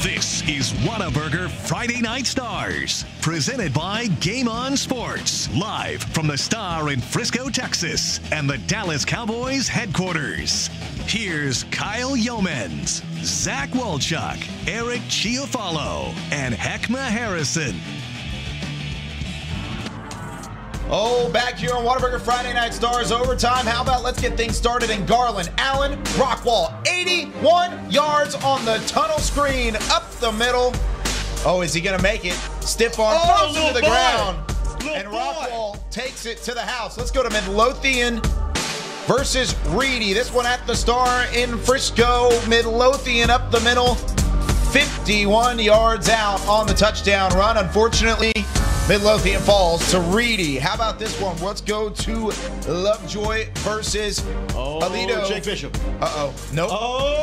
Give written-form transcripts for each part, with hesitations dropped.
This is Whataburger Friday Night Stars, presented by Game On Sports, live from the Star in Frisco, Texas, and the Dallas Cowboys headquarters. Here's Kyle Yeomans, Zach Wolchuk, Eric Chiafalo, and Heckma Harrison. Oh, back here on Whataburger Friday Night Stars overtime. How about let's get things started in Garland. Allen Rockwall, 81 yards on the tunnel screen, up the middle. Oh, is he going to make it? Stiff arm, throws it to the ground. And Rockwall takes it to the house. Let's go to Midlothian versus Reedy. This one at the Star in Frisco. Midlothian up the middle, 51 yards out on the touchdown run. Unfortunately, Midlothian falls to Reedy. How about this one? Let's go to Lovejoy versus Alito. Jake Bishop. Nope.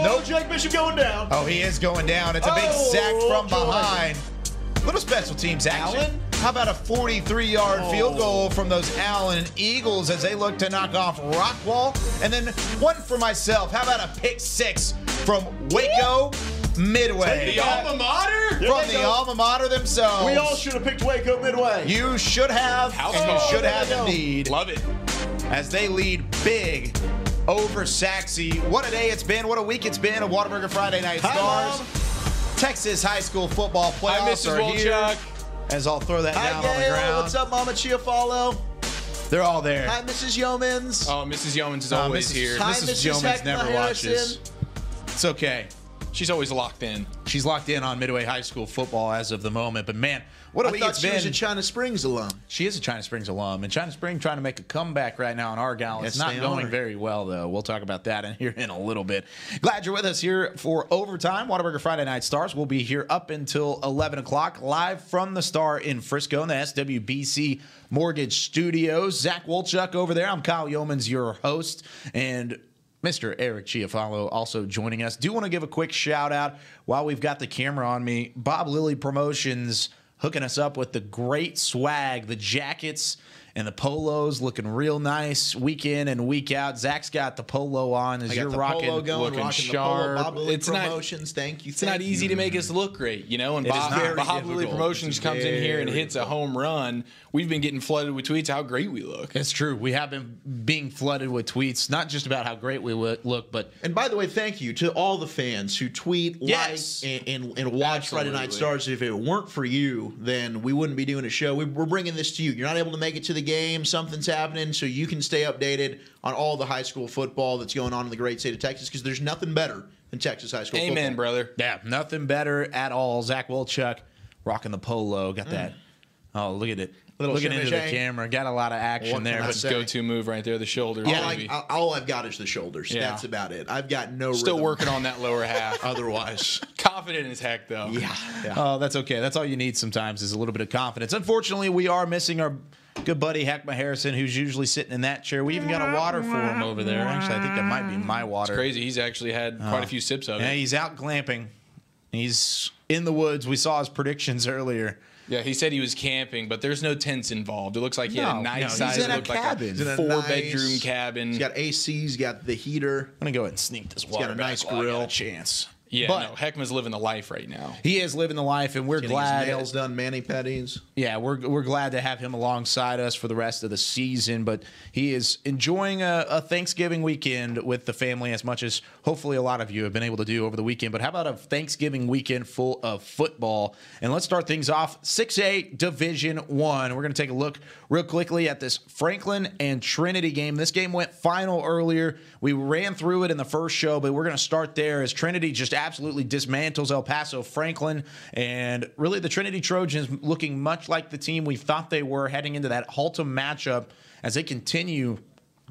Nope. Jake Bishop going down. Oh, he is going down. It's a big sack from behind. Little special teams action. Allen? How about a 43-yard field goal from those Allen Eagles as they look to knock off Rockwall? And then one for myself. How about a pick six from Waco Midway? The alma mater? From the alma mater themselves. We all should have picked Waco Midway. You should have, and you should have indeed. Love it. As they lead big over Saxe. What a day it's been. What a week it's been of Whataburger Friday Night Stars. Texas high school football playoffs are here. As I'll throw that down on the ground. What's up, Mama Chiafalo? They're all there. Hi, Mrs. Yeomans. Oh, Mrs. Yeomans is always here. Hi, Mrs. Mrs. Yeomans Heckma never Harrison. watches. It's okay. She's always locked in. She's locked in on Midway High School football as of the moment. But man, what a I week thought it's she been. was a China Springs alum. She is a China Springs alum, and China Springs trying to make a comeback right now in Argyle. It's Yes, not they going are. very well, though. We'll talk about that here in a little bit. Glad you're with us here for overtime. Whataburger Friday Night Stars. We'll be here up until 11 o'clock, live from the Star in Frisco in the SWBC Mortgage Studios. Zach Wolchuk over there. I'm Kyle Yeomans, your host, and Mr. Eric Chiafalo also joining us. Do want to give a quick shout out while we've got the camera on me. Bob Lilly Promotions hooking us up with the great swag, the jackets and the polos looking real nice week in and week out. Zach's got the polo on as I you're got the rocking, polo going, looking rocking sharp. the polo. Bob Lilly It's not- Promotions, thank you. It's not easy to make us look great, you know. And It is Bob, not. Bob Very Lilly difficult. Promotions It's comes in here and very hits a home run. We've been getting flooded with tweets how great we look. It's true. We have been being flooded with tweets, not just about how great we look, but And by the way, thank you to all the fans who tweet, Yes. like, and watch Friday Night Absolutely. Stars. If it weren't for you, then we wouldn't be doing a show. We're bringing this to you. You're not able to make it to the game. Something's happening, so you can stay updated on all the high school football that's going on in the great state of Texas, because there's nothing better than Texas high school Amen, football. brother. yeah, nothing better at all. Zach Wolchuk rocking the polo. Got that. Oh, look at it. Little Looking into the shimmy-shay. camera. Got a lot of action What there. can I But say? Go-to move right there, the shoulders. Yeah, baby. All I've got is the shoulders. Yeah. That's about it. I've got no Still rhythm working on that lower half. otherwise. Confident as heck, though. Yeah. Oh, that's okay. That's all you need sometimes is a little bit of confidence. Unfortunately, we are missing our good buddy Heckma Harrison, who's usually sitting in that chair. We even got a water for him over there. Actually, I think that might be my water. Crazy. He's actually had quite a few sips of Yeah, it. he's out glamping. He's in the woods. We saw his predictions earlier. Yeah, he said he was camping, but there's no tents involved. It looks like he had No, a nice no, he's size. in It a looked like cabin. a He's in a four-bedroom nice- cabin. He's got AC. He's got the heater. I'm going to go ahead and sneak this water got a back nice while I got grill. a chance. Yeah, But- no, Heckman's living the life right now. He is living the life, and we're Getting his glad. nails done, mani-pedis. Yeah, we're glad to have him alongside us for the rest of the season. But he is enjoying a Thanksgiving weekend with the family as much as hopefully a lot of you have been able to do over the weekend. But how about a Thanksgiving weekend full of football? And let's start things off 6A Division I. We're going to take a look real quickly at this Franklin and Trinity game. This game went final earlier. We ran through it in the first show, but we're going to start there as Trinity just absolutely dismantles El Paso Franklin. And really the Trinity Trojans looking much like the team we thought they were heading into that Haltom matchup as they continue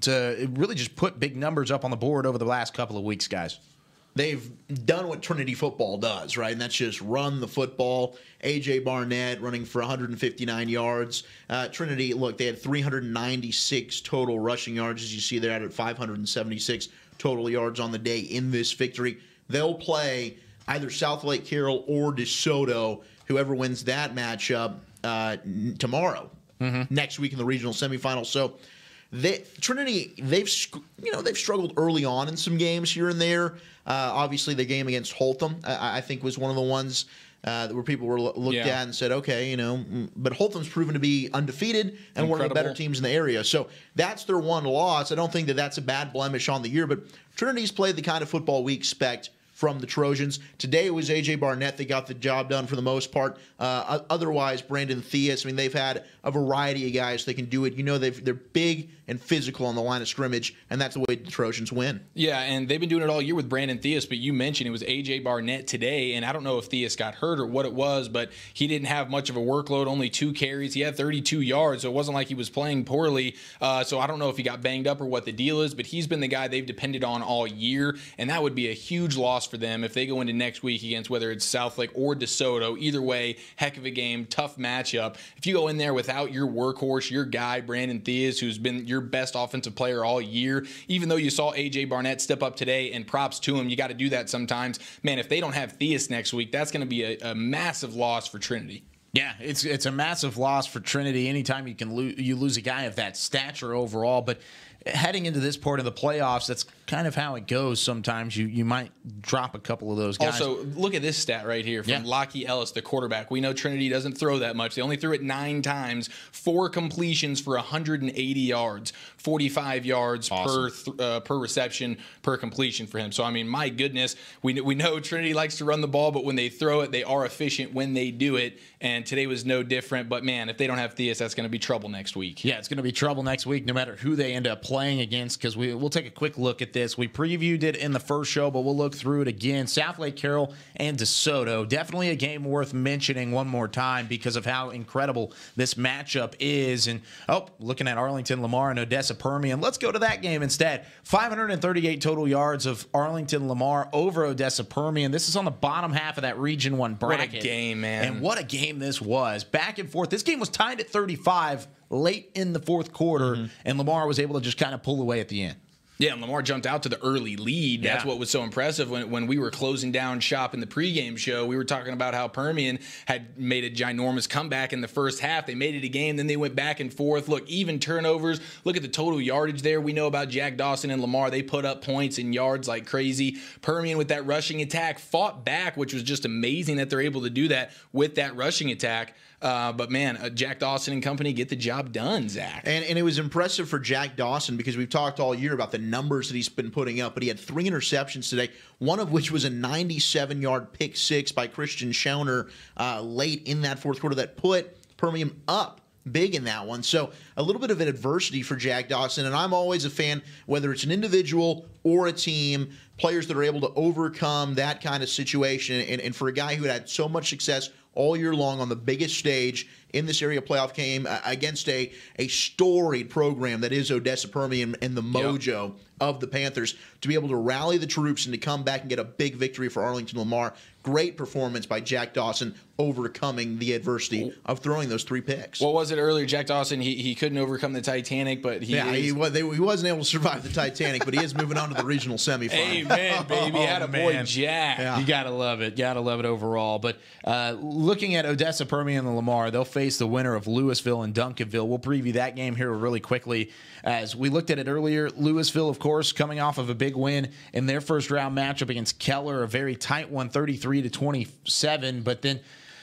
to really just put big numbers up on the board over the last couple of weeks, guys. They've done what Trinity football does, right? And that's just run the football. A.J. Barnett running for 159 yards. Trinity, look, they had 396 total rushing yards, as you see there, at 576 total yards on the day in this victory. They'll play either South Lake Carroll or DeSoto, whoever wins that matchup tomorrow, next week in the regional semifinals. So Trinity, they've struggled early on in some games here and there. Obviously, the game against Holtham, I think, was one of the ones where people were looked at and said, okay, but Holtham's proven to be undefeated and one of the better teams in the area. So that's their one loss. I don't think that that's a bad blemish on the year, but Trinity's played the kind of football we expect from the Trojans. Today it was A.J. Barnett that got the job done for the most part. Otherwise, Brandon Theus, they've had a variety of guys that can do it. They're big and physical on the line of scrimmage, and that's the way the Trojans win. Yeah, and they've been doing it all year with Brandon Theus, but you mentioned it was A.J. Barnett today, and I don't know if Theus got hurt or what it was, but he didn't have much of a workload, only 2 carries. He had 32 yards, so it wasn't like he was playing poorly. So I don't know if he got banged up or what the deal is, but he's been the guy they've depended on all year, and that would be a huge loss for them if they go into next week against whether it's Southlake or DeSoto. Either way, heck of a game, tough matchup. If you go in there without your workhorse, your guy, Brandon Theus, who's been your best offensive player all year, even though you saw A.J. Barnett step up today, and props to him, you got to do that sometimes. Man, if they don't have Theus next week, that's going to be a massive loss for Trinity. Yeah, it's a massive loss for Trinity anytime you lose a guy of that stature overall. But heading into this part of the playoffs, that's kind of how it goes. Sometimes you might drop a couple of those guys. Also, look at this stat right here from Lockie Ellis, the quarterback. We know Trinity doesn't throw that much. They only threw it 9 times, 4 completions for 180 yards, 45 yards per reception, per completion for him. So, my goodness, we know Trinity likes to run the ball, but when they throw it, they are efficient when they do it. And today was no different. But, man, if they don't have Theus, that's going to be trouble next week. Yeah, it's going to be trouble next week no matter who they end up playing against, because we'll take a quick look at this. We previewed it in the first show, but we'll look through it again. Southlake Carroll and DeSoto. Definitely a game worth mentioning one more time because of how incredible this matchup is. And, looking at Arlington Lamar and Odessa Permian. Let's go to that game instead. 538 total yards of Arlington Lamar over Odessa Permian. This is on the bottom half of that Region 1 bracket. What a game, man. And what a game this was. Back and forth. This game was tied at 35 late in the fourth quarter, and Lamar was able to just kind of pull away at the end. Yeah, and Lamar jumped out to the early lead. That's what was so impressive. When we were closing down shop in the pregame show, we were talking about how Permian had made a ginormous comeback in the first half. They made it a game, then they went back and forth. Look, even turnovers. Look at the total yardage there. We know about Jack Dawson and Lamar. They put up points and yards like crazy. Permian with that rushing attack fought back, which was just amazing that they're able to do that with that rushing attack. But, man, Jack Dawson and company get the job done, Zach. And it was impressive for Jack Dawson because we've talked all year about the numbers that he's been putting up, but he had 3 interceptions today, one of which was a 97-yard pick six by Christian Schauner late in that fourth quarter that put Permian up big in that one. So a little bit of an adversity for Jack Dawson, and I'm always a fan, whether it's an individual or a team, players that are able to overcome that kind of situation. And for a guy who had so much success all year long on the biggest stage in this area playoff game against a storied program that is Odessa Permian and the mojo of the Panthers, to be able to rally the troops and to come back and get a big victory for Arlington Lamar. Great performance by Jack Dawson, overcoming the adversity of throwing those 3 picks. What was it earlier? Jack Dawson, he couldn't overcome the Titanic, but he wasn't able to survive the Titanic, but he is moving on to the regional semifinal. Amen, baby. Had a boy, Jack. Yeah. You got to love it. Got to love it overall. But looking at Odessa Permian and Lamar, they'll face the winner of Louisville and Duncanville. We'll preview that game here really quickly. As we looked at it earlier, Louisville, of course, coming off of a big win in their first round matchup against Keller, a very tight one, 33-27. But then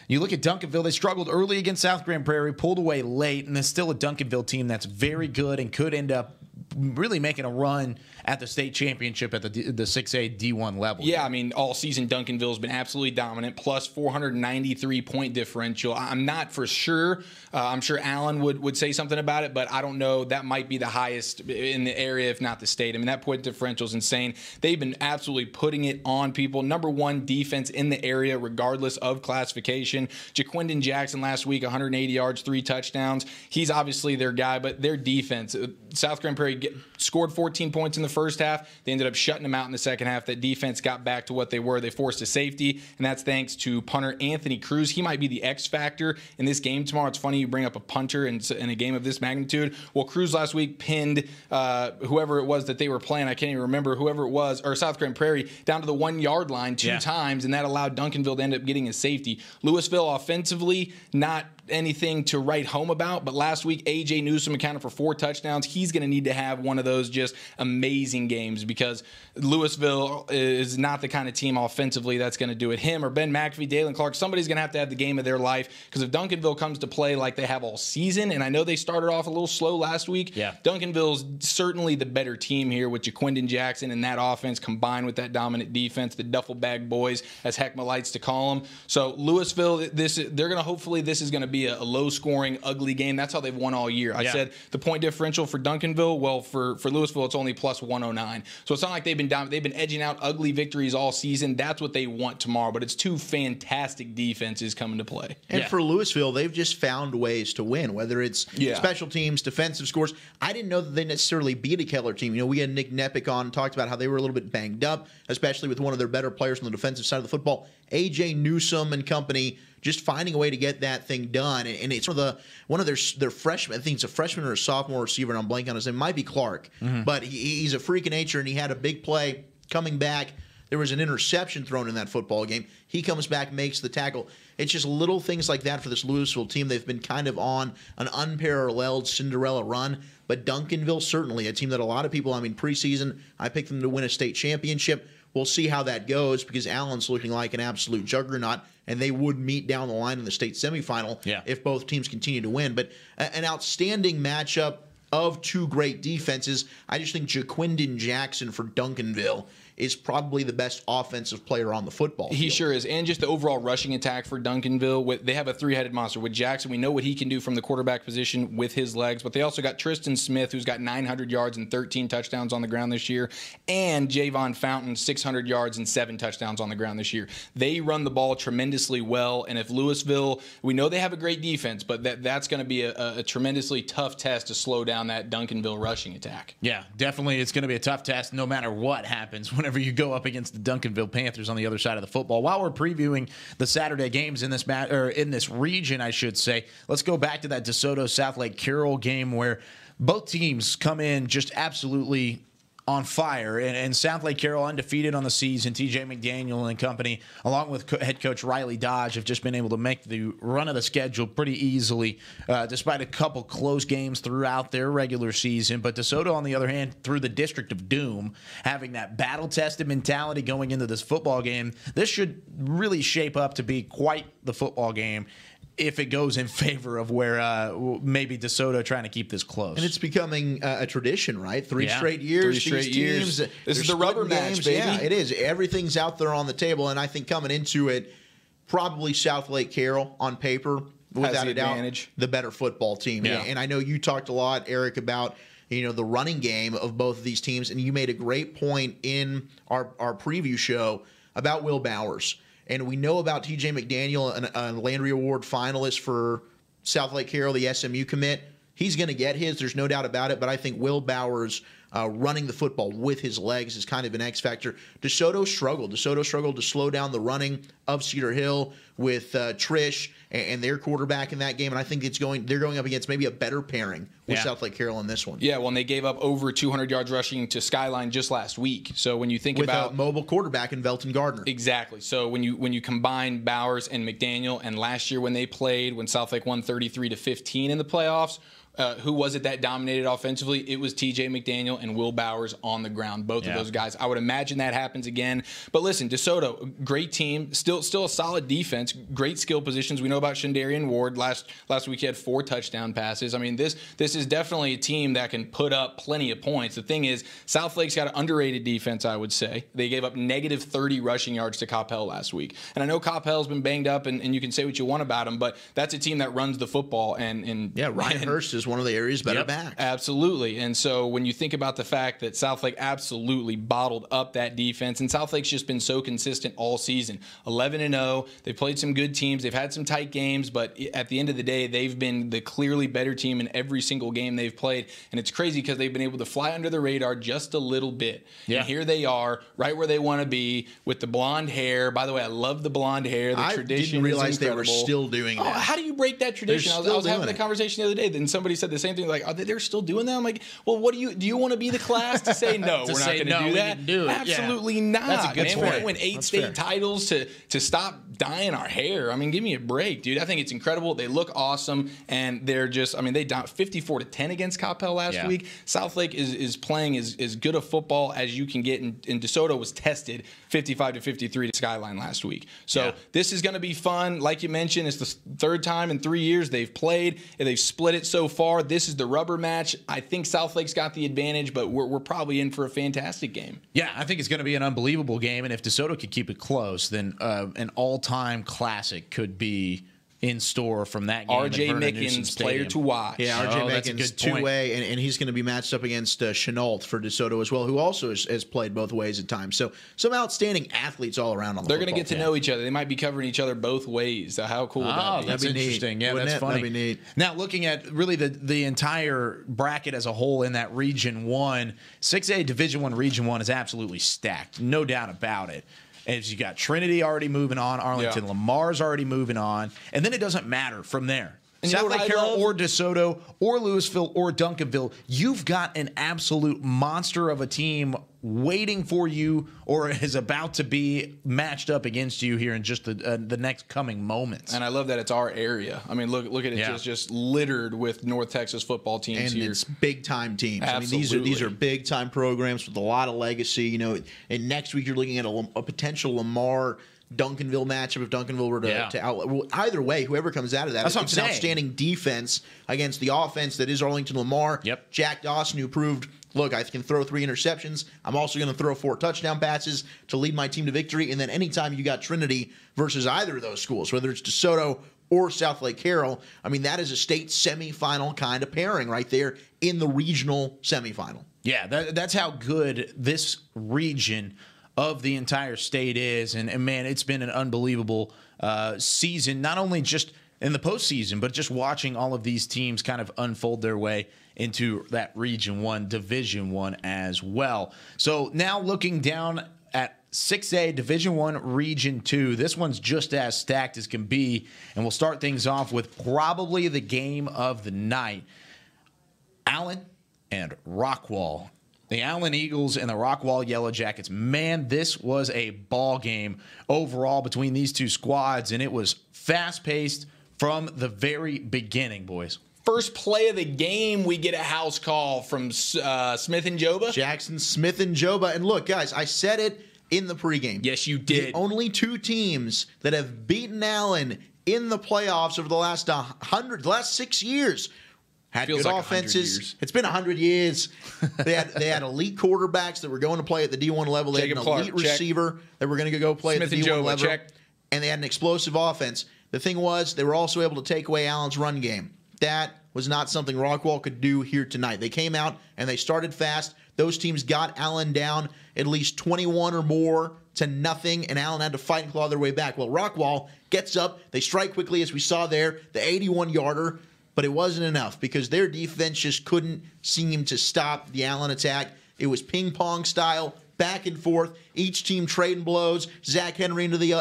you look at Duncanville, they struggled early against South Grand Prairie, pulled away late, and there's still a Duncanville team that's very good and could end up really making a run at the state championship at the 6A D1 level. Yeah, all season Duncanville's been absolutely dominant, plus 493 point differential. I'm not for sure. I'm sure Allen would say something about it, but I don't know. That might be the highest in the area, if not the state. That point differential is insane. They've been absolutely putting it on people. Number 1 defense in the area, regardless of classification. Jaquindon Jackson last week, 180 yards, 3 touchdowns. He's obviously their guy, but their defense, South Grand Prairie scored 14 points in the first half. They ended up shutting them out in the second half. That defense got back to what they were. They forced a safety, and that's thanks to punter Anthony Cruz. He might be the X factor in this game tomorrow. It's funny you bring up a punter in a game of this magnitude. Well, Cruz last week pinned whoever it was that they were playing. I can't even remember whoever it was, or South Grand Prairie, down to the 1 yard line two times, and that allowed Duncanville to end up getting a safety. Louisville offensively, not anything to write home about, but last week A.J. Newsome accounted for 4 touchdowns. He's going to need to have one of those just amazing games because Louisville is not the kind of team offensively that's going to do it. Him or Ben McAfee, Dalen Clark, somebody's going to have the game of their life, because if Duncanville comes to play like they have all season, and I know they started off a little slow last week, Duncanville's certainly the better team here with Jaquindon Jackson and that offense combined with that dominant defense, the duffel bag boys, as Heckma likes to call them. So Louisville, hopefully this is going to be a low-scoring, ugly game. That's how they've won all year. I said the point differential for Duncanville, well, for Louisville, it's only plus 109. So it's not like they've been down. They've been edging out ugly victories all season. That's what they want tomorrow. But it's 2 fantastic defenses coming to play. And for Louisville, they've just found ways to win, whether it's special teams, defensive scores. I didn't know that they necessarily beat a Keller team. You know, we had Nick Nepic on, talked about how they were a little bit banged up, especially with one of their better players on the defensive side of the football. A.J. Newsome and company just finding a way to get that thing done. And it's one of their freshmen, I think it's a freshman or a sophomore receiver, and I'm blanking on his name. It might be Clark. But he's a freak of nature, and he had a big play coming back. There was an interception thrown in that football game. He comes back, makes the tackle. It's just little things like that for this Louisville team. They've been kind of on an unparalleled Cinderella run. But Duncanville, certainly a team that a lot of people, preseason, I picked them to win a state championship. We'll see how that goes, because Allen's looking like an absolute juggernaut, and they would meet down the line in the state semifinal if both teams continue to win. But an outstanding matchup of 2 great defenses. I just think Jaquindon Jackson for Duncanville is probably the best offensive player on the football field. He sure is. And just the overall rushing attack for Duncanville. They have a 3-headed monster. With Jackson, we know what he can do from the quarterback position with his legs, but they also got Tristan Smith, who's got 900 yards and 13 touchdowns on the ground this year, and Javon Fountain, 600 yards and 7 touchdowns on the ground this year. They run the ball tremendously well, and if Louisville, we know they have a great defense, but that's going to be a tremendously tough test to slow down that Duncanville rushing attack. Yeah, definitely it's going to be a tough test no matter what happens whenever you go up against the Duncanville Panthers on the other side of the football. While we're previewing the Saturday games in this region, I should say, let's go back to that DeSoto South Lake Carroll game where both teams come in just absolutely on fire, and South Lake Carroll undefeated on the season. TJ McDaniel and company, along with head coach Riley Dodge, have just been able to make the run of the schedule pretty easily, despite a couple close games throughout their regular season. But DeSoto, on the other hand, through the District of Doom, having that battle-tested mentality going into this football game, this should really shape up to be quite the football game if it goes in favor of where maybe DeSoto trying to keep this close. And it's becoming a tradition, right? 3 straight years. 3 straight years. This is the rubber match, baby. Yeah, it is. Everything's out there on the table, and I think coming into it, probably South Lake Carroll on paper, without a doubt, the better football team. Yeah. And I know you talked a lot, Eric, about the running game of both of these teams, and you made a great point in our preview show about Will Bowers. And we know about TJ McDaniel, a Landry Award finalist for South Lake Carroll, the SMU commit. He's going to get his. There's no doubt about it. But I think Will Bowers running the football with his legs is kind of an X factor. DeSoto struggled. DeSoto struggled to slow down the running of Cedar Hill with Trish and their quarterback in that game. And I think they're going up against maybe a better pairing with South Lake Carroll in this one. Yeah, well, and they gave up over 200 yards rushing to Skyline just last week. So when you think about a mobile quarterback in Velton Gardner. Exactly. So when you combine Bowers and McDaniel, and last year when they played, when South Lake won 33-15 in the playoffs, who was it that dominated offensively? It was TJ McDaniel and Will Bowers on the ground, both of those guys. I would imagine that happens again. But listen, DeSoto, great team, still a solid defense, great skill positions. We know about Shandarian Ward. Last week he had 4 touchdown passes. I mean, this is definitely a team that can put up plenty of points. The thing is, South Lake's got an underrated defense, I would say. They gave up negative 30 rushing yards to Coppell last week. And I know Coppell's been banged up, and you can say what you want about him, but that's a team that runs the football. And Ryan Hurst is was one of the area's better backs. Absolutely. And so when you think about the fact that Southlake absolutely bottled up that defense, and Southlake's just been so consistent all season, 11-0. They've played some good teams. They've had some tight games, but at the end of the day, they've been the clearly better team in every single game they've played. And it's crazy because they've been able to fly under the radar just a little bit. Yeah. And here they are, right where they want to be, with the blonde hair. By the way, I love the blonde hair. The tradition didn't realize is incredible. they were still doing that. How do you break that tradition? I was having a conversation the other day, and somebody said the same thing, like, they're still doing that? I'm like, well, do you want to be the class to say no, we're not going to do that? Absolutely not. That's a good point. We're going to win 8 state titles to stop dyeing our hair. I mean, give me a break, dude. I think it's incredible. They look awesome, and they're just, I mean, they down 54-10 against Coppell last week. Southlake is playing as good a football as you can get, and DeSoto was tested 55-53 to Skyline last week. So this is going to be fun. Like you mentioned, it's the third time in 3 years they've played, and they've split it so far. This is the rubber match. I think Southlake's got the advantage, but we're probably in for a fantastic game. Yeah, I think it's going to be an unbelievable game, and if DeSoto could keep it close, then an all-time classic could be in store from that game. R.J. Mickens, player to watch. Yeah, R.J. Mickens, two-way, and he's going to be matched up against Chenault for DeSoto as well, who also has played both ways at times. So some outstanding athletes all around on the They're going to get to know each other. They might be covering each other both ways. So how cool would that be? That's interesting. Yeah, that's funny. That'd be neat. Now, looking at really the entire bracket as a whole in that Region 1, 6A Division 1 Region 1 is absolutely stacked. No doubt about it. As you got Trinity already moving on, Arlington Lamar's already moving on, and then it doesn't matter from there. Southlake Carroll or DeSoto or Louisville or Duncanville, you've got an absolute monster of a team waiting for you, or is about to be matched up against you here in just the next coming moments. And I love that it's our area. I mean, look at it, just littered with North Texas football teams and here. It's big time teams. Absolutely. I mean, these are big time programs with a lot of legacy. You know, and next week you're looking at a potential Lamar Duncanville matchup if Duncanville were to outlet. Well, either way, whoever comes out of that, it's an outstanding defense against the offense that is Arlington Lamar. Yep. Jack Dawson, who proved, look, I can throw 3 interceptions. I'm also going to throw 4 touchdown passes to lead my team to victory. And then anytime you got Trinity versus either of those schools, whether it's DeSoto or Southlake Carroll, I mean, that is a state semifinal kind of pairing right there in the regional semifinal. Yeah, that's how good this region of the entire state is. And man, it's been an unbelievable season, not only just in the postseason, but just watching all of these teams kind of unfold their way into that Region 1, Division 1 as well. So now looking down at 6A Division 1 Region 2, this one's just as stacked as can be, and we'll start things off with probably the game of the night. Allen and Rockwall. The Allen Eagles and the Rockwall Yellow Jackets. Man, this was a ball game overall between these two squads, and it was fast-paced from the very beginning, boys. First play of the game, we get a house call from Smith and Joba. Jackson, Smith, and Joba. And look, guys, I said it in the pregame. Yes, you did. The only 2 teams that have beaten Allen in the playoffs over the last 6 years had Feels good like offenses. It's been 100 years. They had elite quarterbacks that were going to play at the D1 level. They had an elite receiver that were going to go play Smith at the D1 level. Check. And they had an explosive offense. The thing was, they were also able to take away Allen's run game. That was not something Rockwall could do here tonight. They came out and they started fast. Those teams got Allen down at least 21 or more to nothing, and Allen had to fight and claw their way back. Well, Rockwall gets up. They strike quickly, as we saw there, the 81-yarder. But it wasn't enough because their defense just couldn't seem to stop the Allen attack. It was ping-pong style, back and forth, each team trading blows. Zach Henry into the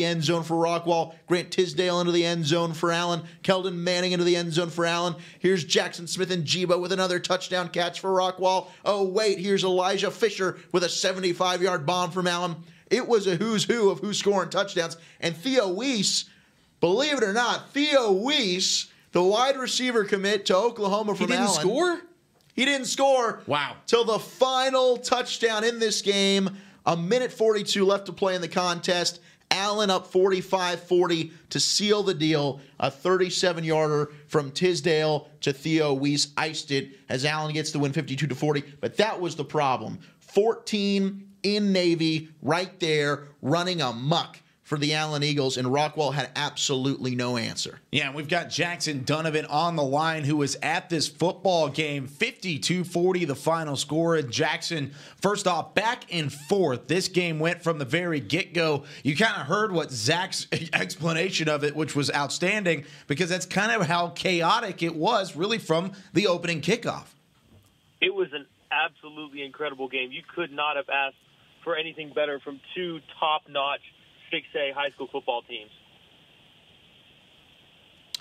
end zone for Rockwall. Grant Tisdale into the end zone for Allen. Keldon Manning into the end zone for Allen. Here's Jackson Smith and Jiba with another touchdown catch for Rockwall. Oh, wait, here's Elijah Fisher with a 75-yard bomb from Allen. It was a who's who of who's scoring touchdowns. And Theo Weiss, believe it or not, Theo Weiss, the wide receiver commit to Oklahoma from Allen. He didn't score? He didn't score. Wow. Till the final touchdown in this game. 1:42 left to play in the contest. Allen up 45-40 to seal the deal. A 37-yarder from Tisdale to Theo Weiss iced it as Allen gets the win 52-40. But that was the problem. 14 in Navy right there running amok for the Allen Eagles, and Rockwall had absolutely no answer. Yeah, and we've got Jackson Donovan on the line, who was at this football game. 52-40 the final score. And Jackson, first off, back and forth. This game went from the very get-go. You kind of heard what Zach's explanation of it, which was outstanding, because that's kind of how chaotic it was really from the opening kickoff. It was an absolutely incredible game. You could not have asked for anything better from two top-notch 6A high school football teams.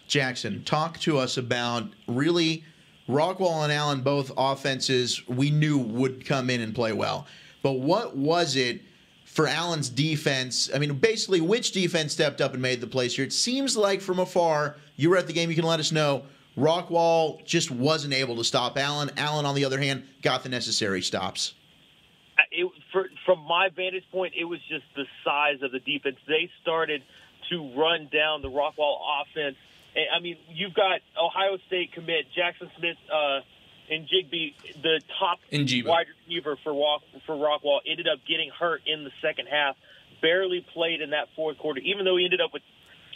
Jackson, talk to us about really Rockwall and Allen, both offenses we knew would come in and play well. But what was it for Allen's defense? I mean, basically, which defense stepped up and made the plays here? It seems like from afar, you were at the game, you can let us know, Rockwall just wasn't able to stop Allen. Allen, on the other hand, got the necessary stops. From my vantage point, it was just the size of the defense. They started to run down the Rockwall offense. I mean, you've got Ohio State commit Jackson Smith and Jigby, the top wide receiver for Rockwall, ended up getting hurt in the second half. Barely played in that fourth quarter, even though he ended up with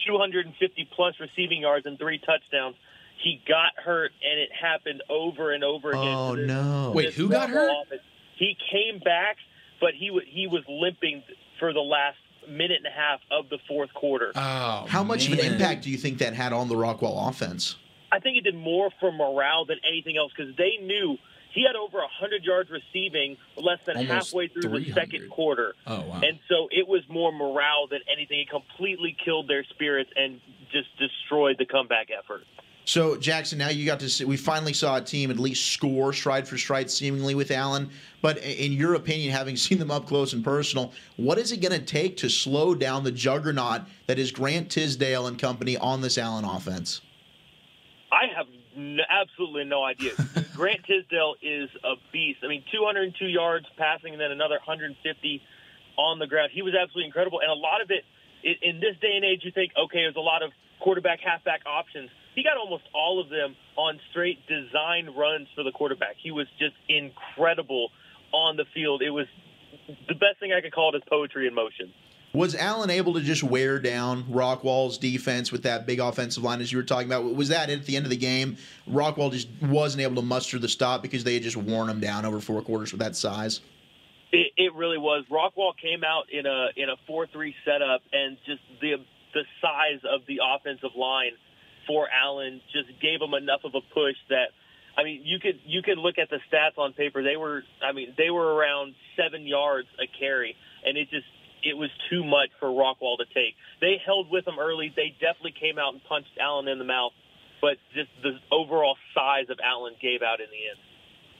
250-plus receiving yards and 3 touchdowns. He got hurt, and it happened over and over again. Oh, no. Wait, who got hurt? Offense. He came back, but he was limping for the last minute and a half of the fourth quarter. Oh, how much of an impact do you think that had on the Rockwall offense? I think it did more for morale than anything else, because they knew he had over 100 yards receiving less than almost halfway through 300. The second quarter. Oh, wow. And so it was more morale than anything. It completely killed their spirits and just destroyed the comeback effort. So, Jackson, now you got to see, we finally saw a team at least score stride for stride seemingly with Allen. But in your opinion, having seen them up close and personal, what is it going to take to slow down the juggernaut that is Grant Tisdale and company on this Allen offense? I have absolutely no idea. Grant Tisdale is a beast. I mean, 202 yards passing and then another 150 on the ground. He was absolutely incredible. And a lot of it, in this day and age, you think, okay, there's a lot of quarterback, halfback options. He got almost all of them on straight design runs for the quarterback. He was just incredible on the field. It was the best thing I could call it is poetry in motion. Was Allen able to just wear down Rockwall's defense with that big offensive line as you were talking about? Was that it at the end of the game? Rockwall just wasn't able to muster the stop because they had just worn him down over 4 quarters with that size? It really was. Rockwall came out in a 4-3 setup, and just the size of the offensive line for Allen just gave him enough of a push that, I mean, you could look at the stats on paper. They were around 7 yards a carry, and it was too much for Rockwall to take. They held with him early. They definitely came out and punched Allen in the mouth, but just the overall size of Allen gave out in the end.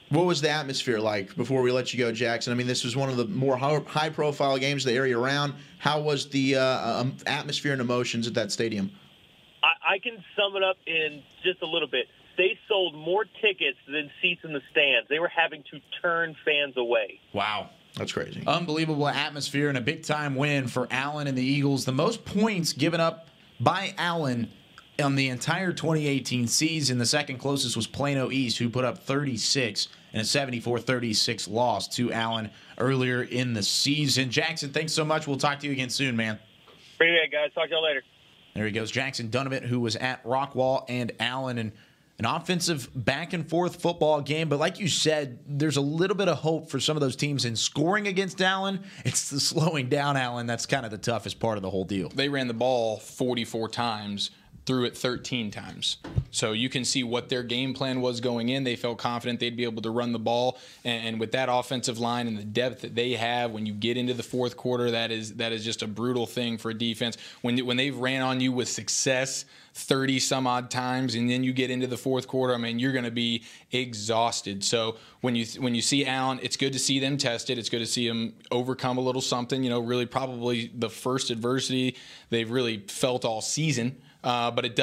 What was the atmosphere like before we let you go, Jackson? I mean, this was one of the more high-profile games of the area around. How was the atmosphere and emotions at that stadium? I can sum it up in just a little bit. They sold more tickets than seats in the stands. They were having to turn fans away. Wow. That's crazy. Unbelievable atmosphere and a big-time win for Allen and the Eagles. The most points given up by Allen on the entire 2018 season. The second closest was Plano East, who put up 36 in a 74-36 loss to Allen earlier in the season. Jackson, thanks so much. We'll talk to you again soon, man. Appreciate it, guys. Talk to y'all later. There he goes, Jackson Donovan, who was at Rockwall and Allen, and an offensive back-and-forth football game. But like you said, there's a little bit of hope for some of those teams in scoring against Allen. It's the slowing down Allen that's kind of the toughest part of the whole deal. They ran the ball 44 times, threw it 13 times. So you can see what their game plan was going in. They felt confident they'd be able to run the ball. And with that offensive line and the depth that they have, when you get into the fourth quarter, that is just a brutal thing for a defense. When they've ran on you with success 30-some-odd times, and then you get into the fourth quarter, I mean, you're going to be exhausted. So when you see Allen, it's good to see them tested. It's good to see them overcome a little something, really probably the first adversity they've really felt all season. But it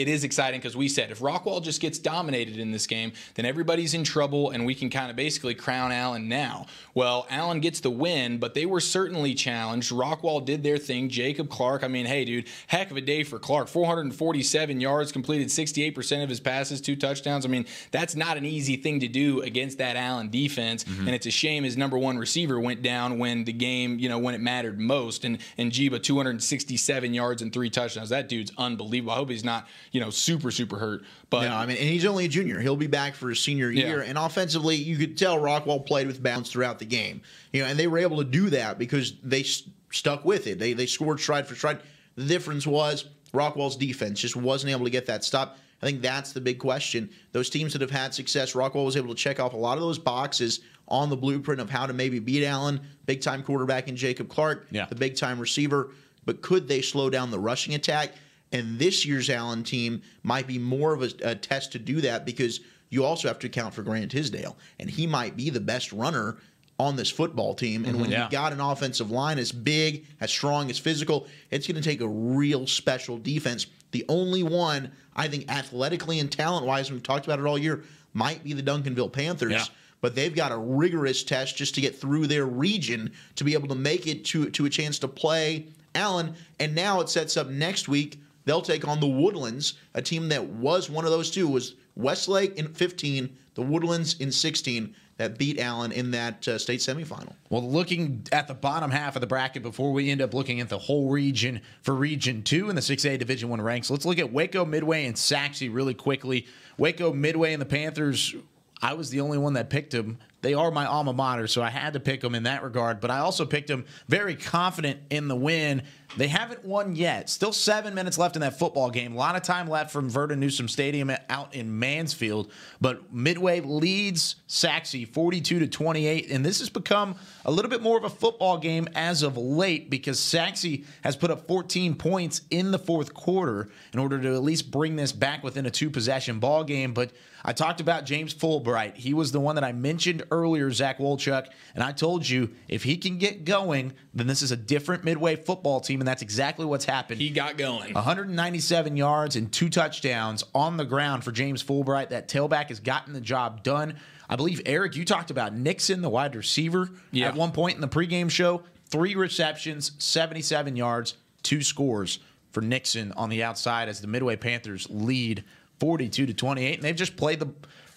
is exciting because we said if Rockwall just gets dominated in this game, then everybody's in trouble and we can kind of basically crown Allen now. Well, Allen gets the win, but they were certainly challenged. Rockwall did their thing. Jacob Clark, I mean, hey, dude, heck of a day for Clark. 447 yards, completed 68% of his passes, 2 touchdowns. I mean, that's not an easy thing to do against that Allen defense. And it's a shame his #1 receiver went down when the game, when it mattered most. And Jiba, 267 yards and 3 touchdowns. That dude's unbelievable. I hope he's not, super, super hurt. But no, I mean, and he's only a junior. He'll be back for his senior year. And offensively, you could tell Rockwall played with balance throughout the game. And they were able to do that because they stuck with it. They scored stride for stride. The difference was Rockwall's defense just wasn't able to get that stop. I think that's the big question. Those teams that have had success, Rockwall was able to check off a lot of those boxes on the blueprint of how to maybe beat Allen, big-time quarterback in Jacob Clark, the big-time receiver. But could they slow down the rushing attack? And this year's Allen team might be more of a test to do that because you also have to account for Grant Tisdale. And he might be the best runner on this football team. And when you've got an offensive line as big, as strong, as physical, it's going to take a real special defense. The only one, I think, athletically and talent-wise, we've talked about it all year, might be the Duncanville Panthers. Yeah. But they've got a rigorous test just to get through their region to be able to make it to a chance to play Allen. And now it sets up next week. They'll take on the Woodlands, a team that was one of those two. It was Westlake in 15, the Woodlands in 16 that beat Allen in that state semifinal. Well, looking at the bottom half of the bracket before we end up looking at the whole region for Region 2 in the 6A Division I ranks, let's look at Waco, Midway, and Saxe really quickly. Waco, Midway, and the Panthers, I was the only one that picked them. They are my alma mater, so I had to pick them in that regard. But I also picked them very confident in the win. They haven't won yet. Still 7 minutes left in that football game. A lot of time left from Verda Newsom Stadium out in Mansfield. But Midway leads Saxe 42-28. And this has become a little bit more of a football game as of late because Saxe has put up 14 points in the fourth quarter in order to at least bring this back within a 2-possession ball game. But I talked about James Fulbright. He was the one that I mentioned earlier, Zach Wolchuk, and I told you if he can get going, then this is a different Midway football team, and that's exactly what's happened. He got going. 197 yards and 2 touchdowns on the ground for James Fulbright. That tailback has gotten the job done. I believe, Eric, you talked about Nixon, the wide receiver, at one point in the pregame show. 3 receptions, 77 yards, 2 scores for Nixon on the outside as the Midway Panthers lead 42-28, and they've just played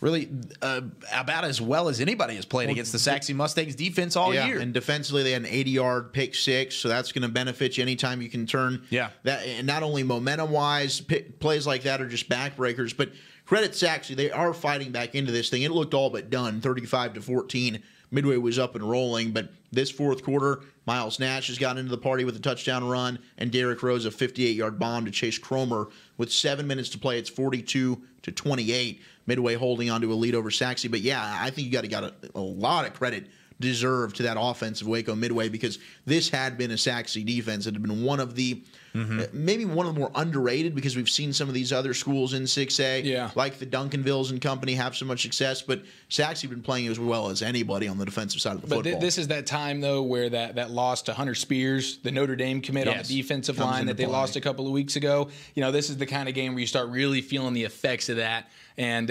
about as well as anybody has played against the Saxe Mustangs defense all year. And defensively, they had an 80-yard pick six, so that's going to benefit you anytime you can turn that. And not only momentum-wise, plays like that are just backbreakers, but credit Saxe, they are fighting back into this thing. It looked all but done, 35-14. Midway was up and rolling, but this fourth quarter, Miles Nash has gotten into the party with a touchdown run, and Derrick Rose a 58-yard bomb to Chase Cromer. With 7 minutes to play, it's 42-28. Midway holding on to a lead over Saxe. But, yeah, I think you got a lot of credit deserved to that offense of Waco Midway because this had been a Saxe defense that had been one of the maybe one of the more underrated because we've seen some of these other schools in 6A, like the Duncanvilles and company, have so much success. But Saxe have been playing as well as anybody on the defensive side of the football. But this is that time, though, where that loss to Hunter Spears, the Notre Dame commit on the defensive line that they lost a couple of weeks ago, this is the kind of game where you start really feeling the effects of that. And,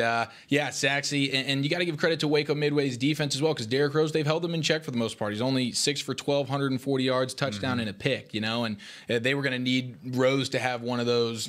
Saxe, and you got to give credit to Waco Midway's defense as well because Derrick Rose, they've held him in check for the most part. He's only 6 for 1,240 yards, touchdown, and a pick, and they were going to need Rose to have one of those,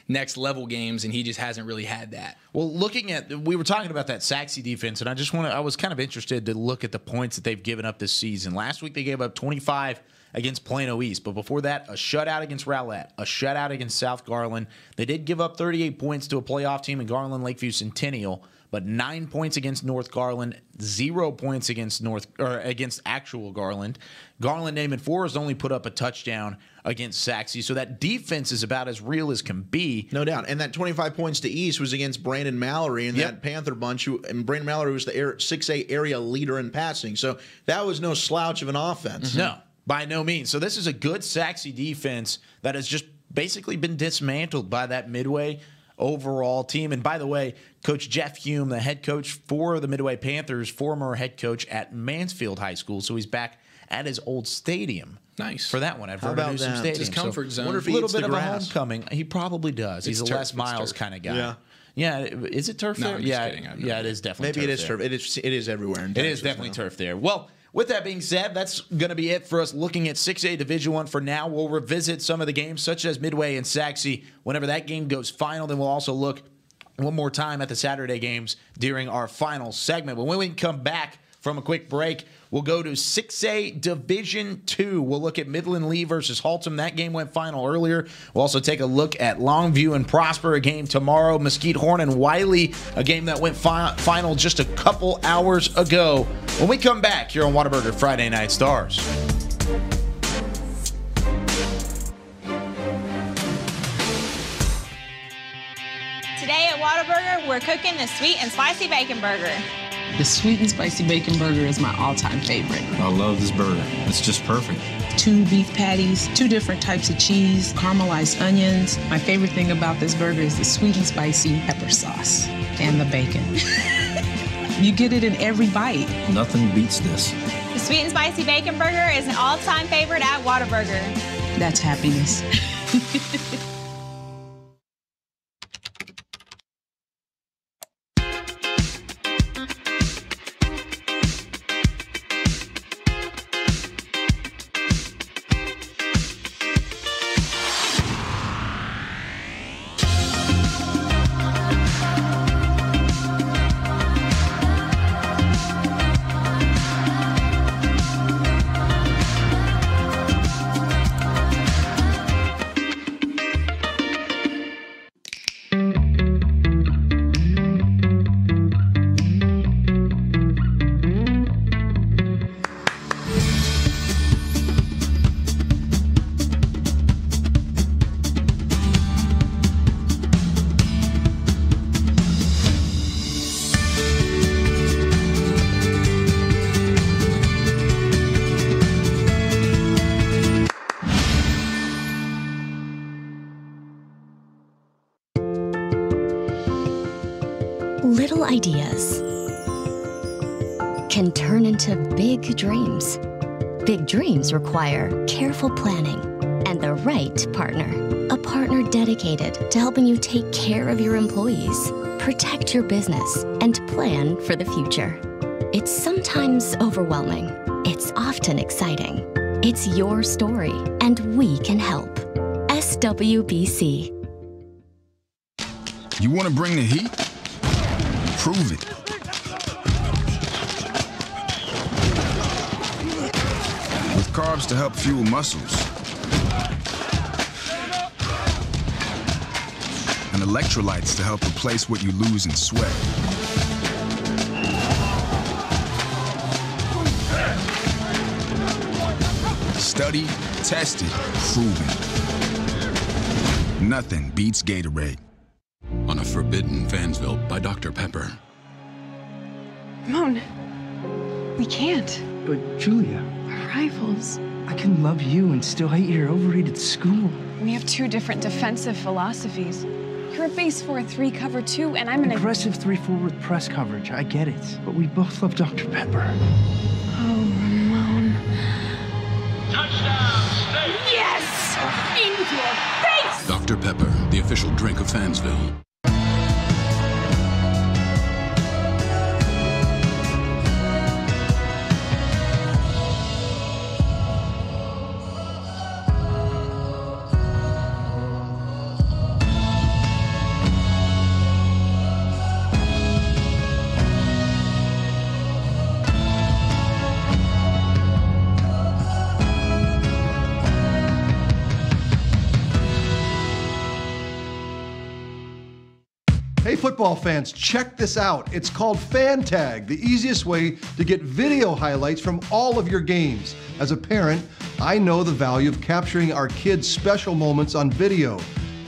next level games, and he just hasn't really had that. Well, we were talking about that Saxe defense, and I was kind of interested to look at the points that they've given up this season. Last week they gave up 25 against Plano East, but before that, a shutout against Rowlett, a shutout against South Garland. They did give up 38 points to a playoff team in Garland Lakeview Centennial, but 9 points against North Garland, 0 points against actual Garland. Garland Naaman Forest only put up a touchdown against Saxe, so that defense is about as real as can be. No doubt. And that 25 points to East was against Brandon Mallory and that Panther bunch, and Brandon Mallory was the 6A area leader in passing. So that was no slouch of an offense. No, by no means. So this is a good Saxe defense that has just basically been dismantled by that Midway overall team. And by the way, Coach Jeff Hume, the head coach for the Midway Panthers, former head coach at Mansfield High School, so he's back at his old stadium. Nice. For that one at How about Vernon Newsom that? Stadium. His comfort zone. wonder if A he little eats bit the of grass. a homecoming. He probably does. He's a turf. Les It's Miles turf. kind of guy. Yeah. Yeah, is it turf No, there? I'm just Yeah, kidding. I have no yeah, it idea. is definitely Maybe turf it is there. turf. It is everywhere in It Texas is definitely now. turf there. Well, with that being said, that's going to be it for us looking at 6A Division I for now. We'll revisit some of the games, such as Midway and Saxe. Whenever that game goes final, then we'll also look one more time at the Saturday games during our final segment. But when we come back from a quick break, we'll go to 6A Division II. We'll look at Midland Lee versus Haltom. That game went final earlier. We'll also take a look at Longview and Prosper, a game tomorrow. Mesquite Horn and Wiley, a game that went final just a couple hours ago. When we come back here on Whataburger Friday Night Stars. Today at Whataburger, we're cooking the sweet and spicy bacon burger. The sweet and spicy bacon burger is my all-time favorite. I love this burger. It's just perfect. 2 beef patties, 2 different types of cheese, caramelized onions. My favorite thing about this burger is the sweet and spicy pepper sauce and the bacon. You get it in every bite. Nothing beats this. The sweet and spicy bacon burger is an all-time favorite at Whataburger. That's happiness. Little ideas can turn into big dreams. Big dreams require careful planning and the right partner. A partner dedicated to helping you take care of your employees, protect your business, and plan for the future. It's sometimes overwhelming. It's often exciting. It's your story, and we can help. SWBC. You want to bring the heat? Prove it. With carbs to help fuel muscles. And electrolytes to help replace what you lose in sweat. Studied, tested, proven. Nothing beats Gatorade. On a Forbidden Fansville by Dr. Pepper. Ramon, we can't. But Julia, We're rivals. I can love you and still hate your overrated school. We have 2 different defensive philosophies. You're a base 4-3 cover 2, and I'm an aggressive 3-4 with press coverage. I get it, but we both love Dr. Pepper. Oh, Ramon. Touchdown, State! Yes! In your face! Dr. Pepper, the official drink of Fansville. Hey football fans, check this out. It's called Fan Tag, the easiest way to get video highlights from all of your games. As a parent, I know the value of capturing our kids' special moments on video.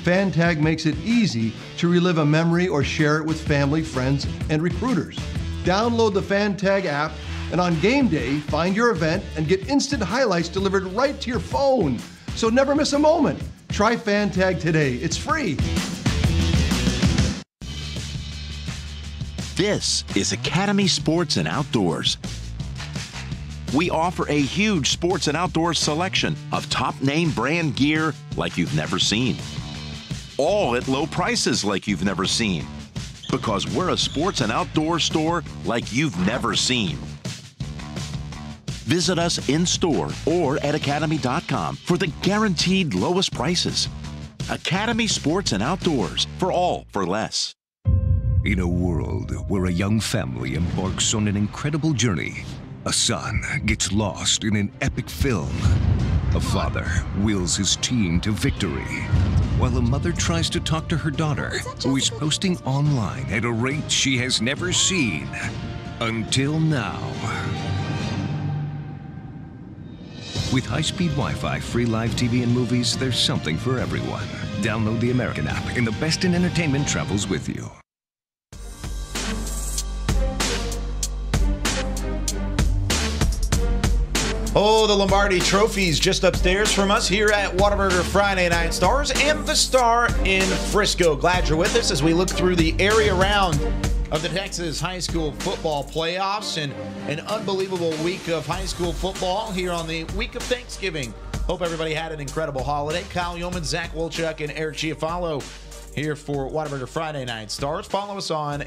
Fan Tag makes it easy to relive a memory or share it with family, friends, and recruiters. Download the Fan Tag app, and on game day, find your event and get instant highlights delivered right to your phone. So never miss a moment. Try Fan Tag today. It's free. This is Academy Sports and Outdoors. We offer a huge sports and outdoor selection of top name brand gear like you've never seen. All at low prices like you've never seen. Because we're a sports and outdoor store like you've never seen. Visit us in store or at academy.com for the guaranteed lowest prices. Academy Sports and Outdoors, for all for less. In a world where a young family embarks on an incredible journey, a son gets lost in an epic film. A father wills his team to victory, while a mother tries to talk to her daughter, who is posting online at a rate she has never seen until now. With high-speed Wi-Fi, free live TV and movies, there's something for everyone. Download the American app, and the best in entertainment travels with you. Oh, the Lombardi Trophy's just upstairs from us here at Whataburger Friday Night Stars and the Star in Frisco. Glad you're with us as we look through the area round of the Texas high school football playoffs and an unbelievable week of high school football here on the week of Thanksgiving. Hope everybody had an incredible holiday. Kyle Yeoman, Zach Wolchuk, and Eric Chiafalo here for Whataburger Friday Night Stars. Follow us on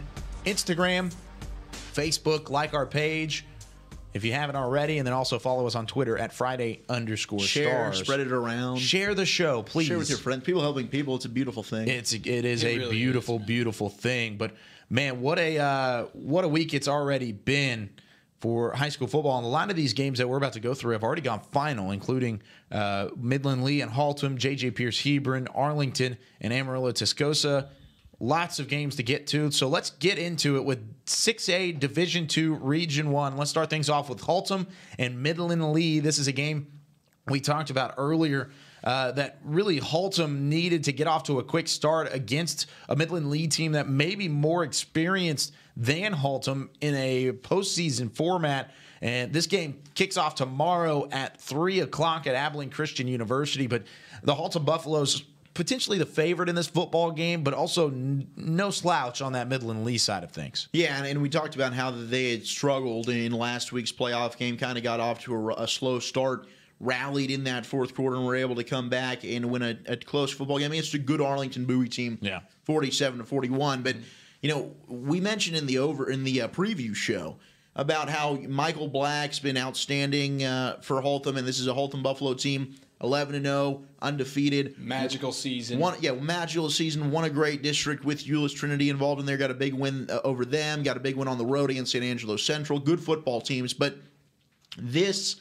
Instagram, Facebook, like our page if you haven't already, and then also follow us on Twitter at Friday_Stars. Share, spread it around. Share the show, please. Share with your friends. People helping people, it's a beautiful thing. It is a really beautiful, beautiful thing. But man, what a week it's already been for high school football. And a lot of these games that we're about to go through have already gone final, including Midland Lee and Haltom, J.J. Pierce Hebron, Arlington, and Amarillo Tascosa. Lots of games to get to. So let's get into it with 6A Division II Region 1. Let's start things off with Haltom and Midland Lee. This is a game we talked about earlier that really Haltom needed to get off to a quick start against a Midland Lee team that may be more experienced than Haltom in a postseason format. And this game kicks off tomorrow at 3 o'clock at Abilene Christian University. But the Haltom Buffaloes potentially the favorite in this football game, but also no slouch on that Midland Lee side of things. Yeah, and we talked about how they had struggled in last week's playoff game, kind of got off to a slow start, rallied in that fourth quarter, and were able to come back and win a close football game. I mean, it's a good Arlington Bowie team, 47-41. But we mentioned in the preview show about how Michael Black's been outstanding for Haltom, and this is a Haltom Buffalo team. 11-0, undefeated. Magical season. Magical season. Won a great district with Euless Trinity involved in there. Got a big win over them. Got a big win on the road against San Angelo Central. Good football teams. But this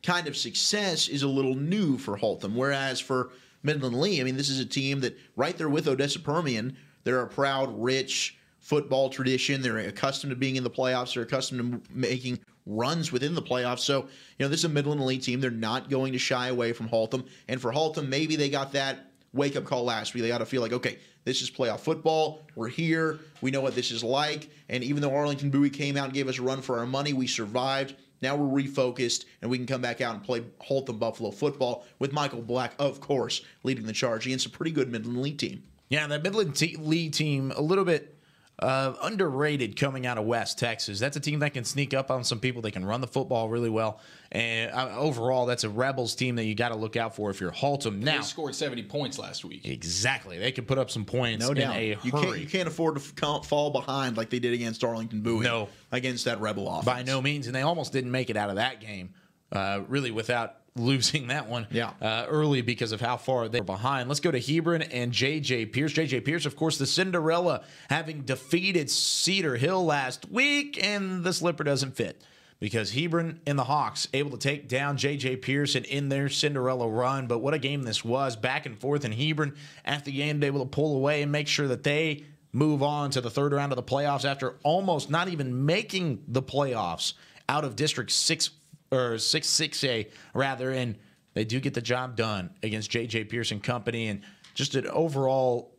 kind of success is a little new for Haltom. Whereas for Midland Lee, I mean, this is a team that right there with Odessa Permian, they're a proud, rich football tradition. They're accustomed to being in the playoffs. They're accustomed to making runs within the playoffs. So, this is a Midland Elite team. They're not going to shy away from Haltom. And for Haltom, maybe they got that wake-up call last week. They got to feel like, okay, this is playoff football. We're here. We know what this is like. And even though Arlington Bowie came out and gave us a run for our money, we survived. Now we're refocused, and we can come back out and play Haltom Buffalo football with Michael Black, of course, leading the charge against a pretty good Midland Elite team. Yeah, that Midland Lee team, a little bit underrated coming out of West Texas. That's a team that can sneak up on some people. They can run the football really well. And overall, that's a Rebels team that you got to look out for if you're Haltom. Now, they scored 70 points last week. Exactly. They could put up some points in a hurry. You can't afford to fall behind like they did against Arlington Bowie. No. Against that Rebel offense. By no means. And they almost didn't make it out of that game, really, without losing that one early because of how far they were behind. Let's go to Hebron and J.J. Pierce. J.J. Pierce, of course, the Cinderella, having defeated Cedar Hill last week, and the slipper doesn't fit because Hebron and the Hawks able to take down J.J. Pierce and in their Cinderella run. But what a game this was, back and forth, and Hebron at the end able to pull away and make sure that they move on to the third round of the playoffs after almost not even making the playoffs out of District 6A rather, and they do get the job done against J.J. Pierce and company, and just an overall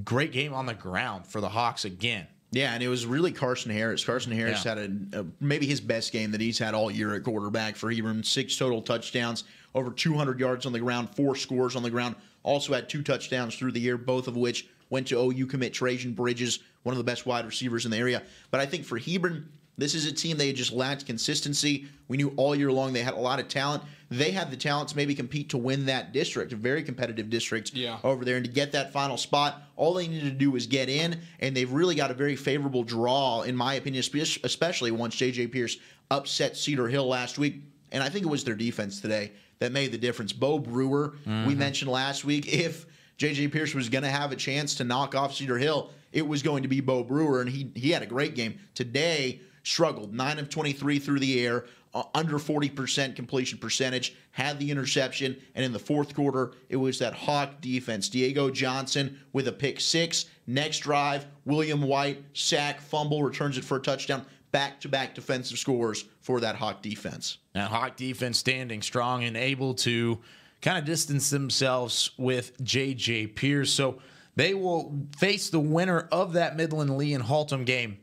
great game on the ground for the Hawks again. Yeah, and it was really Carson Harris. Carson Harris had maybe his best game that he's had all year at quarterback for Hebron. 6 total touchdowns, over 200 yards on the ground, 4 scores on the ground. Also had 2 touchdowns through the year, both of which went to OU commit Trajan Bridges, one of the best wide receivers in the area. But I think for Hebron, This is a team they just lacked consistency. We knew all year long they had a lot of talent. They had the talent to maybe compete to win that district, a very competitive district over there. And to get that final spot, all they needed to do was get in, and they've really got a very favorable draw, in my opinion, especially once J.J. Pierce upset Cedar Hill last week. And I think it was their defense today that made the difference. Bo Brewer, we mentioned last week, if J.J. Pierce was going to have a chance to knock off Cedar Hill, it was going to be Bo Brewer, and he had a great game. Today, struggled, 9 of 23 through the air, under 40% completion percentage, had the interception, and in the fourth quarter, it was that Hawk defense. Diego Johnson with a pick 6. Next drive, William White, sack, fumble, returns it for a touchdown. Back-to-back defensive scores for that Hawk defense. Now, Hawk defense standing strong and able to kind of distance themselves with J.J. Pierce. So they will face the winner of that Midland Lee and Haltom game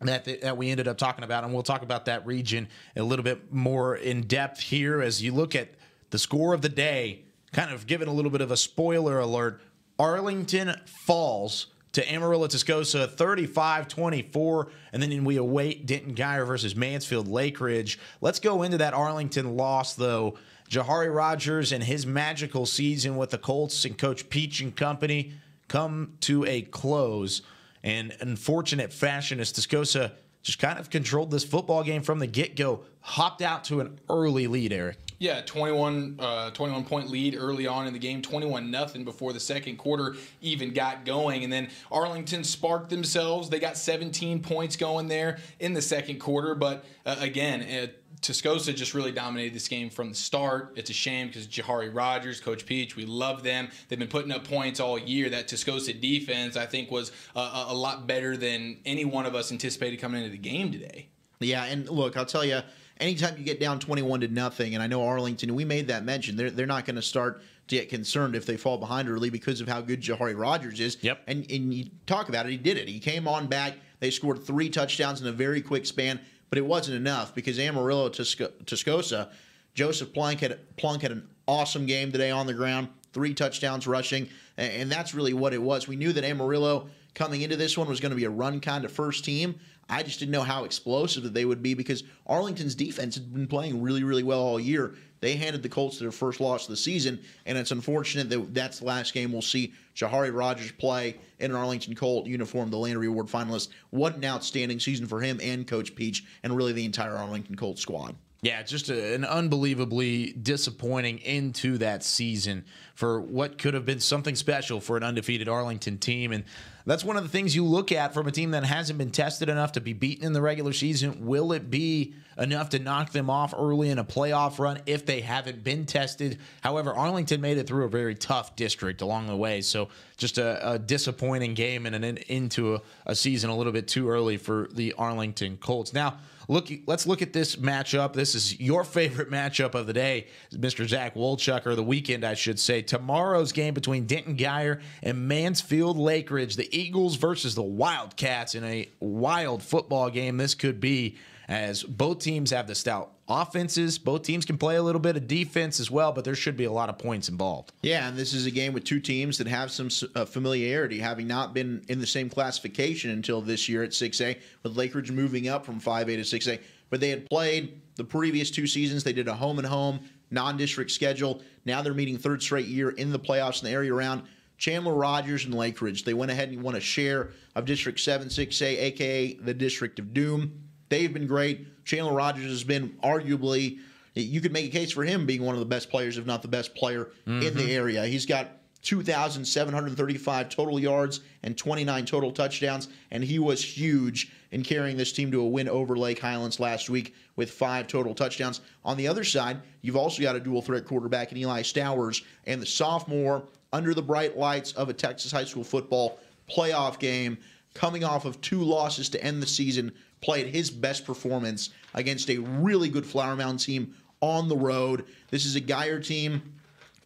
that we ended up talking about, and we'll talk about that region a little bit more in depth here as you look at the score of the day, kind of giving a little bit of a spoiler alert. Arlington falls to Amarillo Tascosa 35-24, and then we await Denton Guyer versus Mansfield Lake Ridge. Let's go into that Arlington loss, though. Jahari Rogers and his magical season with the Colts and Coach Peach and company come to a close. And unfortunate fashion as Tascosa just kind of controlled this football game from the get-go, hopped out to an early lead, Eric. Yeah, 21-point lead early on in the game, 21-0 before the second quarter even got going. And then Arlington sparked themselves. They got 17 points going there in the second quarter. But again, Tascosa just really dominated this game from the start. It's a shame because Jahari Rogers, Coach Peach, we love them. They've been putting up points all year. That Tascosa defense, I think, was a lot better than any one of us anticipated coming into the game today. Yeah, and look, I'll tell you, anytime you get down 21-0, and I know Arlington, we made that mention, they're not going to start to get concerned if they fall behind early because of how good Jahari Rogers is. Yep. And you talk about it, he did it. He came on back. They scored 3 touchdowns in a very quick span, but it wasn't enough because Amarillo Tascosa, Joseph Plunk had an awesome game today on the ground, 3 touchdowns rushing, and that's really what it was. We knew that Amarillo coming into this one was going to be a run kind of first team. I just didn't know how explosive that they would be because Arlington's defense had been playing really, really well all year. They handed the Colts their first loss of the season, and it's unfortunate that that's the last game we'll see Jahari Rogers play in an Arlington Colt uniform, the Landry Award finalist. What an outstanding season for him and Coach Peach and really the entire Arlington Colt squad. Yeah, just an unbelievably disappointing end to that season for what could have been something special for an undefeated Arlington team. And that's one of the things you look at from a team that hasn't been tested enough to be beaten in the regular season. Will it be enough to knock them off early in a playoff run if they haven't been tested? However, Arlington made it through a very tough district along the way. So just a disappointing game and an into a season a little bit too early for the Arlington Colts. Now, let's look at this matchup. This is your favorite matchup of the day, Mr. Zach Wolchuk, or the weekend, I should say. Tomorrow's game between Denton Guyer and Mansfield Lake Ridge, the Eagles versus the Wildcats in a wild football game. This could be, as both teams have the stout offenses. Both teams can play a little bit of defense as well, but there should be a lot of points involved. Yeah, and this is a game with two teams that have some familiarity, having not been in the same classification until this year at 6A, with Lake Ridge moving up from 5A to 6A. But they had played the previous 2 seasons. They did a home-and-home, non-district schedule. Now they're meeting third straight year in the playoffs in the area around Chandler Rogers and Lake Ridge. They went ahead and won a share of District 7 6A, a.k.a. the District of Doom. They've been great. Chandler Rogers has been arguably, you could make a case for him being one of the best players, if not the best player in the area. He's got 2,735 total yards and 29 total touchdowns, and he was huge in carrying this team to a win over Lake Highlands last week with 5 total touchdowns. On the other side, you've also got a dual-threat quarterback in Eli Stowers, and the sophomore, under the bright lights of a Texas high school football playoff game, coming off of 2 losses to end the season, played his best performance against a really good Flower Mound team on the road. This is a Guyer team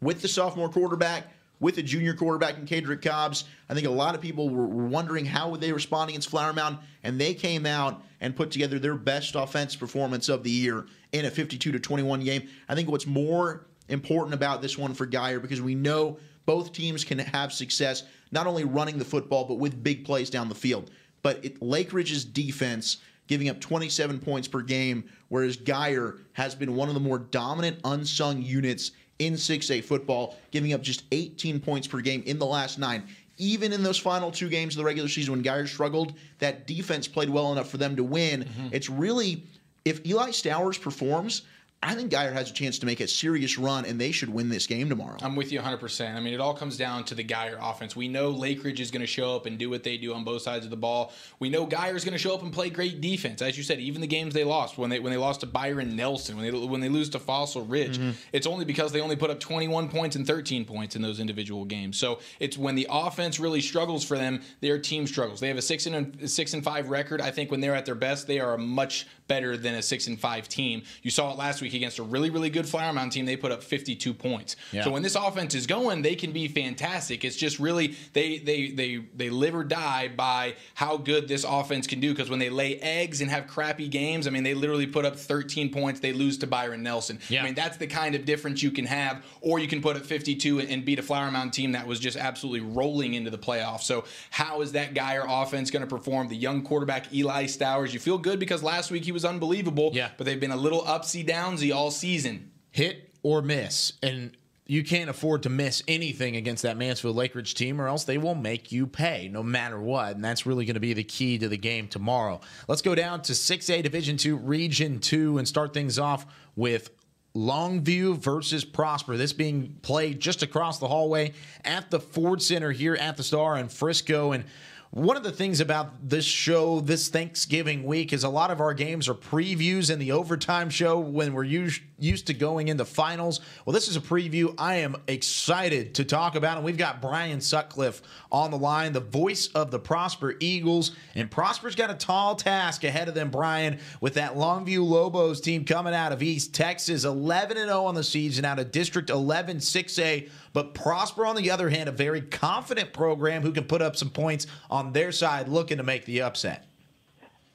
with the sophomore quarterback, with a junior quarterback in Cadrick Cobbs. I think a lot of people were wondering how would they respond against Flower Mound, and they came out and put together their best offensive performance of the year in a 52-21 game. I think what's more important about this one for Guyer, because we know both teams can have success not only running the football, but with big plays down the field. But Lake Ridge's defense giving up 27 points per game, whereas Geyer has been one of the more dominant unsung units in 6A football, giving up just 18 points per game in the last 9. Even in those final 2 games of the regular season when Geyer struggled, that defense played well enough for them to win. It's really, if Eli Stowers performs, I think Geyer has a chance to make a serious run, and they should win this game tomorrow. I'm with you 100%. I mean, it all comes down to the Geyer offense. We know Lake Ridge is going to show up and do what they do on both sides of the ball. We know Geyer is going to show up and play great defense. As you said, even the games they lost, when they lost to Byron Nelson, when they lose to Fossil Ridge, it's only because they only put up 21 points and 13 points in those individual games. So it's when the offense really struggles for them, their team struggles. They have a 6-5 record. I think when they're at their best, they are a much better than a 6-5 team. You saw it last week against a really, really good Flower Mound team. They put up 52 points. Yeah. So when this offense is going, they can be fantastic. It's just really they live or die by how good this offense can do, because when they lay eggs and have crappy games, I mean, they literally put up 13 points. They lose to Byron Nelson. Yeah. I mean, that's the kind of difference you can have, or you can put up 52 and beat a Flower Mound team that was just absolutely rolling into the playoffs. So how is that Geyer offense going to perform? The young quarterback, Eli Stowers, you feel good because last week he was unbelievable, but they've been a little upsy-downsy all season. Hit or miss, and you can't afford to miss anything against that Mansfield Lake Ridge team, or else they will make you pay no matter what, and that's really going to be the key to the game tomorrow. Let's go down to 6A Division II Region 2 and start things off with Longview versus Prosper. This being played just across the hallway at the Ford Center here at the Star in Frisco. And one of the things about this show this Thanksgiving week is a lot of our games are previews in the overtime show when we're used to going into finals. Well, this is a preview I am excited to talk about, and we've got Brian Sutcliffe on the line, the voice of the Prosper Eagles. And Prosper's got a tall task ahead of them, Brian, with that Longview Lobos team coming out of East Texas, 11-0 on the season, out of District 11 6A. But Prosper, on the other hand, a very confident program who can put up some points on their side, looking to make the upset.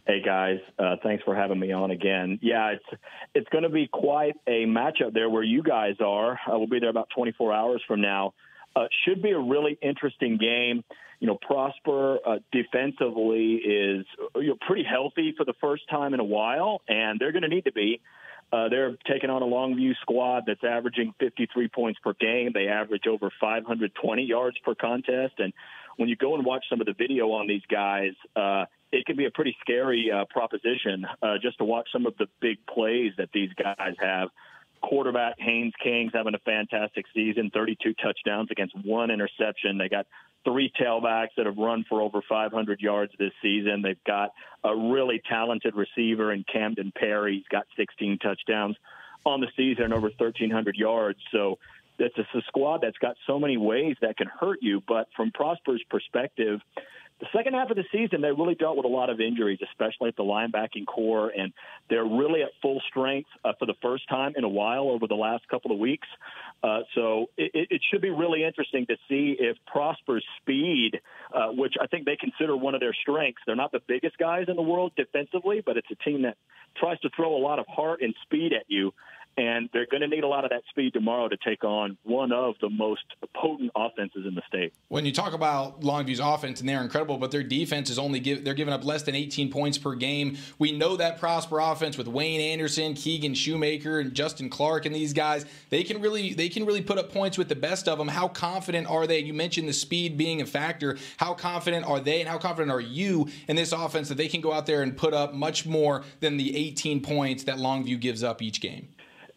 Hey, guys. Thanks for having me on again. Yeah, it's going to be quite a matchup there where you guys are. We'll be there about 24 hours from now. Should be a really interesting game. You know, Prosper defensively is pretty healthy for the first time in a while, and they're going to need to be. They're taking on a Longview squad that's averaging 53 points per game. They average over 520 yards per contest. And when you go and watch some of the video on these guys, it can be a pretty scary proposition just to watch some of the big plays that these guys have. Quarterback Haynes King's having a fantastic season, 32 touchdowns against 1 interception. They got 3 tailbacks that have run for over 500 yards this season. They've got a really talented receiver in Camden Perry. He's got 16 touchdowns on the season and over 1,300 yards. So it's a squad that's got so many ways that can hurt you. But from Prosper's perspective, the second half of the season, they really dealt with a lot of injuries, especially at the linebacking core, and they're really at full strength for the first time in a while over the last couple of weeks. So it should be really interesting to see if Prosper's speed, which I think they consider one of their strengths. They're not the biggest guys in the world defensively, but it's a team that tries to throw a lot of heart and speed at you. And they're going to need a lot of that speed tomorrow to take on one of the most potent offenses in the state. When you talk about Longview's offense, and they're incredible, but their defense is they're giving up less than 18 points per game. We know that Prosper offense with Wayne Anderson, Keegan Shoemaker, and Justin Clark, and these guys, they can really put up points with the best of them. How confident are they? You mentioned the speed being a factor. How confident are they, and how confident are you in this offense that they can go out there and put up much more than the 18 points that Longview gives up each game?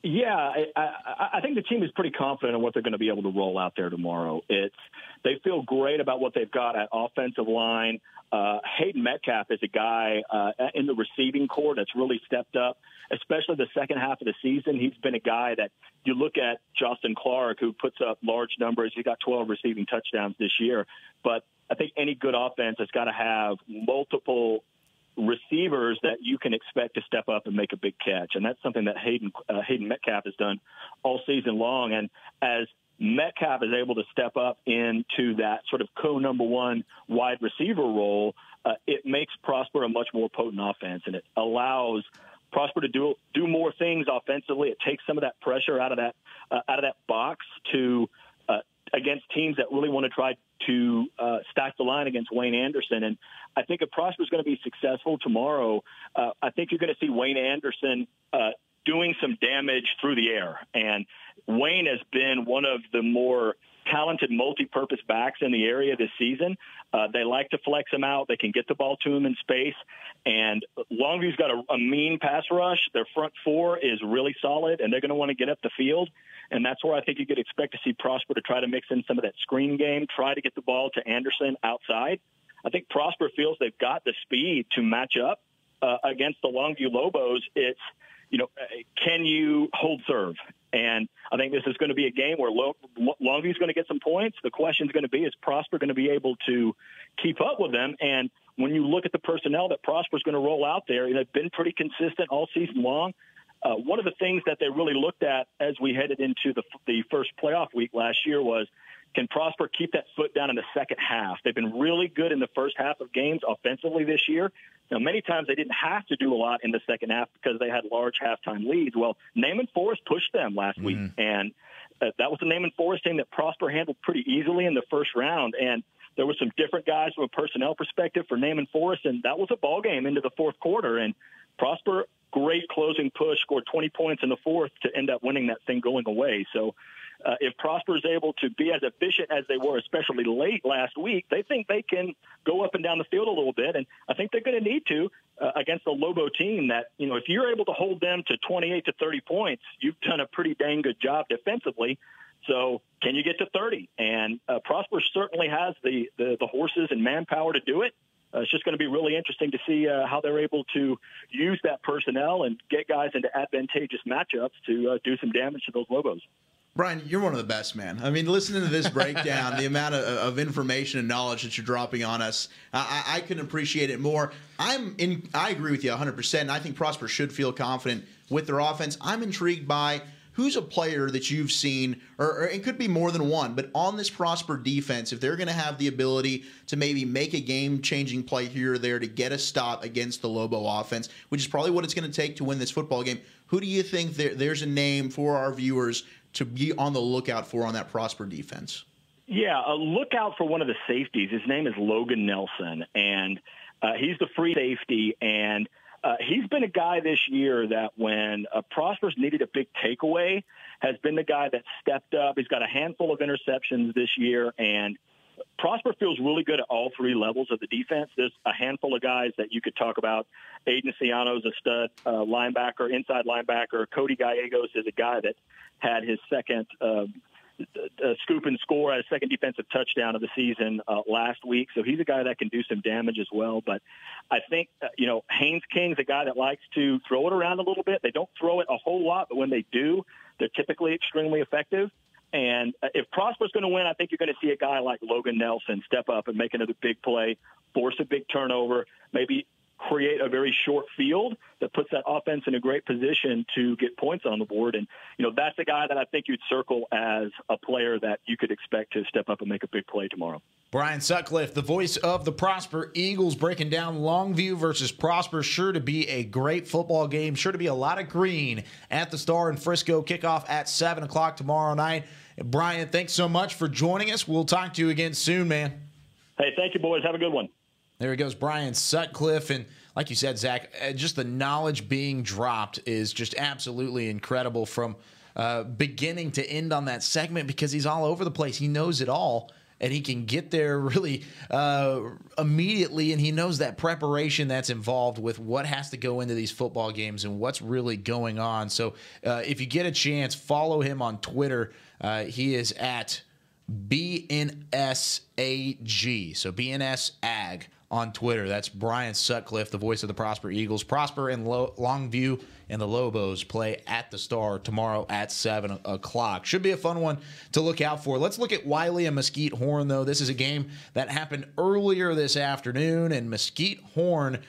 Yeah, I think the team is pretty confident in what they're going to be able to roll out there tomorrow. They feel great about what they've got at offensive line. Hayden Metcalf is a guy in the receiving corps that's really stepped up, especially the second half of the season. He's been a guy that you look at Justin Clark, who puts up large numbers. He got 12 receiving touchdowns this year. But I think any good offense has got to have multiple receivers that you can expect to step up and make a big catch. And that's something that Hayden Metcalf has done all season long. And as Metcalf is able to step up into that sort of co-number one wide receiver role, it makes Prosper a much more potent offense, and it allows Prosper to do more things offensively. It takes some of that pressure out of that box to against teams that really want to try to stack the line against Wayne Anderson. And I think if Prosper's going to be successful tomorrow, I think you're going to see Wayne Anderson doing some damage through the air. And Wayne has been one of the more talented multi-purpose backs in the area this season. They like to flex him out. They can get the ball to him in space. And Longview's got a mean pass rush. Their front four is really solid, and they're going to want to get up the field. And that's where I think you could expect to see Prosper to try to mix in some of that screen game, try to get the ball to Anderson outside. I think Prosper feels they've got the speed to match up against the Longview Lobos. It's, can you hold serve? And I think this is going to be a game where Longview's going to get some points. The question is going to be, is Prosper going to be able to keep up with them? And when you look at the personnel that Prosper's going to roll out there, they've been pretty consistent all season long. One of the things that they really looked at as we headed into the first playoff week last year was, can Prosper keep that foot down in the second half? They've been really good in the first half of games offensively this year. Now, many times they didn't have to do a lot in the second half because they had large halftime leads. Well, Naaman Forest pushed them last week, and that was the Naaman Forest team that Prosper handled pretty easily in the first round. And there were some different guys from a personnel perspective for Naaman Forest, and that was a ball game into the fourth quarter. And Prosper, great closing push, scored 20 points in the fourth to end up winning that thing going away. So if Prosper is able to be as efficient as they were, especially late last week, they think they can go up and down the field a little bit. And I think they're going to need to against a Lobo team that, if you're able to hold them to 28 to 30 points, you've done a pretty dang good job defensively. So can you get to 30? And Prosper certainly has the horses and manpower to do it. It's just going to be really interesting to see how they're able to use that personnel and get guys into advantageous matchups to do some damage to those Lobos. Brian, you're one of the best, man. I mean, listening to this breakdown, the amount of information and knowledge that you're dropping on us, I couldn't appreciate it more. I agree with you 100%, and I think Prosper should feel confident with their offense. I'm intrigued by who's a player that you've seen, or it could be more than one, but on this Prosper defense, if they're going to have the ability to maybe make a game-changing play here or there to get a stop against the Lobo offense, which is probably what it's going to take to win this football game, who do you think there's a name for our viewers to be on the lookout for on that Prosper defense? Yeah, look out for one of the safeties. His name is Logan Nelson, and he's the free safety, and he's been a guy this year that when Prosper's needed a big takeaway, has been the guy that stepped up. He's got a handful of interceptions this year, and Prosper feels really good at all three levels of the defense. There's a handful of guys that you could talk about. Aiden Ciano's a stud linebacker, inside linebacker. Cody Gallegos is a guy that had his second scoop and score, a second defensive touchdown of the season last week. So he's a guy that can do some damage as well. But I think, Haynes King's a guy that likes to throw it around a little bit. They don't throw it a whole lot, but when they do, they're typically extremely effective. And if Prosper's going to win, I think you're going to see a guy like Logan Nelson step up and make another big play, force a big turnover, maybe create a very short field that puts that offense in a great position to get points on the board. And, that's a guy that I think you'd circle as a player that you could expect to step up and make a big play tomorrow. Brian Sutcliffe, the voice of the Prosper Eagles, breaking down Longview versus Prosper. Sure to be a great football game. Sure to be a lot of green at the Star in Frisco. Kickoff at 7 o'clock tomorrow night. Brian, thanks so much for joining us. We'll talk to you again soon, man. Hey, thank you, boys. Have a good one. There he goes, Brian Sutcliffe. And like you said, Zach, just the knowledge being dropped is just absolutely incredible from beginning to end on that segment, because he's all over the place. He knows it all, and he can get there really immediately, and he knows that preparation that's involved with what has to go into these football games and what's really going on. So if you get a chance, follow him on Twitter. He is at BNSAG, so BNSAG on Twitter. That's Brian Sutcliffe, the voice of the Prosper Eagles. Prosper and Longview and the Lobos play at the Star tomorrow at 7 o'clock. Should be a fun one to look out for. Let's look at Wiley and Mesquite Horn, though. This is a game that happened earlier this afternoon, and Mesquite Horn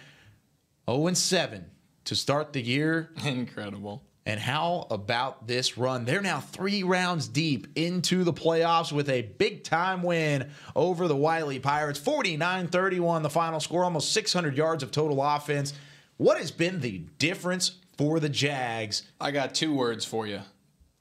0-7 to start the year. Incredible. And how about this run? They're now 3 rounds deep into the playoffs with a big-time win over the Wiley Pirates. 49-31, the final score, almost 600 yards of total offense. What has been the difference for the Jags? I got 2 words for you.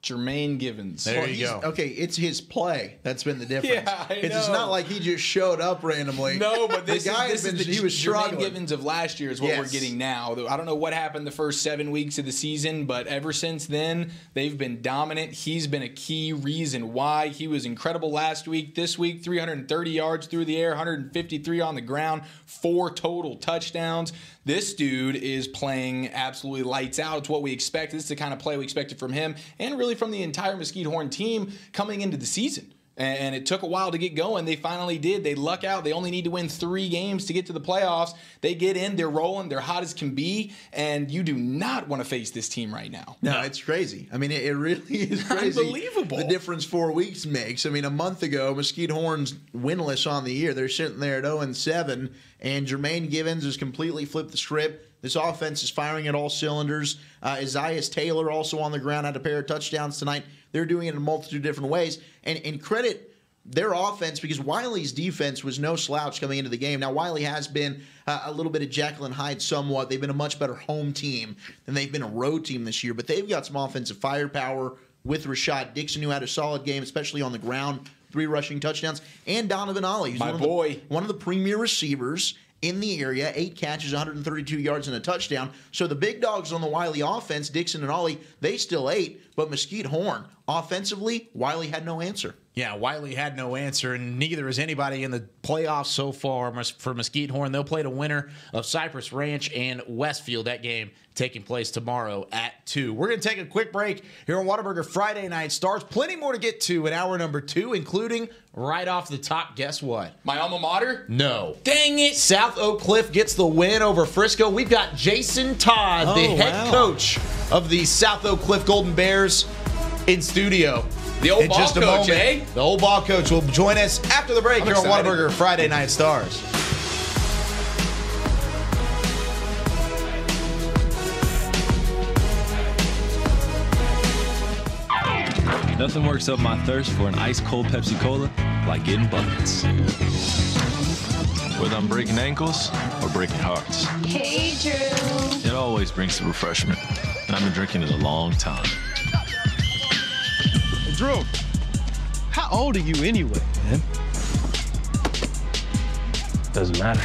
Jermaine Givens. There you go. Okay, it's his play that's been the difference. Yeah, I It's know. not like he just showed up randomly. No, but this is he was Jermaine struggling. Givens of last year is what we're getting now. I don't know what happened the first 7 weeks of the season, but ever since then, they've been dominant. He's been a key reason why. He was incredible last week. This week, 330 yards through the air, 153 on the ground, 4 total touchdowns. This dude is playing absolutely lights out. It's what we expect. This is the kind of play we expected from him and really from the entire Mesquite Horn team coming into the season. And it took a while to get going. They finally did. They luck out. They only need to win 3 games to get to the playoffs. They get in. They're rolling. They're hot as can be. And you do not want to face this team right now. No, it's crazy. I mean, it really is crazy. Unbelievable. The difference 4 weeks makes. I mean, a month ago, Mesquite Horn's winless on the year. They're sitting there at 0-7, and Jermaine Givens has completely flipped the script. This offense is firing at all cylinders. Isaiah Taylor also on the ground, had a pair of touchdowns tonight. They're doing it in a multitude of different ways. And credit their offense, because Wiley's defense was no slouch coming into the game. Now, Wiley has been a little bit of Jekyll and Hyde somewhat. They've been a much better home team than they've been a road team this year. But they've got some offensive firepower with Rashad Dixon, who had a solid game, especially on the ground, 3 rushing touchdowns, and Donovan Ollie, who's one of the premier receivers in the area, 8 catches, 132 yards, and a touchdown. So the big dogs on the Wiley offense, Dixon and Ollie, they still ate. But Mesquite Horn, offensively, Wiley had no answer. Yeah, Wiley had no answer, and neither is anybody in the playoffs so far for Mesquite Horn. They'll play the winner of Cypress Ranch and Westfield. That game taking place tomorrow at 2. We're going to take a quick break here on Whataburger Friday Night Stars. Plenty more to get to in hour number 2, including right off the top, guess what? My alma mater? No. Dang it. South Oak Cliff gets the win over Frisco. We've got Jason Todd, the head coach of the South Oak Cliff Golden Bears, in studio. The old in ball just a coach, moment. eh? The old ball coach will join us after the break here on Whataburger Friday Night Stars. Nothing works up my thirst for an ice-cold Pepsi Cola like getting buckets. Whether I'm breaking ankles or breaking hearts, Hey, Drew. it always brings the refreshment. And I've been drinking it a long time. Drew, how old are you anyway, man? Doesn't matter.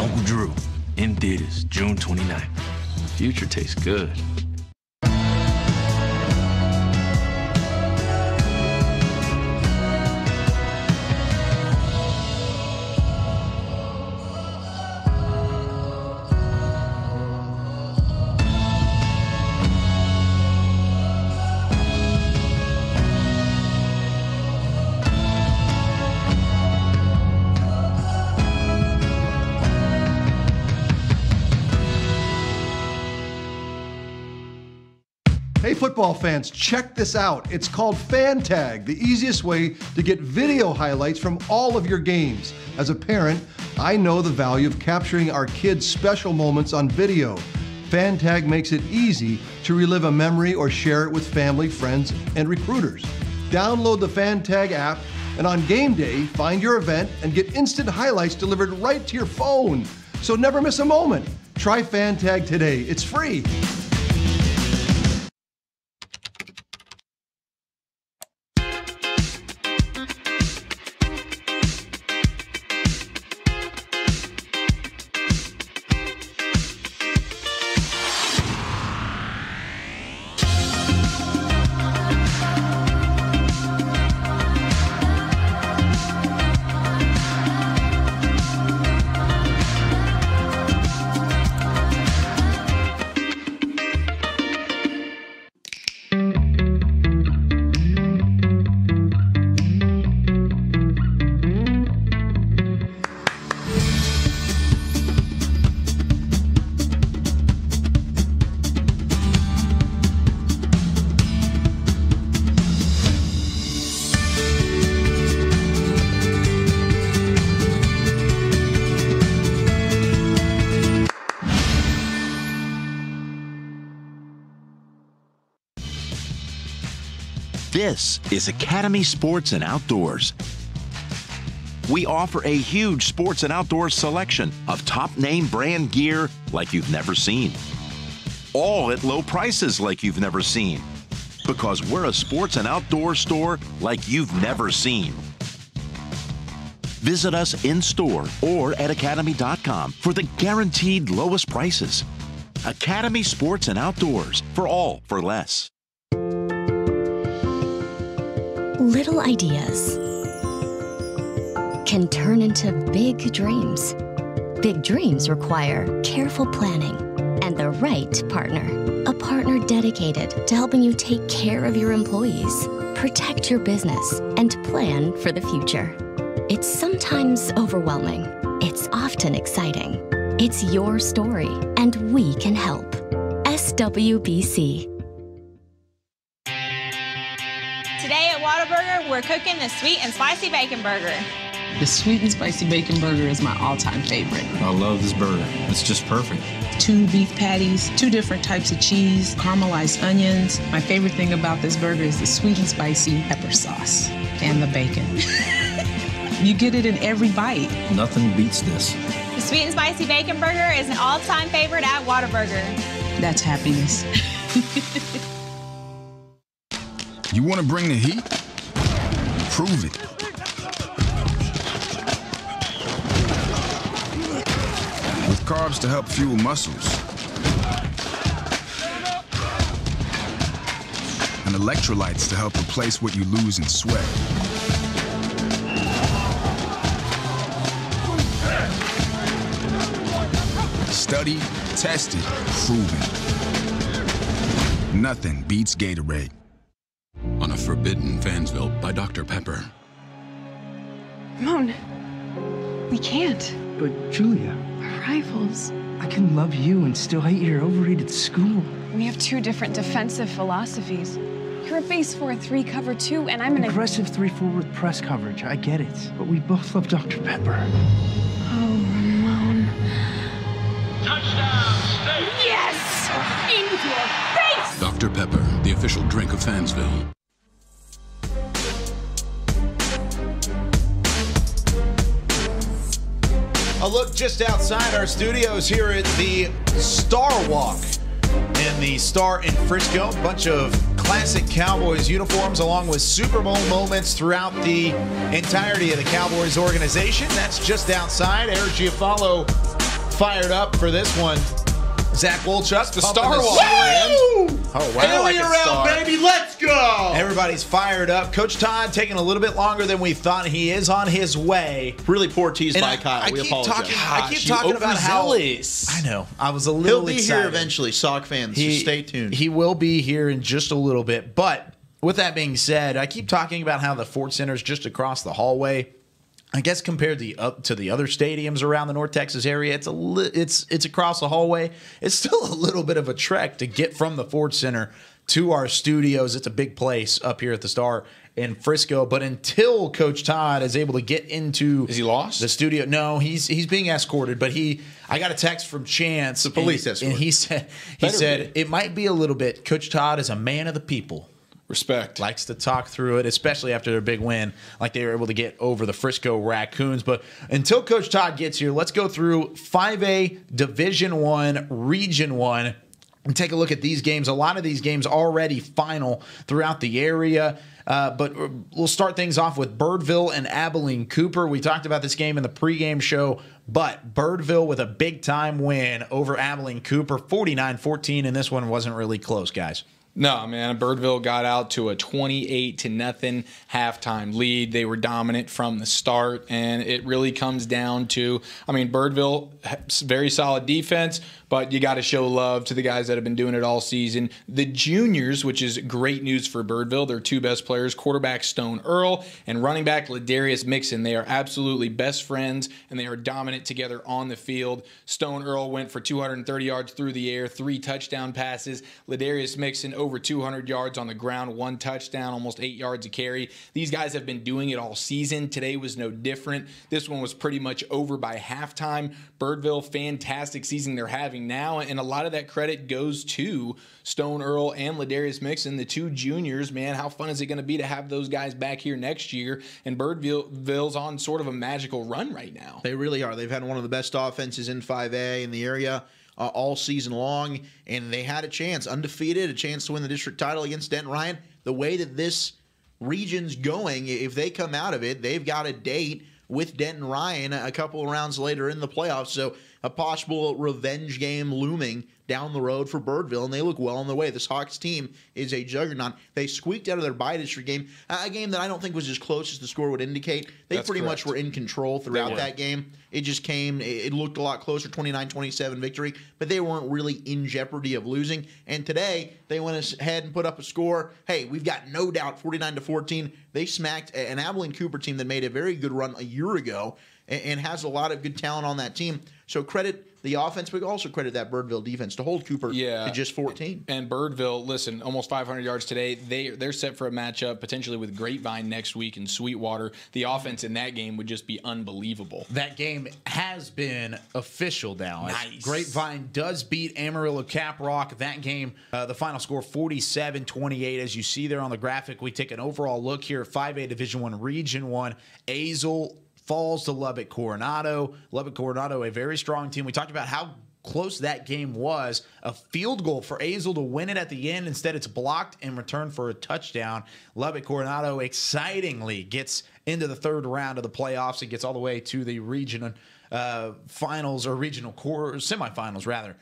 Uncle Drew, in theaters, June 29th. The future tastes good. Hey football fans, check this out. It's called Fan Tag, the easiest way to get video highlights from all of your games. As a parent, I know the value of capturing our kids' special moments on video. Fan Tag makes it easy to relive a memory or share it with family, friends, and recruiters. Download the Fan Tag app, and on game day, find your event and get instant highlights delivered right to your phone. So never miss a moment. Try Fan Tag today. It's free. This is Academy Sports and Outdoors. We offer a huge sports and outdoors selection of top name brand gear like you've never seen. all at low prices like you've never seen. Because we're a sports and outdoor store like you've never seen. Visit us in-store or at academy.com for the guaranteed lowest prices. Academy Sports and Outdoors, for all for less. Little ideas can turn into big dreams. Big dreams require careful planning and the right partner. A partner dedicated to helping you take care of your employees, protect your business, and plan for the future. It's sometimes overwhelming. It's often exciting. It's your story, and we can help. SWBC. Today at Whataburger, we're cooking the sweet and spicy bacon burger. The sweet and spicy bacon burger is my all-time favorite. I love this burger. It's just perfect. 2 beef patties, 2 different types of cheese, caramelized onions. My favorite thing about this burger is the sweet and spicy pepper sauce and the bacon. You get it in every bite. Nothing beats this. The sweet and spicy bacon burger is an all-time favorite at Whataburger. That's happiness. You want to bring the heat? Prove it. With carbs to help fuel muscles. And electrolytes to help replace what you lose in sweat. Studied, tested, proven. Nothing beats Gatorade. On a forbidden Fansville by Dr. Pepper. Ramon, we can't. But Julia, We're rivals. I can love you and still hate your overrated school. We have 2 different defensive philosophies. You're a base 4-3 cover 2, and I'm an aggressive 3-4 with press coverage. I get it, but we both love Dr. Pepper. Oh, Ramon. Touchdown, State! Yes! Into your face! Dr. Pepper, the official drink of Fansville. A look just outside our studios here at the Star Walk in the Star in Frisco. A bunch of classic Cowboys uniforms along with Super Bowl moments throughout the entirety of the Cowboys organization. That's just outside. Eric Giafalo fired up for this one. Zach Wolchuk, the Star Walk. Oh, wow. Like around, baby. Let's go. Everybody's fired up. Coach Todd taking a little bit longer than we thought. He is on his way. Really poor tease by Kyle. We keep apologize. I keep talking about how I know. I was a little He'll be excited. here eventually, Sock fans. So stay tuned. He will be here in just a little bit. But with that being said, I keep talking about how the Ford Center is just across the hallway. I guess compared to the other stadiums around the North Texas area, it's across the hallway. It's still a little bit of a trek to get from the Ford Center to our studios. It's a big place up here at the Star in Frisco. But until Coach Todd is able to get into the studio, no, he's being escorted. But I got a text from Chance, the police escort, and he said it might be a little bit. Coach Todd is a man of the people. Respect. Likes to talk through it, especially after their big win, like they were able to get over the Frisco Raccoons. But until Coach Todd gets here, let's go through 5A Division I, Region 1, and take a look at these games. A lot of these games already final throughout the area. But we'll start things off with Birdville and Abilene Cooper. We talked about this game in the pregame show, but Birdville with a big-time win over Abilene Cooper, 49-14, and this one wasn't really close, guys. No, man. Birdville got out to a 28-0 halftime lead. They were dominant from the start, and it really comes down to, Birdville, very solid defense, but you got to show love to the guys that have been doing it all season. The juniors, which is great news for Birdville, their 2 best players, quarterback Stone Earl and running back Ladarius Mixon. They are absolutely best friends, and they are dominant together on the field. Stone Earl went for 230 yards through the air, 3 touchdown passes. Ladarius Mixon over 200 yards on the ground, 1 touchdown, almost 8 yards a carry. These guys have been doing it all season. Today was no different. This one was pretty much over by halftime. Birdville, fantastic season they're having now, and a lot of that credit goes to Stone Earl and Ladarius Mixon, the 2 juniors. Man, how fun is it going to be to have those guys back here next year? And Birdville's on sort of a magical run right now. They really are. They've had one of the best offenses in 5A in the area. all season long, and they had a chance, undefeated, a chance to win the district title against Denton Ryan. The way that this region's going, if they come out of it, they've got a date with Denton Ryan a couple of rounds later in the playoffs. So a possible revenge game looming down the road for Birdville, and they look well on their way. This Hawks team is a juggernaut. They squeaked out of their bye district game, a game that I don't think was as close as the score would indicate. They That's pretty correct. much were in control throughout that game. It just came, it looked a lot closer, 29-27 victory, but they weren't really in jeopardy of losing. And today, they went ahead and put up a score. Hey, we've got no doubt, 49-14. They smacked an Abilene Cooper team that made a very good run a year ago and has a lot of good talent on that team. So credit the offense, but also credit that Birdville defense to hold Cooper to just 14. And Birdville, listen, almost 500 yards today. They're set for a matchup potentially with Grapevine next week in Sweetwater. The offense in that game would just be unbelievable. That game has been official now. Nice. Grapevine does beat Amarillo Caprock. That game, the final score 47-28. As you see there on the graphic, we take an overall look here at 5A Division I Region 1. Azle falls to Lubbock Coronado. Lubbock Coronado, a very strong team. We talked about how close that game was. A field goal for Azle to win it at the end. Instead, it's blocked and returned for a touchdown. Lubbock Coronado excitingly gets into the third round of the playoffs and gets all the way to the regional finals, or regional semifinals, rather,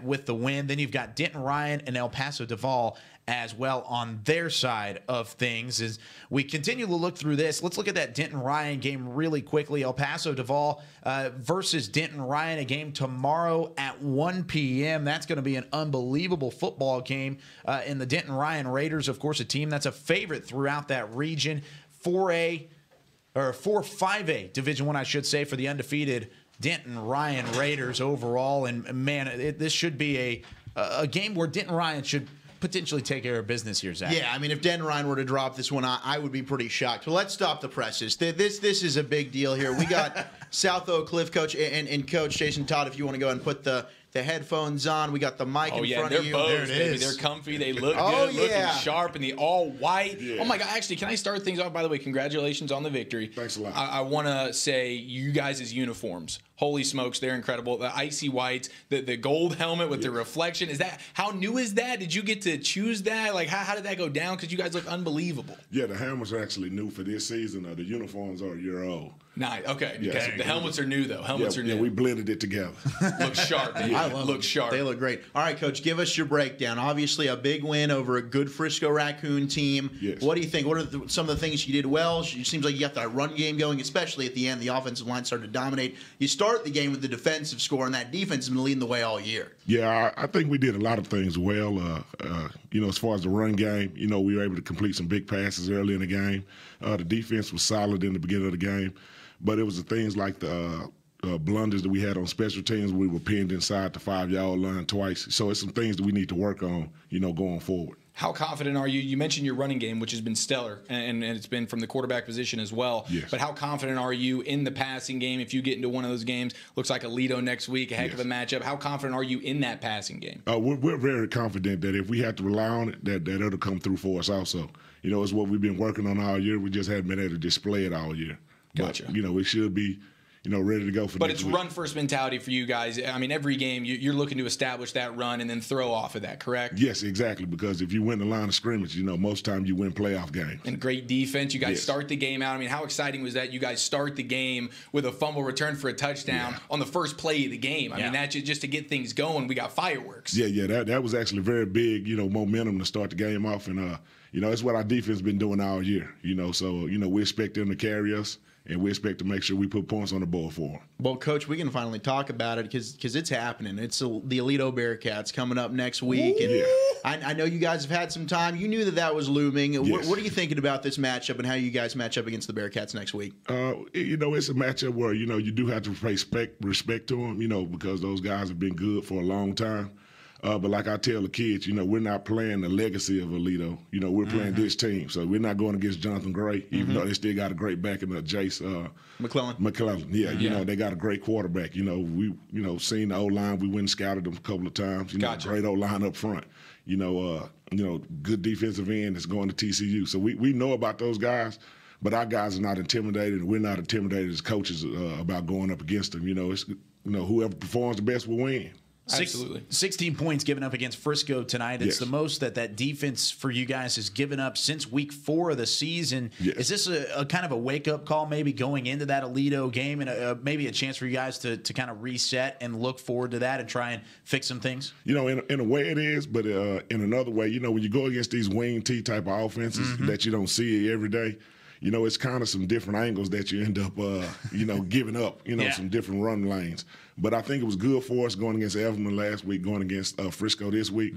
with the win. Then you've got Denton Ryan and El Paso Duval as well on their side of things. As we continue to look through this, let's look at that Denton Ryan game really quickly. El Paso Duval versus Denton Ryan, a game tomorrow at 1 p.m. That's going to be an unbelievable football game. In the Denton Ryan Raiders, of course, a team that's a favorite throughout that region. 4A or 4-5A Division I, I should say, for the undefeated Denton Ryan Raiders overall. And man, this should be a game where Denton Ryan should potentially take care of business here, Zach. Yeah, I mean, if Denton Ryan were to drop this one, I would be pretty shocked. But let's stop the presses. This is a big deal here. We got South Oak Cliff coach and Coach Jason Todd. If you want to go and put the headphones on, we got the mic in front of you. There it is. They're comfy. They look good, looking sharp, and the all white. Yeah. Oh my God! Actually, can I start things off? By the way, congratulations on the victory. Thanks a lot. I want to say you guys' uniforms. Holy smokes, they're incredible. The icy whites, the gold helmet with the reflection. Is that, how new is that? Did you get to choose that? Like, how did that go down? Because you guys look unbelievable. Yeah, the helmets are actually new for this season. The uniforms are a year old. Nice. Okay. Yeah, okay. The helmets are new, though. Helmets are new. Yeah, we blended it together. Looks sharp. Man. I love them. Sharp. They look great. All right, Coach, give us your breakdown. Obviously, a big win over a good Frisco Raccoon team. Yes. What do you think? What are some of the things you did well? It seems like you got that run game going, especially at the end. The offensive line started to dominate. You start the game with the defensive score, and that defense has been leading the way all year. Yeah, I think we did a lot of things well. As far as the run game, we were able to complete some big passes early in the game. The defense was solid in the beginning of the game, but it was the things like the blunders that we had on special teams. We were pinned inside the 5-yard line twice. So it's some things that we need to work on, going forward. How confident are you? You mentioned your running game, which has been stellar, and it's been from the quarterback position as well. Yes. But how confident are you in the passing game if you get into one of those games? Looks like Aledo next week, a heck of a matchup. How confident are you in that passing game? We're very confident that if we have to rely on it, that it'll come through for us also. It's what we've been working on all year. We just haven't been able to display it all year. Gotcha. But, it should be ready to go for But next it's week. run-first mentality for you guys. I mean, every game you're looking to establish that run and then throw off of that, correct? Yes, exactly, because if you win the line of scrimmage, most times you win playoff games. And great defense. You guys start the game out. I mean, how exciting was that? You guys start the game with a fumble return for a touchdown on the first play of the game. I mean, that's just to get things going. We got fireworks. Yeah, that was actually very big, momentum to start the game off. And, it's what our defense been doing all year, So, we expect them to carry us. And we expect to make sure we put points on the board for them. Well, Coach, we can finally talk about it because it's happening. It's the Aledo Bearcats coming up next week. And I know you guys have had some time. You knew that was looming. Yes. What are you thinking about this matchup and how you guys match up against the Bearcats next week? It's a matchup where, you do have to pay respect to them, because those guys have been good for a long time. But like I tell the kids, we're not playing the legacy of Aledo. We're playing this team. So we're not going against Jonathan Gray, even though they still got a great back in Jace McClellan. Yeah, they got a great quarterback. We seen the O-line. We went and scouted them a couple of times. Gotcha. Great O-line up front. Good defensive end that's going to TCU. So we know about those guys. But our guys are not intimidated, and we're not intimidated as coaches about going up against them. It's whoever performs the best will win. Absolutely. 16 points given up against Frisco tonight. It's Yes. the most that defense for you guys has given up since week 4 of the season. Yes. Is this a kind of a wake-up call maybe going into that Aledo game and maybe a chance for you guys to kind of reset and look forward to that and try and fix some things? You know, in a way it is, but in another way, you know, when you go against these wing T type of offenses that you don't see every day, you know, it's kind of some different angles that you end up, giving up, some different run lanes. But I think it was good for us going against Everman last week, going against Frisco this week,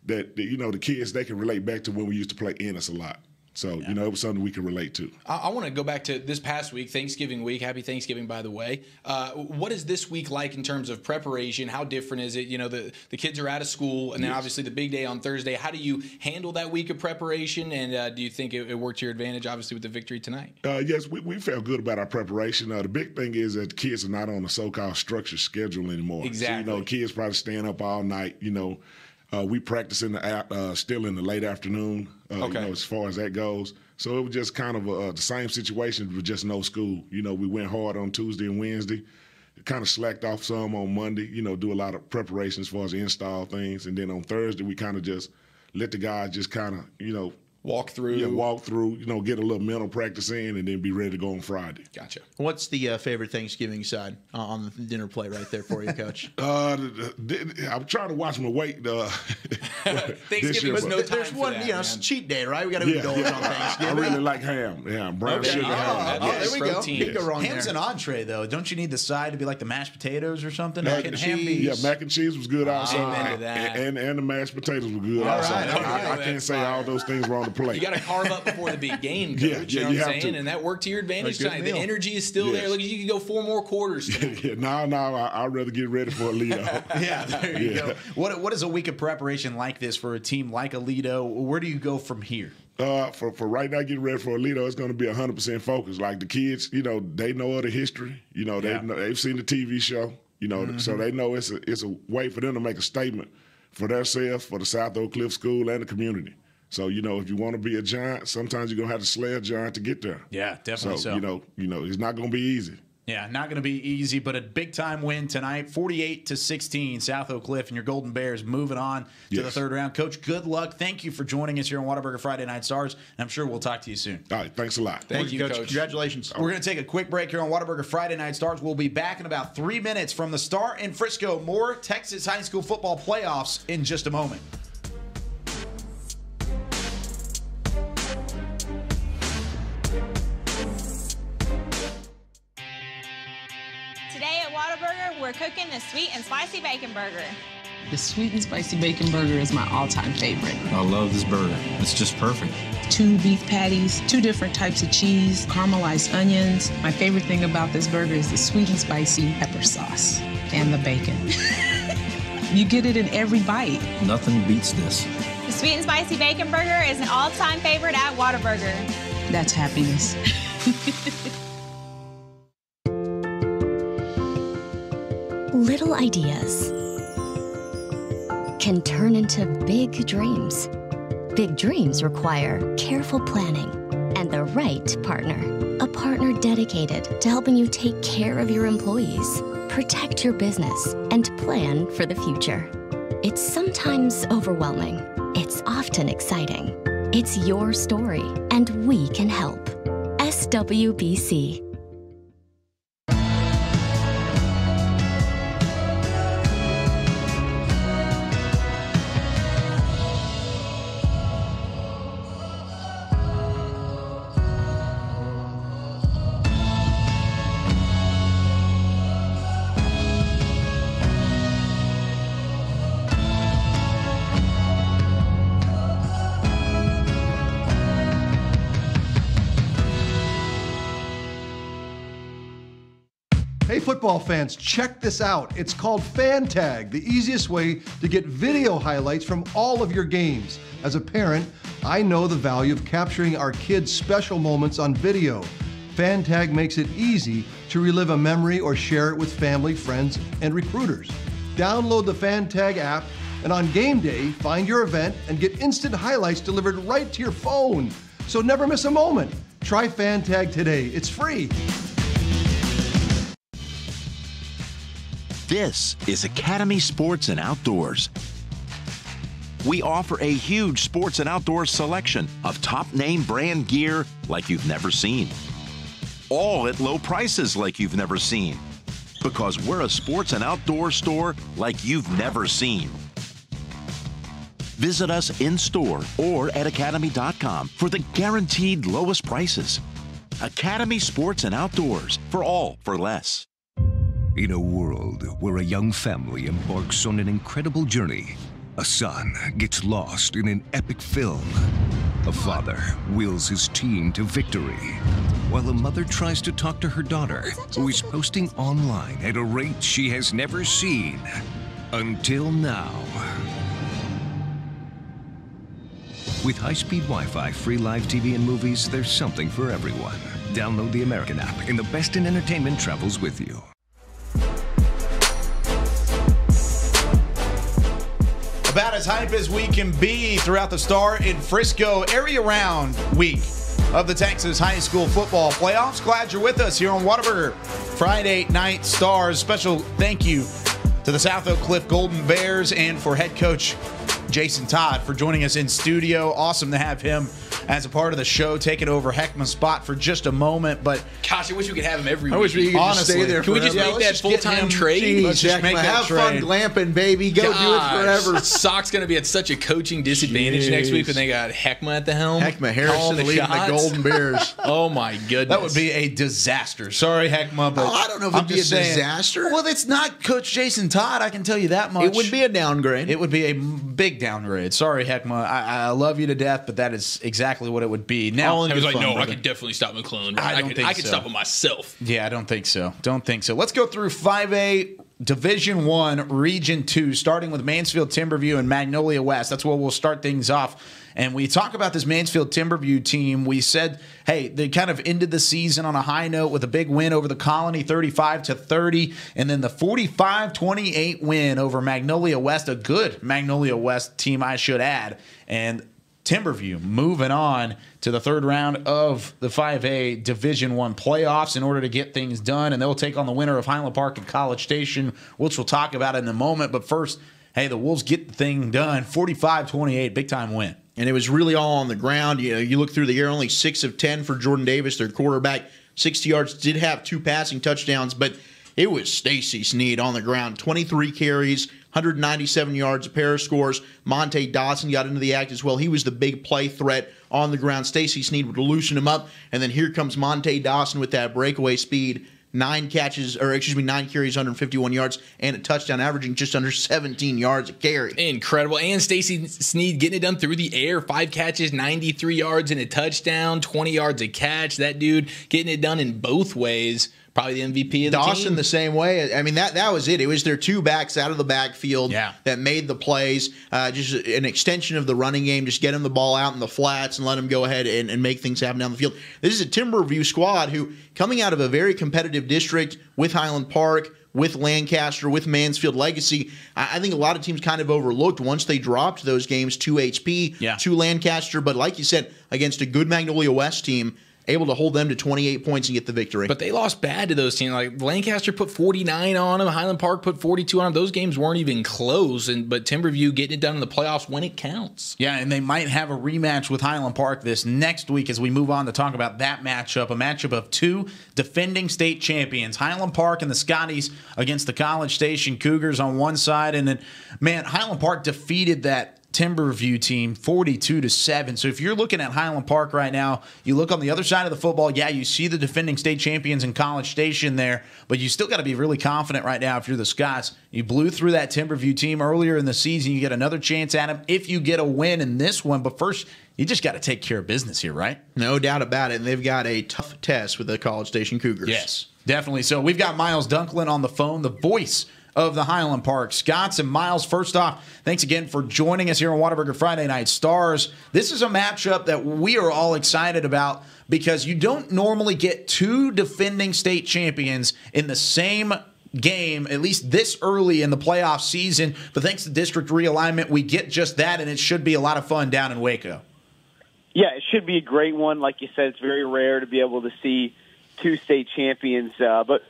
that, the kids, they can relate back to when we used to play Ennis a lot. So, it was something we can relate to. I want to go back to this past week, Thanksgiving week. Happy Thanksgiving, by the way. What is this week like in terms of preparation? How different is it? You know, the kids are out of school, and then obviously the big day on Thursday. How do you handle that week of preparation, and do you think it worked to your advantage, obviously, with the victory tonight? Yes, we felt good about our preparation. The big thing is that the kids are not on a so-called structured schedule anymore. Exactly. So, kids probably staying up all night, we practice still in the late afternoon, as far as that goes. So it was just kind of the same situation with just no school. We went hard on Tuesday and Wednesday, kind of slacked off some on Monday, do a lot of preparation as far as install things. And then on Thursday, we kind of just let the guys just kind of, walk through. Yeah, walk through, get a little mental practice in and then be ready to go on Friday. Gotcha. What's the favorite Thanksgiving side on the dinner plate right there for you, Coach? I'm trying to watch my weight. Thanksgiving was no time There's for one, that, it's cheat day, right? We got to indulge on Thanksgiving. I really like ham. Yeah, brown sugar ham. There we go. Can't go wrong Ham's there. an entree, though. Don't you need the side to be like the mashed potatoes or something? Mac and cheese. Yeah, mac and cheese was good also. Amen to that. And the mashed potatoes were good also. I can't say all those things were on the plate. You got to carve up before the big game, Coach. You know what I'm saying? And that worked to your advantage tonight. The energy is still there. Look, you can go 4 more quarters. I'd rather get ready for Aledo. Yeah, there you go. What is a week of preparation like this for a team like Aledo? Where do you go from here? For right now, getting ready for Aledo, it's going to be 100% focused. Like the kids, they know of the history. They've seen the TV show. So they know it's a way for them to make a statement for themselves, for the South Oak Cliff School, and the community. So, if you want to be a giant, sometimes you're going to have to slay a giant to get there. Yeah, definitely so. It's not going to be easy. Yeah, not going to be easy, but a big-time win tonight, 48-16, South Oak Cliff, and your Golden Bears moving on to the third round. Coach, good luck. Thank you for joining us here on Whataburger Friday Night Stars, and I'm sure we'll talk to you soon. All right, thanks a lot. Thank you, Coach. Congratulations. We're going to take a quick break here on Whataburger Friday Night Stars. We'll be back in about 3 minutes from the Star in Frisco. More Texas high school football playoffs in just a moment. Today at Whataburger, we're cooking the sweet and spicy bacon burger. The sweet and spicy bacon burger is my all-time favorite. I love this burger. It's just perfect. 2 beef patties, 2 different types of cheese, caramelized onions. My favorite thing about this burger is the sweet and spicy pepper sauce and the bacon. You get it in every bite. Nothing beats this. The sweet and spicy bacon burger is an all-time favorite at Whataburger. That's happiness. Little ideas can turn into big dreams. Big dreams require careful planning and the right partner. A partner dedicated to helping you take care of your employees, protect your business, and plan for the future. It's sometimes overwhelming. It's often exciting. It's your story, and we can help. SWBC. Hey football fans, check this out. It's called FanTag, the easiest way to get video highlights from all of your games. As a parent, I know the value of capturing our kids' special moments on video. FanTag makes it easy to relive a memory or share it with family, friends, and recruiters. Download the FanTag app, and on game day, find your event and get instant highlights delivered right to your phone. So never miss a moment. Try FanTag today. It's free. This is Academy Sports and Outdoors. We offer a huge sports and outdoors selection of top name brand gear like you've never seen. All at low prices like you've never seen. Because we're a sports and outdoor store like you've never seen. Visit us in store or at academy.com for the guaranteed lowest prices. Academy Sports and Outdoors, for all for less. In a world where a young family embarks on an incredible journey, a son gets lost in an epic film. A father wills his team to victory, while a mother tries to talk to her daughter, who is posting online at a rate she has never seen until now. With high-speed Wi-Fi, free live TV and movies, there's something for everyone. Download the American app, and the best in entertainment travels with you. About as hype as we can be throughout the Star in Frisco area round week of the Texas High School Football Playoffs. Glad you're with us here on Whataburger Friday Night Stars. Special thank you to the South Oak Cliff Golden Bears and for head coach Jason Todd for joining us in studio. Awesome to have him as a part of the show, taking over Heckman's spot for just a moment. But gosh, I wish we could have him every week. I wish we could just stay there. Can we just make that full-time trade? Let's just make that trade. Have fun glamping, baby. Go do it forever. Sock's going to be at such a coaching disadvantage next week when they got Heckma at the helm. Heckma Harrison leading the Golden Bears. Oh my goodness, that would be a disaster. Sorry, Heckma, but I don't know if it'd be a disaster. Well, it's not Coach Jason Todd. I can tell you that much. It would be a downgrade. It would be a big downgrade. Sorry, Heckma. I love you to death, but that is exactly what it would be. Now, I was like, no, I could definitely stop McClellan. I could stop him myself. Yeah, I don't think so. Don't think so. Let's go through 5A Division I, Region 2, starting with Mansfield Timberview and Magnolia West. That's where we'll start things off. And we talk about this Mansfield Timberview team. We said, hey, they kind of ended the season on a high note with a big win over the Colony, 35-30, and then the 45-28 win over Magnolia West, a good Magnolia West team, I should add. And Timberview moving on to the third round of the 5A Division I playoffs in order to get things done, and they'll take on the winner of Highland Park and College Station, which we'll talk about in a moment. But first, hey, the Wolves get the thing done, 45-28, big-time win. And it was really all on the ground. You know, you look through the air, only 6 of 10 for Jordan Davis, their quarterback, 60 yards, did have 2 passing touchdowns, but it was Stacy Sneed on the ground, 23 carries, 197 yards, a pair of scores. Monte Dawson got into the act as well. He was the big play threat on the ground. Stacy Sneed would loosen him up, and then here comes Monte Dawson with that breakaway speed. 9 carries, 151 yards, and a touchdown, averaging just under 17 yards a carry. Incredible. And Stacy Sneed getting it done through the air. 5 catches, 93 yards, and a touchdown, 20 yards a catch. That dude getting it done in both ways. Probably the MVP of the Dawson team. the same way. I mean, that was it. It was their 2 backs out of the backfield that made the plays. Just an extension of the running game. Just get them the ball out in the flats and let them go ahead and make things happen down the field. This is a Timberview squad who, coming out of a very competitive district with Highland Park, with Lancaster, with Mansfield Legacy, I think a lot of teams kind of overlooked once they dropped those games to HP, to Lancaster. But like you said, against a good Magnolia West team, able to hold them to 28 points and get the victory. But they lost bad to those teams. Like Lancaster put 49 on them. Highland Park put 42 on them. Those games weren't even close. But Timberview getting it done in the playoffs when it counts. Yeah, and they might have a rematch with Highland Park this next week as we move on to talk about that matchup. A matchup of 2 defending state champions, Highland Park and the Scotties against the College Station Cougars on one side. And then, man, Highland Park defeated that Timberview team 42-7. So if you're looking at Highland Park right now, you look on the other side of the football, you see the defending state champions in College Station there, but you still got to be really confident right now if you're the Scots. You blew through that Timberview team earlier in the season. You get another chance at them if you get a win in this one. But first, you just got to take care of business here, right? No doubt about it. And they've got a tough test with the College Station Cougars. Yes, definitely. So we've got Miles Dunklin on the phone, the voice of the Highland Park Scots. And Miles, first off, thanks again for joining us here on Whataburger Friday Night Stars. This is a matchup that we are all excited about because you don't normally get 2 defending state champions in the same game, at least this early in the playoff season. But thanks to district realignment, we get just that, and it should be a lot of fun down in Waco. Yeah, it should be a great one. Like you said, it's very rare to be able to see 2 state champions, but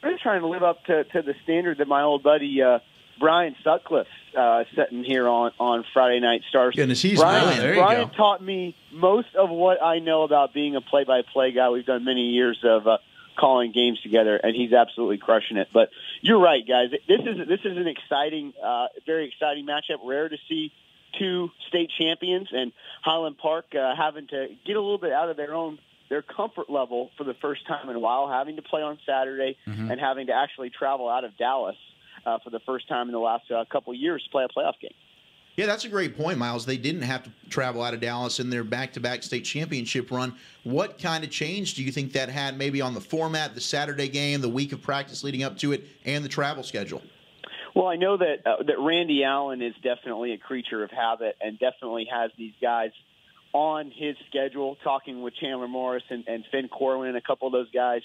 really trying to live up to the standard that my old buddy Brian Sutcliffe setting here on Friday Night Stars. Goodness, he's Brian taught me most of what I know about being a play-by-play guy. We've done many years of calling games together, and he's absolutely crushing it. But you're right, guys. This is an exciting, very exciting matchup. Rare to see two state champions, and Highland Park having to get a little bit out of their comfort level for the first time in a while, having to play on Saturday and having to actually travel out of Dallas for the first time in the last couple of years to play a playoff game. Yeah, that's a great point, Miles. They didn't have to travel out of Dallas in their back-to-back state championship run. What kind of change do you think that had maybe on the format, the Saturday game, the week of practice leading up to it, and the travel schedule? Well, I know that Randy Allen is definitely a creature of habit and definitely has these guys on his schedule. Talking with Chandler Morris and Finn Corwin and a couple of those guys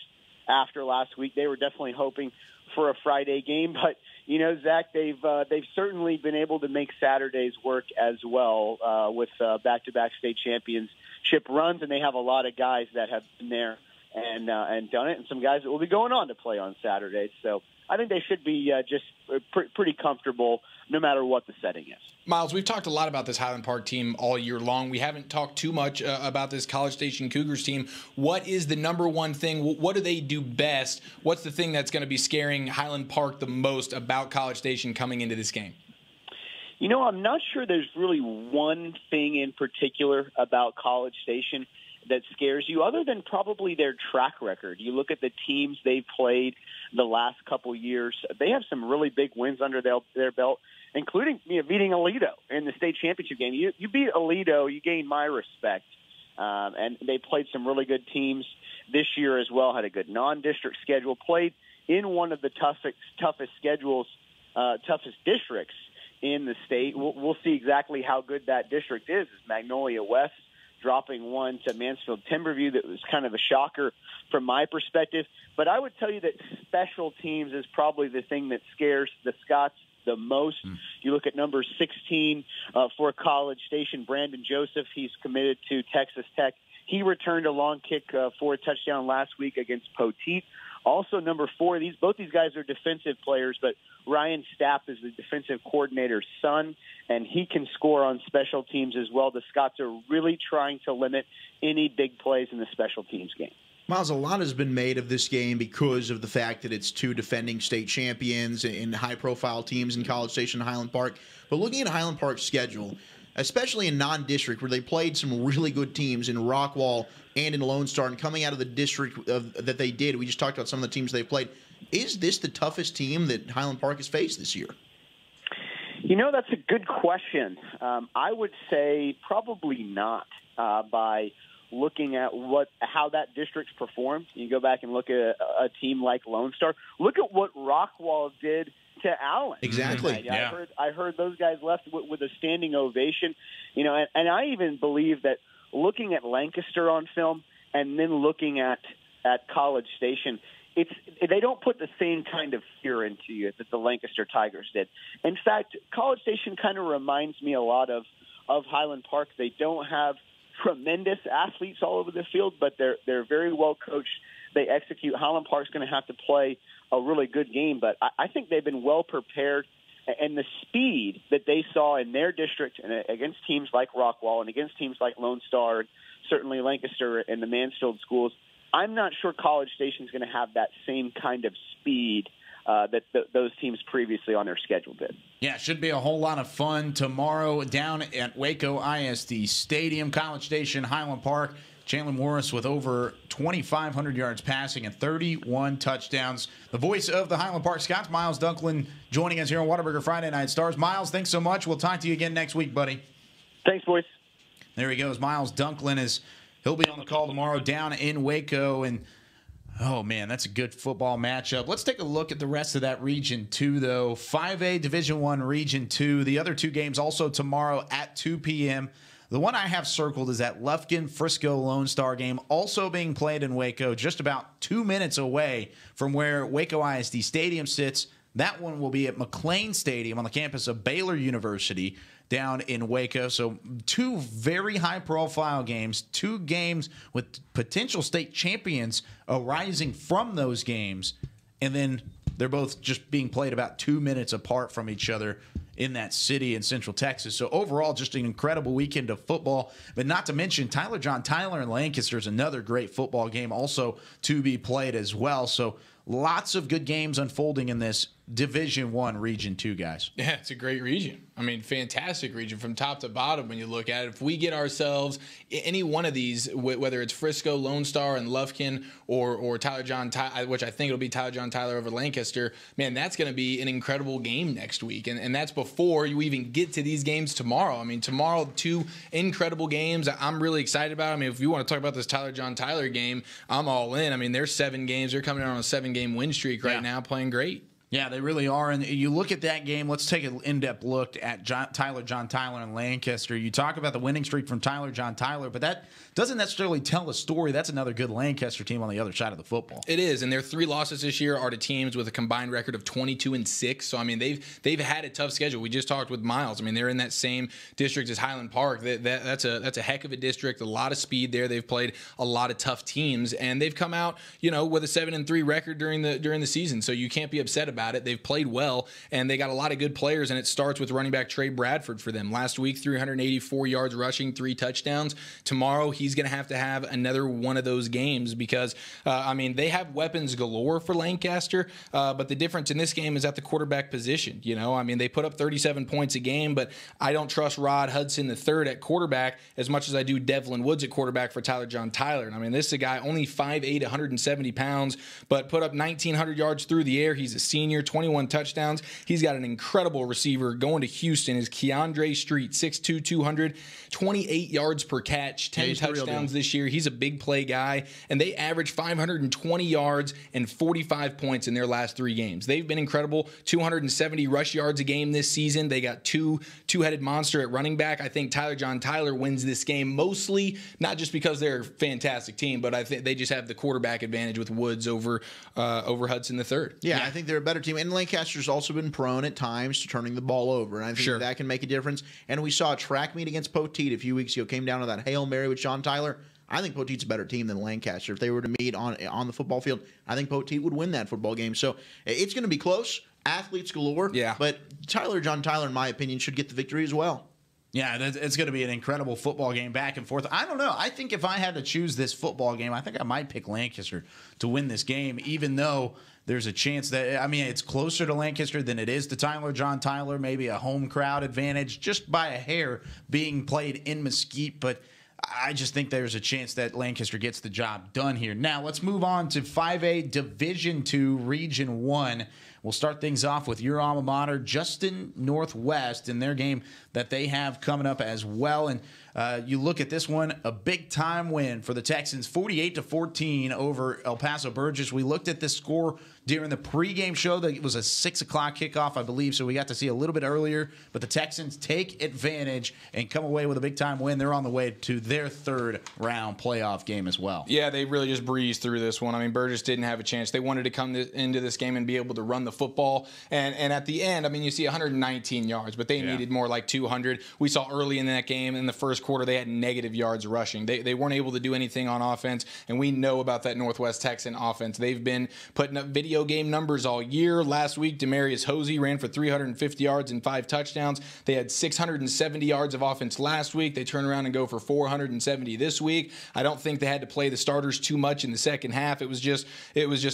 after last week, they were definitely hoping for a Friday game. But, you know, Zach, they've certainly been able to make Saturdays work as well with back-to-back state championship runs, and they have a lot of guys that have been there and done it, and some guys that will be going on to play on Saturdays. So I think they should be just pretty comfortable no matter what the setting is. Miles, we've talked a lot about this Highland Park team all year long. We haven't talked too much about this College Station Cougars team. What is the number one thing? What do they do best? What's the thing that's going to be scaring Highland Park the most about College Station coming into this game? You know, I'm not sure there's really one thing in particular about College Station that scares you, other than probably their track record. You look at the teams they've played the last couple years. They have some really big wins under their belt, including beating Aledo in the state championship game. You beat Aledo, you gain my respect. And they played some really good teams this year as well, had a good non-district schedule, played in one of the toughest schedules, toughest districts in the state. We'll see exactly how good that district is. It's Magnolia West, dropping one to Mansfield Timberview. That was kind of a shocker from my perspective. But I would tell you that special teams is probably the thing that scares the Scots the most. You look at number 16 for College Station, Brandon Joseph. He's committed to Texas Tech. He returned a long kick for a touchdown last week against Poteet. Also, number 4, both these guys are defensive players, but Ryan Stapp is the defensive coordinator's son, and he can score on special teams as well. The Scots are really trying to limit any big plays in the special teams game. Miles, a lot has been made of this game because of the fact that it's two defending state champions and high-profile teams in College Station and Highland Park. But looking at Highland Park's schedule, especially in non-district where they played some really good teams in Rockwall and in Lone Star, and coming out of the district that they did, we just talked about some of the teams they've played. Is this the toughest team that Highland Park has faced this year? You know, that's a good question. I would say probably not by looking at how that district's performed. You go back and look at a team like Lone Star. Look at what Rockwall did to Allen. Exactly. Yeah. I heard those guys left with a standing ovation. You know, and I even believe that looking at Lancaster on film and then looking at College Station, they don't put the same kind of fear into you that the Lancaster Tigers did. In fact, College Station kind of reminds me a lot of Highland Park. They don't have tremendous athletes all over the field, but they're very well coached. They execute. Highland Park's going to have to play a really good game, but I think they've been well prepared. And the speed that they saw in their district and against teams like Rockwall and against teams like Lone Star, certainly Lancaster and the Mansfield schools, I'm not sure College Station's going to have that same kind of speed that those teams previously on their schedule did. Yeah, it should be a whole lot of fun tomorrow down at Waco ISD Stadium. College Station, Highland Park. Chandler Morris with over 2,500 yards passing and 31 touchdowns. The voice of the Highland Park Scots, Miles Dunklin, joining us here on Whataburger Friday Night Stars. Miles, thanks so much. We'll talk to you again next week, buddy. Thanks, boys. There he goes. Miles Dunklin he'll be on the call tomorrow down in Waco. And, oh, man, that's a good football matchup. Let's take a look at the rest of that Region 2, though. 5A Division I Region 2. The other two games also tomorrow at 2 p.m. The one I have circled is that Lufkin-Frisco Lone Star game, also being played in Waco, just about 2 minutes away from where Waco ISD Stadium sits. That one will be at McLean Stadium on the campus of Baylor University down in Waco. So two very high-profile games, two games with potential state champions arising from those games and then they're both just being played about 2 minutes apart from each other in that city in Central Texas. So overall, just an incredible weekend of football. But not to mention, John Tyler and Lancaster is another great football game also to be played as well. So lots of good games unfolding in this Division I, Region 2, guys. Yeah, it's a great region. I mean, fantastic region from top to bottom when you look at it. If we get ourselves any one of these, whether it's Frisco, Lone Star, and Lufkin, or Tyler John Tyler, which I think it'll be Tyler John Tyler over Lancaster, man, that's going to be an incredible game next week. And that's before you even get to these games tomorrow. I mean, tomorrow, 2 incredible games I'm really excited about. I mean, if you want to talk about this Tyler John Tyler game, I'm all in. I mean, there's 7 games. They're coming out on a 7-game win streak right now, playing great. Yeah, they really are. And you look at that game, let's take an in-depth look at John Tyler, and Lancaster. You talk about the winning streak from John Tyler, but that doesn't necessarily tell a story. That's another good Lancaster team on the other side of the football. It is, and their 3 losses this year are to teams with a combined record of 22-6. So, I mean, they've had a tough schedule. We just talked with Miles. I mean, they're in that same district as Highland Park. That's a heck of a district, a lot of speed there. They've played a lot of tough teams, and they've come out, with a 7-3 record during the season. So you can't be upset about it. They've played well, and they got a lot of good players, and it starts with running back Trey Bradford for them. Last week, 384 yards rushing, 3 touchdowns. Tomorrow, he's going to have another one of those games because, I mean, they have weapons galore for Lancaster, but the difference in this game is at the quarterback position. I mean, they put up 37 points a game, but I don't trust Rod Hudson III at quarterback as much as I do Devlin Woods at quarterback for Tyler John Tyler. And I mean, this is a guy only 5'8", 170 pounds, but put up 1,900 yards through the air. He's a senior, 21 touchdowns. He's got an incredible receiver going to Houston is Keandre Street, 6'2", 200, 28 yards per catch, 10 touchdowns this year. He's a big play guy, and they average 520 yards and 45 points in their last 3 games. They've been incredible, 270 rush yards a game this season. They got two-headed monster at running back. I think Tyler John Tyler wins this game mostly, not just because they're a fantastic team, but I think they just have the quarterback advantage with Woods over Hudson III. Yeah, I think they're a better team. And Lancaster's also been prone at times to turning the ball over, and I think that can make a difference. And we saw a track meet against Poteet a few weeks ago, came down to that Hail Mary with John Tyler. I think Poteet's a better team than Lancaster. If they were to meet on the football field, I think Poteet would win that football game. So it's going to be close. Athletes galore. Yeah. But John Tyler, in my opinion, should get the victory as well. Yeah, it's going to be an incredible football game back and forth. I don't know. I think if I had to choose this football game, I think I might pick Lancaster to win this game, even though there's a chance that, I mean, it's closer to Lancaster than it is to John Tyler, maybe a home crowd advantage just by a hair being played in Mesquite. But I just think there's a chance that Lancaster gets the job done here. Now, let's move on to 5A Division II Region 1. We'll start things off with your alma mater, Justin Northwest, in their game that they have coming up as well. And you look at this one, a big-time win for the Texans, 48-14 over El Paso Burgess. We looked at this score during the pregame show. That it was a 6 o'clock kickoff, I believe, so we got to see a little bit earlier. But the Texans take advantage and come away with a big-time win. They're on the way to their 3rd-round playoff game as well. Yeah, they really just breezed through this one. I mean, Burgess didn't have a chance. They wanted to come into this game and be able to run the football. And at the end, I mean, you see 119 yards, but they needed more like 200. We saw early in that game, in the first quarter, they had negative yards rushing. They weren't able to do anything on offense, and we know about that Northwest Texan offense. They've been putting up video game numbers all year. Last week, Demarius Hosey ran for 350 yards and 5 touchdowns. They had 670 yards of offense last week. They turn around and go for 470 this week. I don't think they had to play the starters too much in the second half. It was just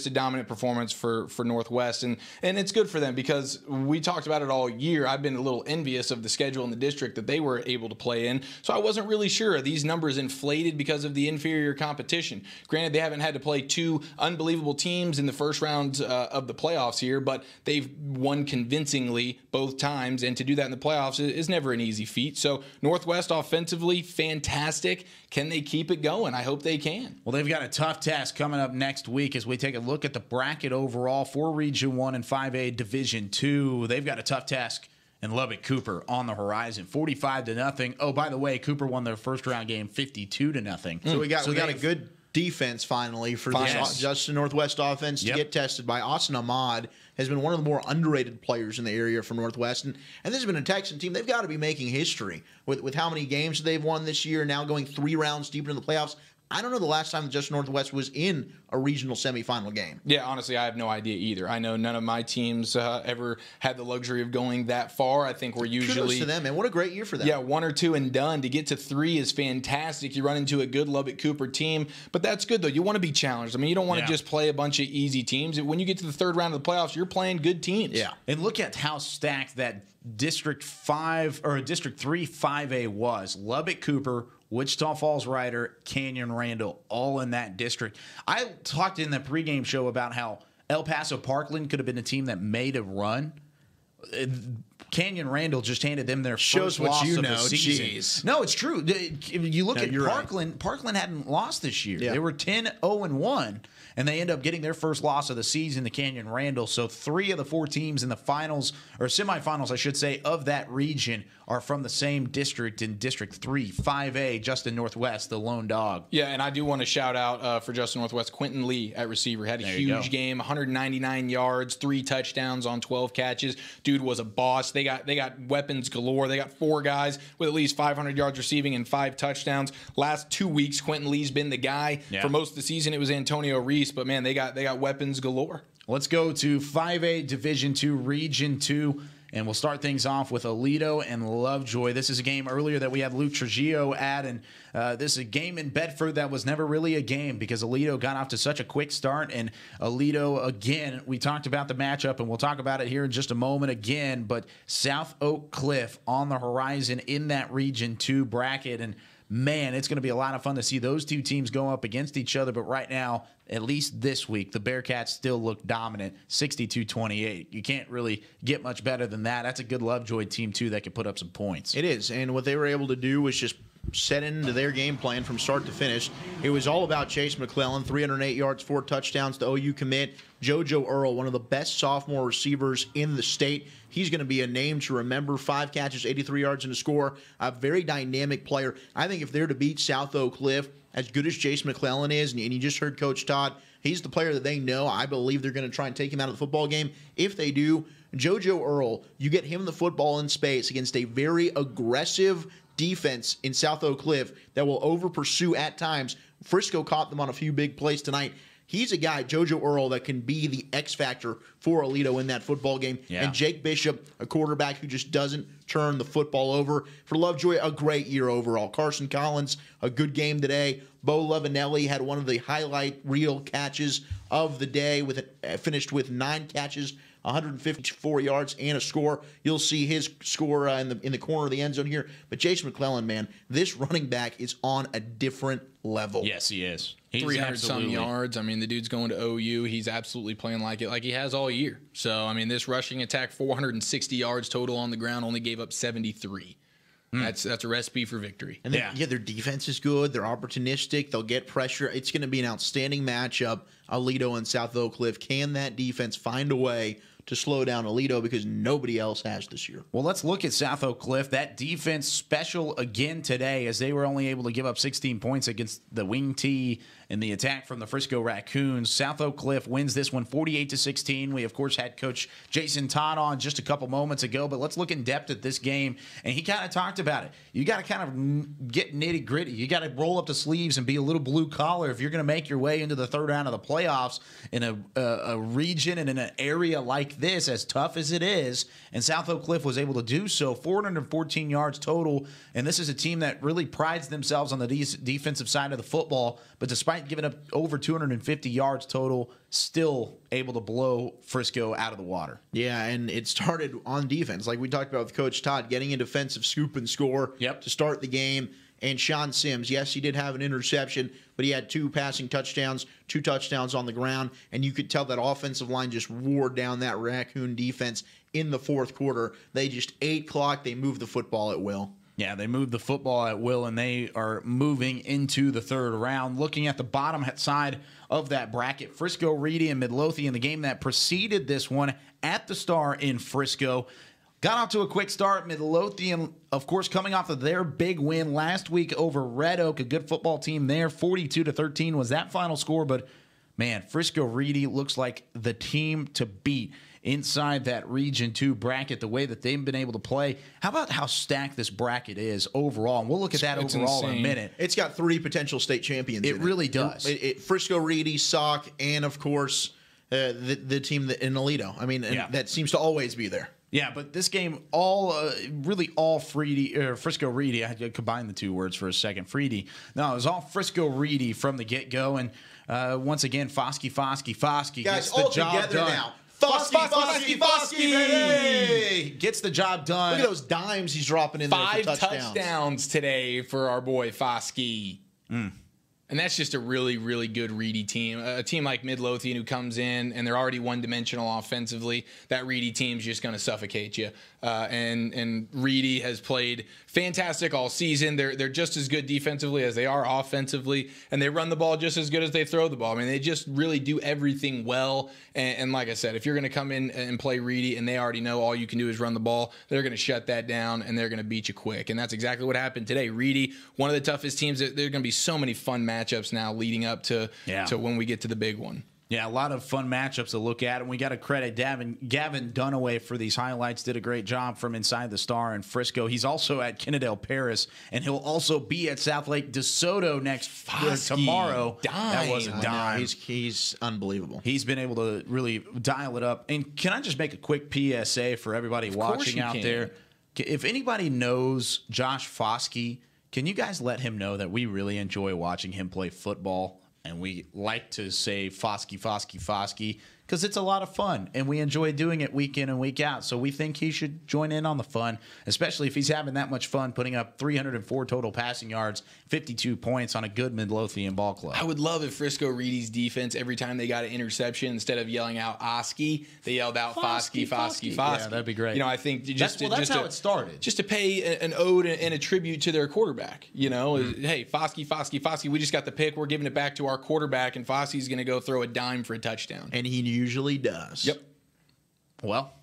a dominant performance for Northwest, and it's good for them because we talked about it all year. I've been a little envious of the schedule in the district that they were able to play in, so I wasn't really sure. Are these numbers inflated because of the inferior competition? Granted, they haven't had to play 2 unbelievable teams in the first round of the playoffs here, but they've won convincingly both times, and to do that in the playoffs is never an easy feat. So Northwest offensively, fantastic. Can they keep it going? I hope they can. Well, they've got a tough task coming up next week as we take a look at the bracket overall for Region 1 and 5A Division 2. They've got a tough task in Lubbock Cooper on the horizon, 45-0. Oh, by the way, Cooper won their first round game 52-0. So we got a good defense finally for this Justin Northwest offense to get tested by. Austin Ahmad has been one of the more underrated players in the area for Northwest. And this has been a Texan team. They've got to be making history with how many games they've won this year, now going 3 rounds deeper in the playoffs. I don't know the last time the Just Northwest was in a regional semifinal game. Yeah, honestly, I have no idea either. I know none of my teams ever had the luxury of going that far. I think we're usually... Kudos to them, man. What a great year for them. Yeah, 1 or 2 and done. To get to 3 is fantastic. You run into a good Lubbock Cooper team, but that's good, though. You want to be challenged. I mean, you don't want to just play a bunch of easy teams. When you get to the third round of the playoffs, you're playing good teams. Yeah, and look at how stacked that District 5 or District 3 5A was. Lubbock Cooper, Wichita Falls Rider, Canyon Randall, all in that district. I talked in the pregame show about how El Paso Parkland could have been a team that made a run. Canyon Randall just handed them their first loss of the season. Jeez. No, it's true. You look at Parkland. Right. Parkland hadn't lost this year. Yeah. They were 10-0-1, and they end up getting their first loss of the season to Canyon Randall. So 3 of the 4 teams in the finals, or semifinals, I should say, of that region are from the same district in District 3, 5A, Justin Northwest, the lone dog. Yeah, and I do want to shout out for Justin Northwest, Quentin Lee at receiver. Had a huge game, 199 yards, 3 touchdowns on 12 catches. Dude was a boss. They got weapons galore. They got 4 guys with at least 500 yards receiving and 5 touchdowns. Last 2 weeks, Quentin Lee's been the guy. Yeah. For most of the season, it was Antonio Reese, but man, they got weapons galore. Let's go to 5A Division II, Region 2. And we'll start things off with Aledo and Lovejoy. This is a game earlier that we had Luke Trujillo at, and this is a game in Bedford that was never really a game because Aledo got off to such a quick start. And Aledo, again, we talked about the matchup, and we'll talk about it here in just a moment again, but South Oak Cliff on the horizon in that Region 2 bracket. And man, it's going to be a lot of fun to see those 2 teams go up against each other. But right now, at least this week, the Bearcats still look dominant, 62-28. You can't really get much better than that. That's a good Lovejoy team, too, that can put up some points. It is, and what they were able to do was just set into their game plan from start to finish. It was all about Chase McClellan, 308 yards, 4 touchdowns to OU commit. JoJo Earl, one of the best sophomore receivers in the state. He's going to be a name to remember. 5 catches, 83 yards and a score. A very dynamic player. I think if they're to beat South Oak Cliff, as good as Chase McClellan is, and you just heard Coach Todd, he's the player that they know. I believe they're going to try and take him out of the football game. If they do, JoJo Earl, you get him the football in space against a very aggressive defense in South Oak Cliff that will over-pursue at times. Frisco caught them on a few big plays tonight. He's a guy, JoJo Earl, that can be the X factor for Aledo in that football game. Yeah. And Jake Bishop, a quarterback who just doesn't turn the football over. For Lovejoy, a great year overall. Carson Collins, a good game today. Bo Levinelli had one of the highlight reel catches of the day, with it finished with 9 catches, 154 yards and a score. You'll see his score in the corner of the end zone here. But Jason McClellan, man, this running back is on a different level. Yes, he is. 300-some yards. I mean, the dude's going to OU. He's absolutely playing like he has all year. So, I mean, this rushing attack, 460 yards total on the ground, only gave up 73. That's a recipe for victory. And their defense is good. They're opportunistic. They'll get pressure. It's going to be an outstanding matchup. Aledo and South Oak Cliff. Can that defense find a way to slow down Aledo, because nobody else has this year? Well, let's look at South Oak Cliff. That defense special again today, as they were only able to give up 16 points against the wing T in the attack from the Frisco Raccoons. South Oak Cliff wins this one 48-16. We, of course, had Coach Jason Todd on just a couple moments ago, but let's look in depth at this game. And he kind of talked about it. You got to kind of get nitty-gritty. You got to roll up the sleeves and be a little blue-collar if you're going to make your way into the third round of the playoffs in a region and in an area like this, as tough as it is. And South Oak Cliff was able to do so. 414 yards total. And this is a team that really prides themselves on the defensive side of the football, but despite giving up over 250 yards total, still able to blow Frisco out of the water. Yeah, and it started on defense. Like we talked about with Coach Todd, getting a defensive scoop and score to start the game. And Sean Sims, yes, he did have an interception, but he had 2 passing touchdowns, 2 touchdowns on the ground, and you could tell that offensive line just wore down that Raccoon defense in the fourth quarter. They just ate clock. They moved the football at will. Yeah, they moved the football at will, and they are moving into the third round. Looking at the bottom side of that bracket, Frisco, Reedy, and Midlothian, the game that preceded this one at the Star in Frisco, got off to a quick start. Midlothian, of course, coming off of their big win last week over Red Oak, a good football team there. 42-13 was that final score, but man, Frisco Reedy looks like the team to beat inside that Region 2 bracket, the way that they've been able to play. How about how stacked this bracket is overall? And we'll look at that overall in a minute. It's got 3 potential state champions. It really does. Frisco Reedy, Sauk, and of course the team in Aledo. I mean, that seems to always be there. Yeah, but this game, really all Frisco Reedy. I had to combine the two words for a second. Freedy. No, it was all Frisco Reedy from the get-go. And once again, Foskey Guys, gets the job together done. now. Foskey, baby! Gets the job done. Look at those dimes he's dropping in there for 5 touchdowns today for our boy Foskey. And that's just a really, really good Reedy team. A team like Midlothian who comes in and they're already one-dimensional offensively. That Reedy team's just going to suffocate you. And Reedy has played fantastic all season. They're just as good defensively as they are offensively, and they run the ball just as good as they throw the ball. I mean, they just really do everything well. And like I said, if you're going to come in and play Reedy and they already know all you can do is run the ball, they're going to shut that down and they're going to beat you quick. And that's exactly what happened today. Reedy, one of the toughest teams. There are going to be so many fun matchups now leading up to when we get to the big one. Yeah, a lot of fun matchups to look at, and we got to credit Gavin Dunaway for these highlights. Did a great job from inside the Star in Frisco. He's also at Kennedale Paris, and he'll also be at South Lake DeSoto tomorrow. That was a dime. He's unbelievable. He's been able to really dial it up. And can I just make a quick PSA for everybody watching out there? If anybody knows Josh Foskey, can you guys let him know that we really enjoy watching him play football? And we like to say Foskey, because it's a lot of fun, and we enjoy doing it week in and week out. So we think he should join in on the fun, especially if he's having that much fun putting up 304 total passing yards, 52 points on a good Midlothian ball club. I would love if Frisco Reedy's defense, every time they got an interception, instead of yelling out Oski, they yelled out Foskey. Yeah, that'd be great. You know, I think that's how it started. Just to pay an ode and a tribute to their quarterback. You know, hey, Foskey, we just got the pick. We're giving it back to our quarterback, and Foskey's going to go throw a dime for a touchdown. And he usually does. Yep. Well,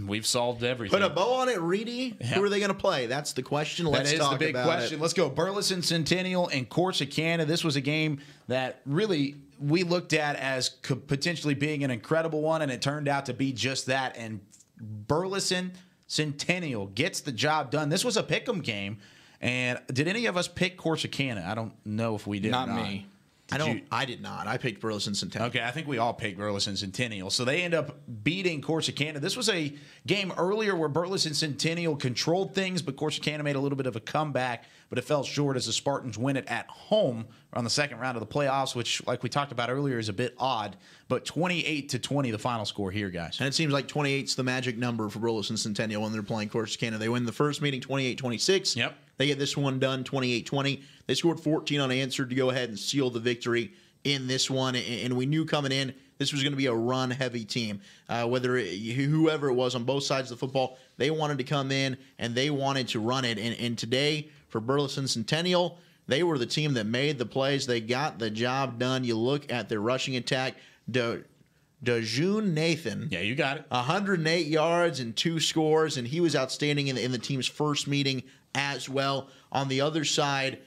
we've solved everything. Put a bow on it, Reedy. Yep. Who are they going to play? That's the question. Let's talk about it. That is the big question. Let's go. Burleson Centennial and Corsicana. This was a game that really we looked at as potentially being an incredible one, and it turned out to be just that. And Burleson Centennial gets the job done. This was a pick'em game. And did any of us pick Corsicana? I don't know if we did. Not me. I did not. I picked Burleson Centennial. Okay, I think we all picked Burleson Centennial. So they end up beating Corsicana. This was a game earlier where Burleson Centennial controlled things, but Corsicana made a little bit of a comeback, but it fell short as the Spartans win it at home on the second round of the playoffs, which, like we talked about earlier, is a bit odd. But 28-20, the final score here, guys. And it seems like 28's the magic number for Burleson Centennial when they're playing Corsicana. They win the first meeting 28-26. Yep. They get this one done 28-20. They scored 14 unanswered to go ahead and seal the victory in this one. And we knew coming in this was going to be a run-heavy team. Whoever it was on both sides of the football, they wanted to come in and they wanted to run it. And today for Burleson Centennial, they were the team that made the plays. They got the job done. You look at their rushing attack. Dejun Nathan. Yeah, you got it. 108 yards and 2 scores, and he was outstanding in the team's first meeting as well. On the other side,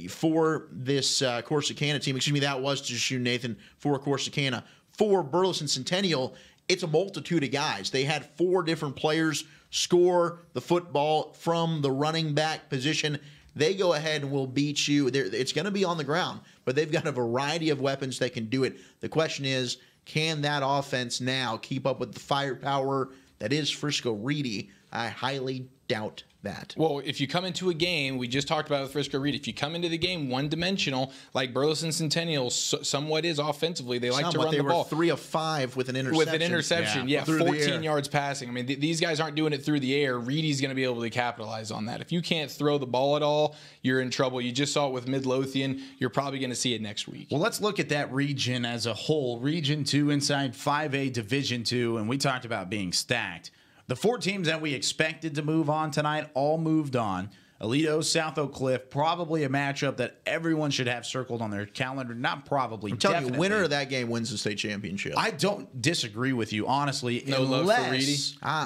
for this Corsicana team, that was Dejun Nathan for Corsicana. For Burleson Centennial, it's a multitude of guys. They had 4 different players score the football from the running back position. They go ahead and will beat you. It's going to be on the ground, but they've got a variety of weapons that can do it. The question is, can that offense now keep up with the firepower that is Frisco Reedy? I highly doubt that. Well, if you come into a game, we just talked about with Frisco Reedy, if you come into the game one-dimensional, like Burleson Centennial somewhat is offensively, they like to run the ball. They were 3 of 5 with an interception. With an interception, yeah 14 yards passing. I mean, these guys aren't doing it through the air. Reedy's going to be able to capitalize on that. If you can't throw the ball at all, you're in trouble. You just saw it with Midlothian. You're probably going to see it next week. Well, let's look at that region as a whole. Region 2 inside 5A Division 2, and we talked about being stacked. The 4 teams that we expected to move on tonight all moved on. Aledo, South Oak Cliff, probably a matchup that everyone should have circled on their calendar. Not probably, I'm telling you, winner of that game wins the state championship. I don't disagree with you, honestly. No love for Reedy.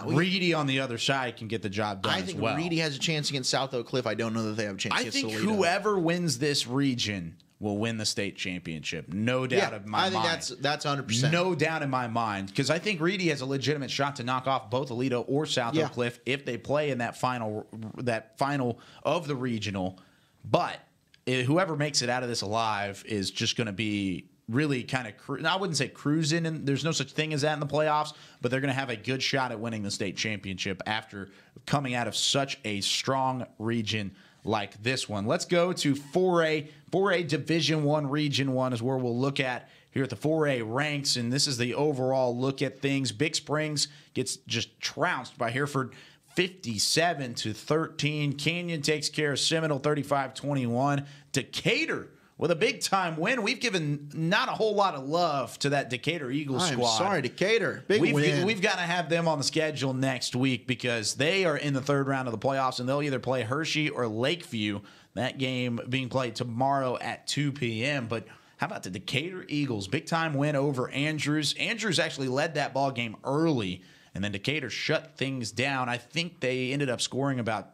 Reedy on the other side can get the job done as well. I think Reedy has a chance against South Oak Cliff. I don't know that they have a chance against Aledo. I think whoever wins this region will win the state championship. No doubt in my mind. I think that's 100%. No doubt in my mind, because I think Reedy has a legitimate shot to knock off both Aledo or South Oak Cliff if they play in that final of the regional. But whoever makes it out of this alive is just going to be really kind of, I wouldn't say cruising, and there's no such thing as that in the playoffs, but they're going to have a good shot at winning the state championship after coming out of such a strong region like this one. Let's go to 4A. 4A Division 1 Region 1 is where we'll look at here at the 4A ranks, and this is the overall look at things. Big Springs gets just trounced by Hereford 57-13. Canyon takes care of Seminole 35-21. Decatur with a big-time win. We've given not a whole lot of love to that Decatur Eagles squad. I'm sorry, Decatur. Big win. We've got to have them on the schedule next week because they are in the third round of the playoffs, and they'll either play Hershey or Lakeview. That game being played tomorrow at 2 p.m. But how about the Decatur Eagles? Big-time win over Andrews. Andrews actually led that ball game early, and then Decatur shut things down. I think they ended up scoring about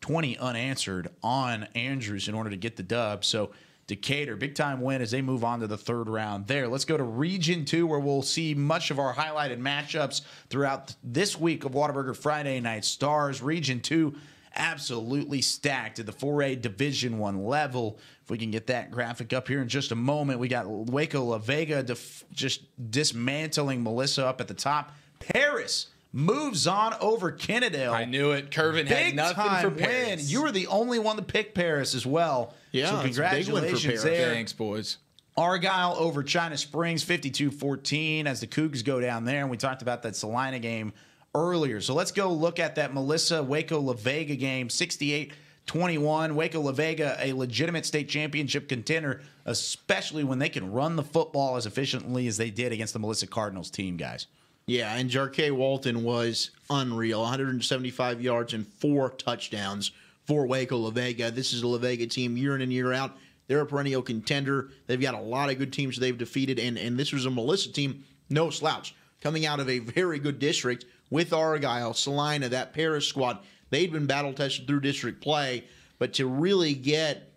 20 unanswered on Andrews in order to get the dub. So Decatur, big-time win as they move on to the third round there. Let's go to Region 2, where we'll see much of our highlighted matchups throughout this week of Whataburger Friday Night Stars. Region 2, absolutely stacked at the 4A Division 1 level. If we can get that graphic up here in just a moment. We got Waco La Vega just dismantling Melissa up at the top. Paris moves on over Kennedale. I knew it. Curvin had nothing for Paris. Win. You were the only one to pick Paris as well. Yeah, so congratulations there. Thanks, boys. Argyle over China Springs 52-14 as the Cougs go down there. And we talked about that Salina game earlier. So let's go look at that Melissa Waco La Vega game 68-21. Waco La Vega, a legitimate state championship contender, especially when they can run the football as efficiently as they did against the Melissa Cardinals team, guys. Yeah, and Jarkay Walton was unreal. 175 yards and 4 touchdowns for Waco La Vega. This is a La Vega team year in and year out. They're a perennial contender. They've got a lot of good teams they've defeated, and this was a Melissa team, no slouch, coming out of a very good district with Argyle, Salina, that Paris squad. They'd been battle-tested through district play, but to really get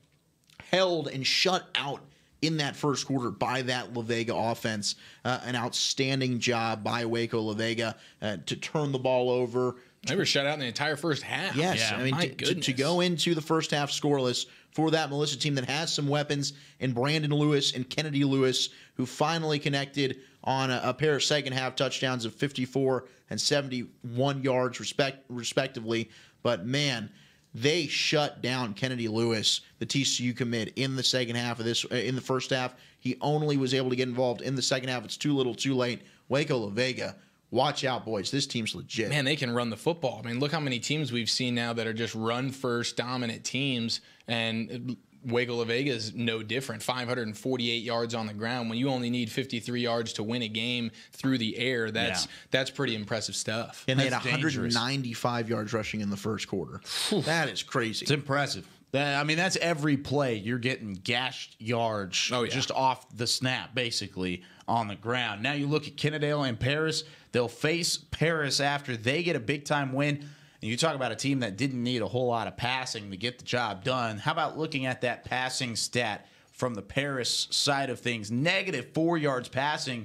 held and shut out in that first quarter by that La Vega offense, an outstanding job by Waco La Vega to turn the ball over. They were shut out in the entire first half. Yes, yeah, I mean, to go into the first half scoreless for that Melissa team that has some weapons in Brandon Lewis and Kennedy Lewis, who finally connected on a pair of second half touchdowns of 54 and 71 yards respectively. But man, they shut down Kennedy Lewis, the TCU commit, in the second half of this. In the first half, he only was able to get involved in the second half. It's too little, too late. Waco La Vega, watch out, boys. This team's legit. Man, they can run the football. I mean, look how many teams we've seen now that are just run-first dominant teams, and Waco La Vega is no different. 548 yards on the ground. When you only need 53 yards to win a game through the air, that's pretty impressive stuff. And they had 195 yards rushing in the first quarter. That is crazy. It's impressive. I mean, that's every play. You're getting gashed yards just off the snap, basically, on the ground. Now you look at Kennedale and Paris. They'll face Paris after they get a big-time win. And you talk about a team that didn't need a whole lot of passing to get the job done. How about looking at that passing stat from the Paris side of things? -4 yards passing.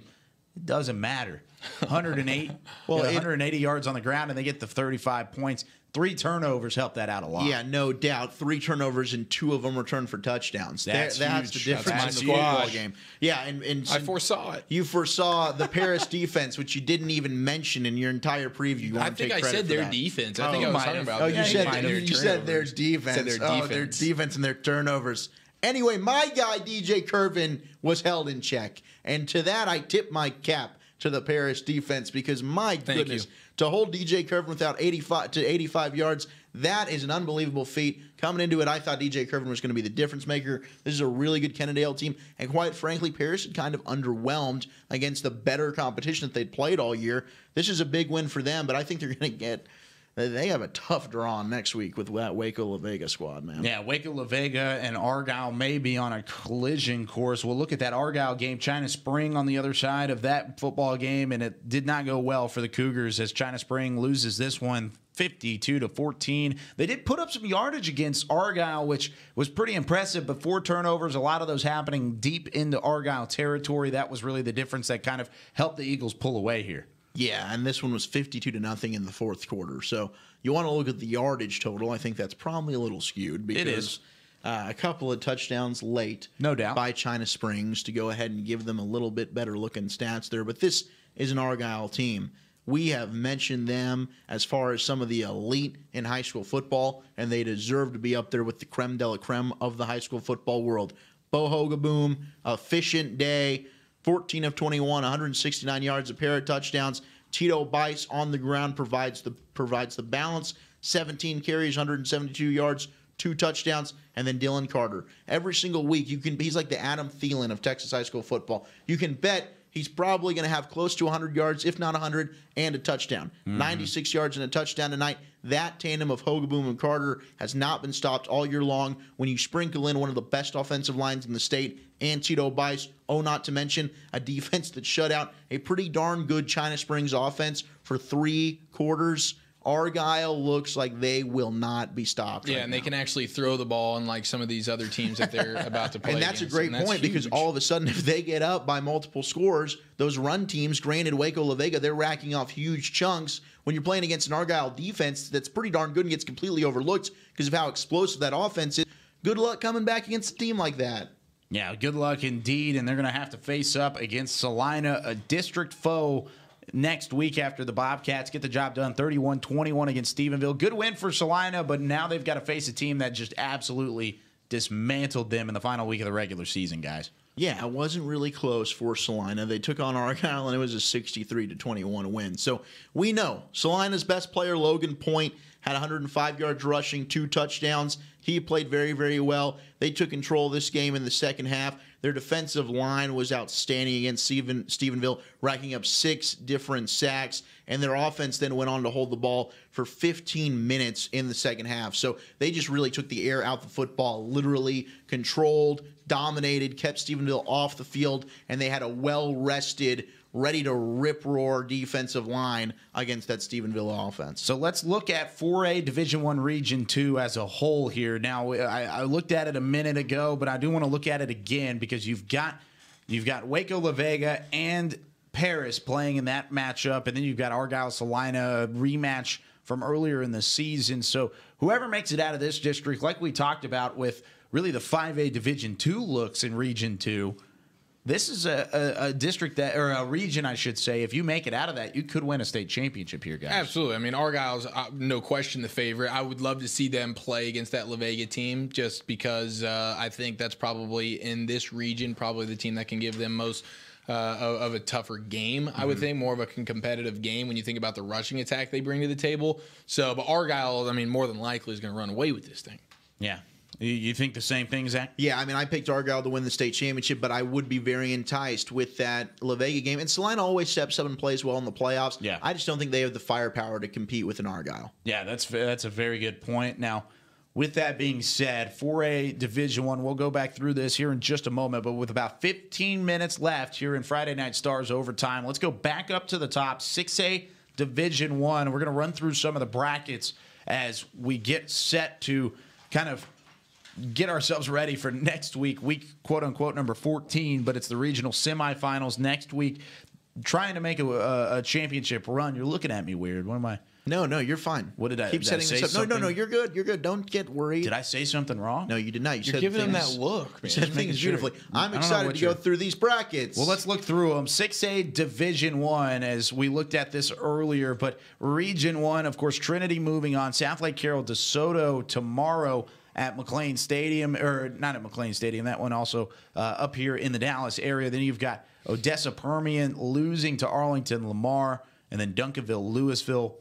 It doesn't matter. 108. 180 yards on the ground, and they get the 35 points. 3 turnovers help that out a lot. Yeah, no doubt. 3 turnovers and 2 of them returned for touchdowns. That's the difference in the football game. Yeah, and I foresaw it. You foresaw the Paris defense, which you didn't even mention in your entire preview. I think I said their defense. I think I was talking about. Oh, you said their defense. Their defense and their turnovers. Anyway, my guy DJ Curvin was held in check, and to that I tip my cap to the Paris defense, because my goodness, to hold DJ Curvin without 85 yards, that is an unbelievable feat. Coming into it, I thought DJ Curvin was going to be the difference maker. This is a really good Kennedale team, and quite frankly, Paris had kind of underwhelmed against the better competition that they'd played all year. This is a big win for them, but I think they're going to get They have a tough draw next week with that Waco La Vega squad, man. Yeah, Waco La Vega and Argyle may be on a collision course. We'll look at that Argyle game. China Spring on the other side of that football game, and it did not go well for the Cougars as China Spring loses this one 52-14. They did put up some yardage against Argyle, which was pretty impressive, but 4 turnovers, a lot of those happening deep into Argyle territory. That was really the difference that kind of helped the Eagles pull away here. Yeah, and this one was 52-0 in the fourth quarter. So you want to look at the yardage total. I think that's probably a little skewed because it is. A couple of touchdowns late, no doubt, by China Springs to go ahead and give them a little bit better looking stats there. But this is an Argyle team. We have mentioned them as far as some of the elite in high school football, and they deserve to be up there with the creme de la creme of the high school football world. Bo Hogaboom, efficient day. 14 of 21, 169 yards, a pair of touchdowns. Tito Bice on the ground provides the balance. 17 carries, 172 yards, 2 touchdowns, and then Dylan Carter. Every single week, he's like the Adam Thielen of Texas high school football. You can bet he's probably going to have close to 100 yards, if not 100, and a touchdown. 96 yards and a touchdown tonight. That tandem of Hogaboom and Carter has not been stopped all year long. When you sprinkle in one of the best offensive lines in the state and Tito Bice, not to mention a defense that shut out a pretty darn good China Springs offense for 3 quarters, Argyle looks like they will not be stopped. Yeah, and they can actually throw the ball, unlike some of these other teams that they're about to play And that's against. a great point because all of a sudden, if they get up by multiple scores, those run teams, granted Waco La Vega, they're racking off huge chunks. When you're playing against an Argyle defense that's pretty darn good and gets completely overlooked because of how explosive that offense is, good luck coming back against a team like that. Yeah, good luck indeed, and they're going to have to face up against Salina, a district foe, next week after the Bobcats get the job done 31-21 against Stephenville. Good win for Salina, but now they've got to face a team that just absolutely dismantled them in the final week of the regular season, guys. Yeah, it wasn't really close for Salina. They took on Argyle, and it was a 63-21 win. So we know Salina's best player, Logan Point, had 105 yards rushing, 2 touchdowns. He played very, very well. They took control of this game in the second half. Their defensive line was outstanding against Stephenville, racking up 6 different sacks. And their offense then went on to hold the ball for 15 minutes in the second half. So they just really took the air out the football, literally controlled, dominated, kept Stephenville off the field, and they had a well-rested, ready to rip-roar defensive line against that Stephenville offense. So let's look at 4A Division I Region 2 as a whole here. Now, I looked at it a minute ago, but I do want to look at it again because you've got Waco La Vega and Paris playing in that matchup, and then you've got Argyle Salina rematch from earlier in the season. So whoever makes it out of this district, like we talked about with really the 5A Division 2 looks in Region 2, this is a district that, or a region, I should say. If you make it out of that, you could win a state championship here, guys. Absolutely. I mean, Argyle's no question the favorite. I would love to see them play against that La Vega team just because I think that's probably in this region, probably the team that can give them most of a tougher game, I would think, more of a competitive game when you think about the rushing attack they bring to the table. So, but Argyle, I mean, more than likely is going to run away with this thing. Yeah. You think the same thing, Zach? Yeah, I mean, I picked Argyle to win the state championship, but I would be very enticed with that La Vega game. And Salina always steps up and plays well in the playoffs. Yeah. I just don't think they have the firepower to compete with an Argyle. Yeah, that's a very good point. Now, with that being said, 4A Division I, we'll go back through this here in just a moment, but with about 15 minutes left here in Friday Night Stars overtime, let's go back up to the top, 6A Division I. We're going to run through some of the brackets as we get set to kind of get ourselves ready for next week, quote-unquote number 14, but it's the regional semifinals next week. Trying to make a championship run. You're looking at me weird. What am I? No, you're fine. What did I keep setting this up? No, you're good. You're good. Don't get worried. Did I say something wrong? No, you did not. You're giving him that look, man. You said things beautifully. I'm excited to go through these brackets. Well, let's look through them. 6A Division I, as we looked at this earlier, but Region 1, of course, Trinity moving on. South Lake Carroll, DeSoto tomorrow at McLean Stadium, or not at McLean Stadium, that one also up here in the Dallas area. Then you've got Odessa Permian losing to Arlington Lamar, and then Duncanville, Louisville.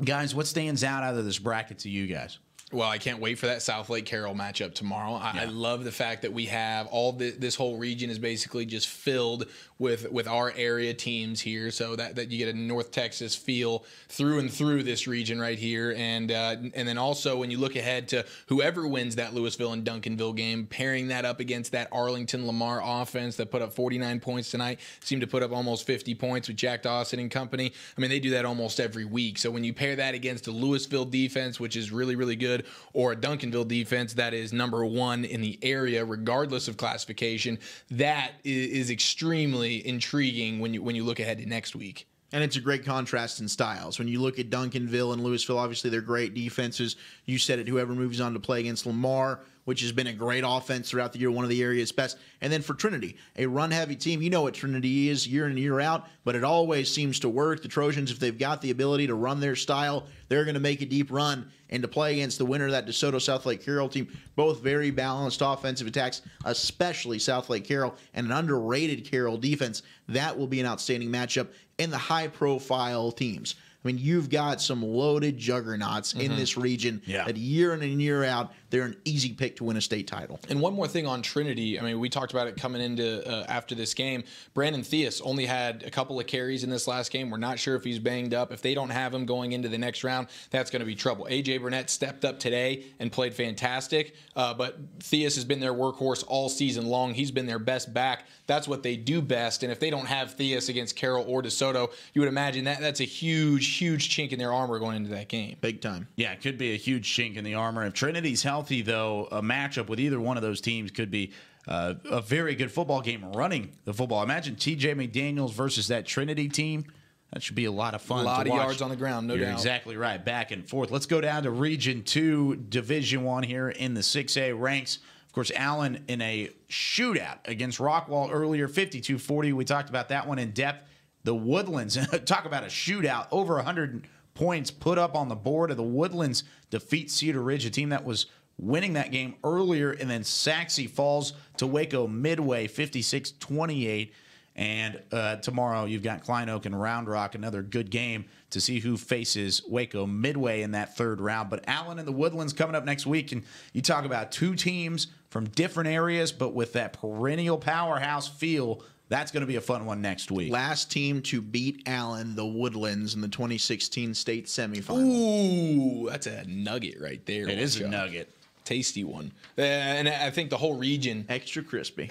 Guys, what stands out of this bracket to you guys? Well, I can't wait for that South Lake Carroll matchup tomorrow. I love the fact that we have all this whole region is basically just filled with our area teams here, so that you get a North Texas feel through and through this region right here. And then also when you look ahead to whoever wins that Louisville and Duncanville game, pairing that up against that Arlington Lamar offense that put up 49 points tonight, seemed to put up almost 50 points with Jack Dawson and company. I mean, they do that almost every week. So when you pair that against a Louisville defense, which is really, really good, or a Duncanville defense that is number one in the area, regardless of classification, that is extremely intriguing when you look ahead to next week. And it's a great contrast in styles. When you look at Duncanville and Louisville, obviously they're great defenses. You said it, whoever moves on to play against Lamar, which has been a great offense throughout the year, one of the area's best. And then for Trinity, a run-heavy team. You know what Trinity is year in and year out, but it always seems to work. The Trojans, if they've got the ability to run their style, they're going to make a deep run. And to play against the winner of that DeSoto South Lake Carroll team, both very balanced offensive attacks, especially South Lake Carroll, and an underrated Carroll defense, that will be an outstanding matchup. And the high-profile teams. I mean, you've got some loaded juggernauts in this region that year in and year out, they're an easy pick to win a state title. And one more thing on Trinity. I mean, we talked about it coming into after this game. Brandon Theus only had a couple of carries in this last game. We're not sure if he's banged up. If they don't have him going into the next round, that's going to be trouble. A.J. Burnett stepped up today and played fantastic, but Theus has been their workhorse all season long. He's been their best back. That's what they do best. And if they don't have Theus against Carroll or DeSoto, you would imagine that's a huge chink in their armor going into that game. Big time. Yeah, it could be a huge chink in the armor. If Trinity's healthy, though, a matchup with either one of those teams could be a very good football game running the football. Imagine T.J. McDaniels versus that Trinity team. That should be a lot of fun. A lot to of watch. yards on the ground, no You're doubt. exactly right. Back and forth. Let's go down to Region 2, Division 1 here in the 6A ranks. Of course, Allen in a shootout against Rockwall earlier, 52-40. We talked about that one in depth. The Woodlands, talk about a shootout, over 100 points put up on the board. Of the Woodlands defeat Cedar Ridge, a team that was winning that game earlier, and then Saxe falls to Waco Midway, 56-28. And tomorrow you've got Klein Oak and Round Rock, another good game to see who faces Waco Midway in that third round. But Allen and the Woodlands coming up next week, and you talk about two teams from different areas, but with that perennial powerhouse feel. That's going to be a fun one next week. Last team to beat Allen, the Woodlands, in the 2016 state semifinal. Ooh, that's a nugget right there. It is a nugget. Tasty one. And I think the whole region, extra crispy,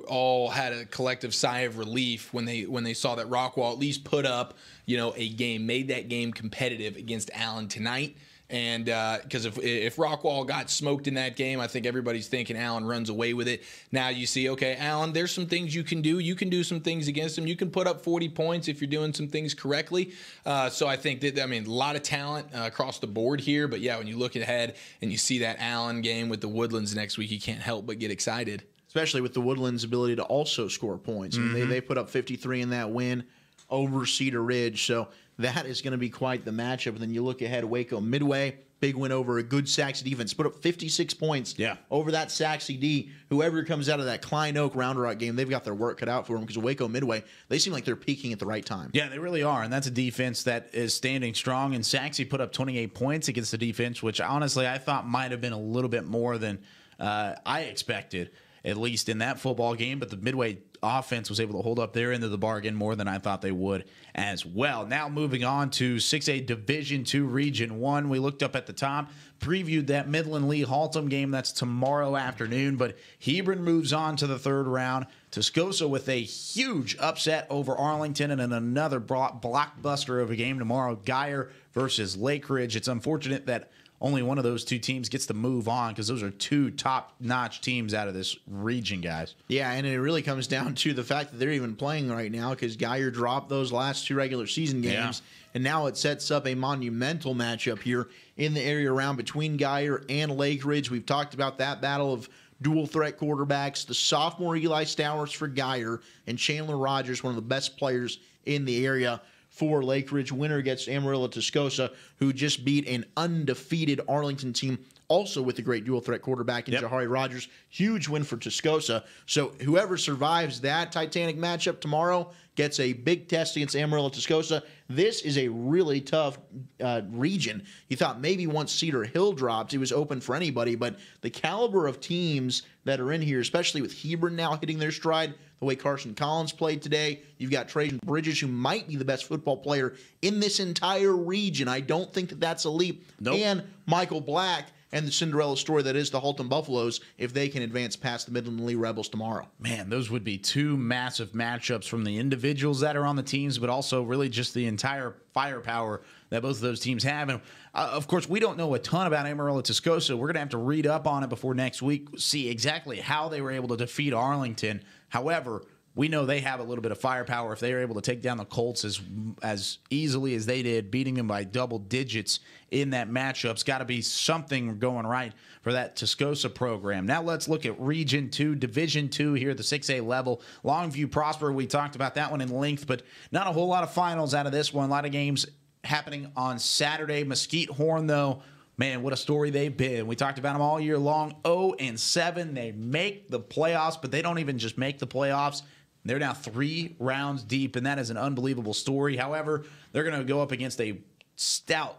all had a collective sigh of relief when they saw that Rockwall at least put up, a game, made that game competitive against Allen tonight. And because if Rockwall got smoked in that game, I think everybody's thinking Allen runs away with it. Now you see, okay, Allen, there's some things you can do. You can do some things against him. You can put up 40 points if you're doing some things correctly. So I think that, a lot of talent across the board here. But yeah, when you look ahead and you see that Allen game with the Woodlands next week, you can't help but get excited. Especially with the Woodlands' ability to also score points. Mm-hmm. I mean, they put up 53 in that win over Cedar Ridge. So that is going to be quite the matchup. And then you look ahead, Waco Midway, big win over a good Saxe defense. Put up 56 points over that Saxe D. Whoever comes out of that Klein Oak Round Rock game, they've got their work cut out for them because Waco Midway, they seem like they're peaking at the right time. Yeah, they really are. And that's a defense that is standing strong. And Saxe put up 28 points against the defense, which honestly I thought might have been a little bit more than I expected, at least in that football game. But the Midway offense was able to hold up their end of the bargain more than I thought they would as well. Now moving on to 6A Division II Region 1. We looked up at the top, previewed that Midland Lee Haltom game. That's tomorrow afternoon. But Hebron moves on to the third round. Tascosa with a huge upset over Arlington, and then another blockbuster of a game tomorrow, Geyer versus Lake Ridge. It's unfortunate that only one of those two teams gets to move on because those are two top-notch teams out of this region, guys. Yeah, and it really comes down to the fact that they're even playing right now because Geyer dropped those last two regular season games, and now it sets up a monumental matchup here in the area around between Geyer and Lake Ridge. We've talked about that battle of dual-threat quarterbacks, the sophomore Eli Stowers for Geyer and Chandler Rogers, one of the best players in the area for Lake Ridge. Winner against Amarillo Tascosa, who just beat an undefeated Arlington team also with the great dual threat quarterback in Jahari Rogers. Huge win for Tascosa. So whoever survives that Titanic matchup tomorrow gets a big test against Amarillo Tascosa. This is a really tough region. You thought maybe once Cedar Hill dropped, it was open for anybody, but the caliber of teams that are in here, especially with Hebron now hitting their stride, the way Carson Collins played today, you've got Trajan Bridges, who might be the best football player in this entire region. I don't think that that's a leap. Nope. And Michael Black and the Cinderella story that is the Halton Buffaloes, if they can advance past the Midland Lee Rebels tomorrow. Man, those would be two massive matchups from the individuals that are on the teams, but also really just the entire firepower that both of those teams have. And of course, we don't know a ton about Amarillo Tascosa. We're going to have to read up on it before next week, see exactly how they were able to defeat Arlington. However, we know they have a little bit of firepower if they are able to take down the Colts as easily as they did, beating them by double digits in that matchup. It's got to be something going right for that Tascosa program. Now let's look at Region 2, Division 2 here at the 6A level. Longview Prosper, we talked about that one in length, but not a whole lot of finals out of this one. A lot of games happening on Saturday. Mesquite Horn, though, man, what a story they've been. We talked about them all year long. 0-7. They make the playoffs, but they don't even just make the playoffs. They're now 3 rounds deep, and that is an unbelievable story. However, they're going to go up against a stout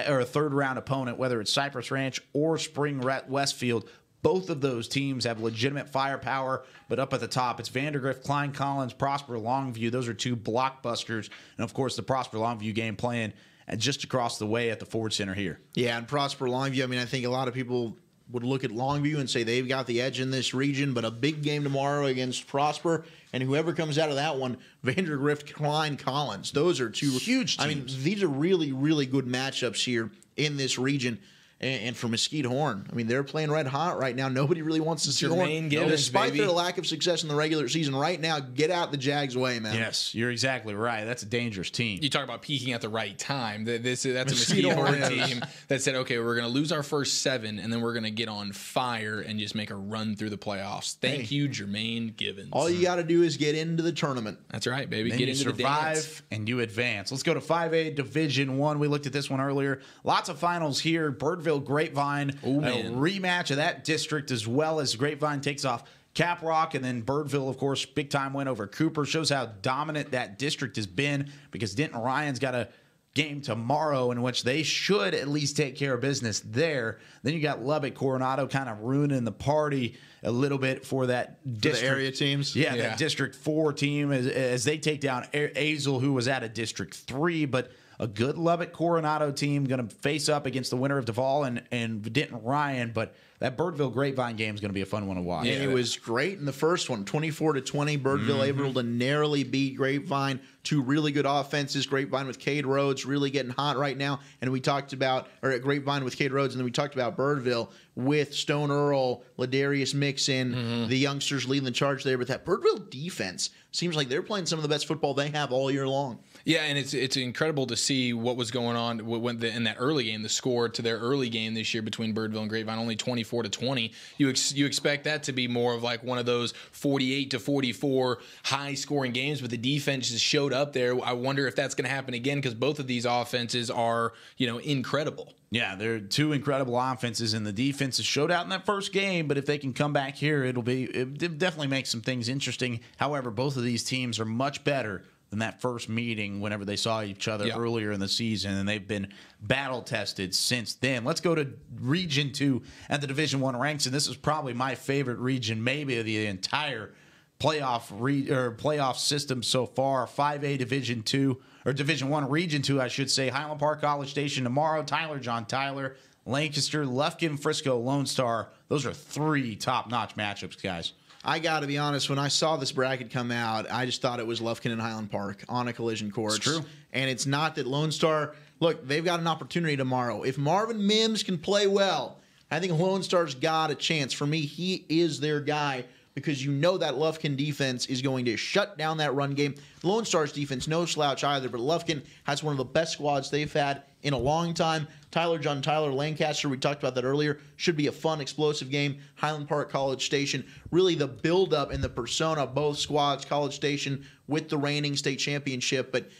or a third-round opponent, whether it's Cypress Ranch or Spring Westfield. Both of those teams have legitimate firepower, but up at the top, it's Vandergrift, Klein Collins, Prosper, Longview. Those are 2 blockbusters. And, of course, the Prosper Longview game playing just across the way at the Ford Center here. Yeah, and Prosper Longview, I mean, I think a lot of people would look at Longview and say they've got the edge in this region, but a big game tomorrow against Prosper, and whoever comes out of that one, Vandergrift, Klein, Collins. Those are 2 huge teams. I mean, these are really, really good matchups here in this region. And for Mesquite Horn, I mean, they're playing red hot right now. Nobody really wants to see Horn. Despite their lack of success in the regular season right now, get out the Jags' way, man. Yes, you're exactly right. That's a dangerous team. You talk about peaking at the right time. That's a Mesquite Horn team that said, okay, we're going to lose our first 7, and then we're going to get on fire and just make a run through the playoffs. Thank you, Jermaine Givens. All you got to do is get into the tournament. That's right, baby. Then get you into survive the dance. and you advance. Let's go to 5A Division 1. We looked at this one earlier. Lots of finals here. Birdville Grapevine. A rematch of that district, as well as Grapevine takes off Caprock, and then Birdville, of course, big time win over Cooper. Shows how dominant that district has been, because Denton Ryan's got a game tomorrow in which they should at least take care of business there. Then you got Lubbock Coronado kind of ruining the party a little bit for that district. The area teams? Yeah, that District 4 team as they take down Azle, who was at a District 3, but a good Lubbock Coronado team going to face up against the winner of Duval and Denton Ryan, but that Birdville Grapevine game is going to be a fun one to watch. Yeah, it was great in the first one, 24-20. Birdville able to narrowly beat Grapevine. 2 really good offenses. Grapevine with Cade Rhodes really getting hot right now, and we talked about Grapevine with Cade Rhodes, and then we talked about Birdville with Stone Earl, Ladarius Mixon, the youngsters leading the charge there. But that Birdville defense seems like they're playing some of the best football they have all year long. Yeah, and it's incredible to see what was going on in that early game. The score to their early game this year between Birdville and Grapevine, only 24-20. You expect that to be more of like one of those 48-44 high-scoring games, but the defense just showed up there. I wonder if that's going to happen again, because both of these offenses are, incredible. Yeah, they're 2 incredible offenses, and the defenses showed out in that first game, but if they can come back here, it definitely makes some things interesting. However, both of these teams are much better than that first meeting whenever they saw each other earlier in the season, and they've been battle-tested since then. Let's go to Region 2 at the Division 1 ranks, and this is probably my favorite region, maybe of the entire playoff system so far. 5A Division 2, or Division 1 Region 2, I should say. Highland Park, College Station tomorrow. Tyler, John Tyler, Lancaster, Lufkin, Frisco, Lone Star. Those are 3 top-notch matchups, guys. I got to be honest, when I saw this bracket come out, I just thought it was Lufkin and Highland Park on a collision course. It's true. And it's not that Lone Star, look, they've got an opportunity tomorrow. If Marvin Mims can play well, I think Lone Star's got a chance. For me, he is their guy, because you know that Lufkin defense is going to shut down that run game. Lone Star's defense, no slouch either, but Lufkin has one of the best squads they've had in a long time. John Tyler, Lancaster, we talked about that earlier, should be a fun, explosive game. Highland Park, College Station, really the build-up and the persona of both squads. College Station with the reigning state championship, but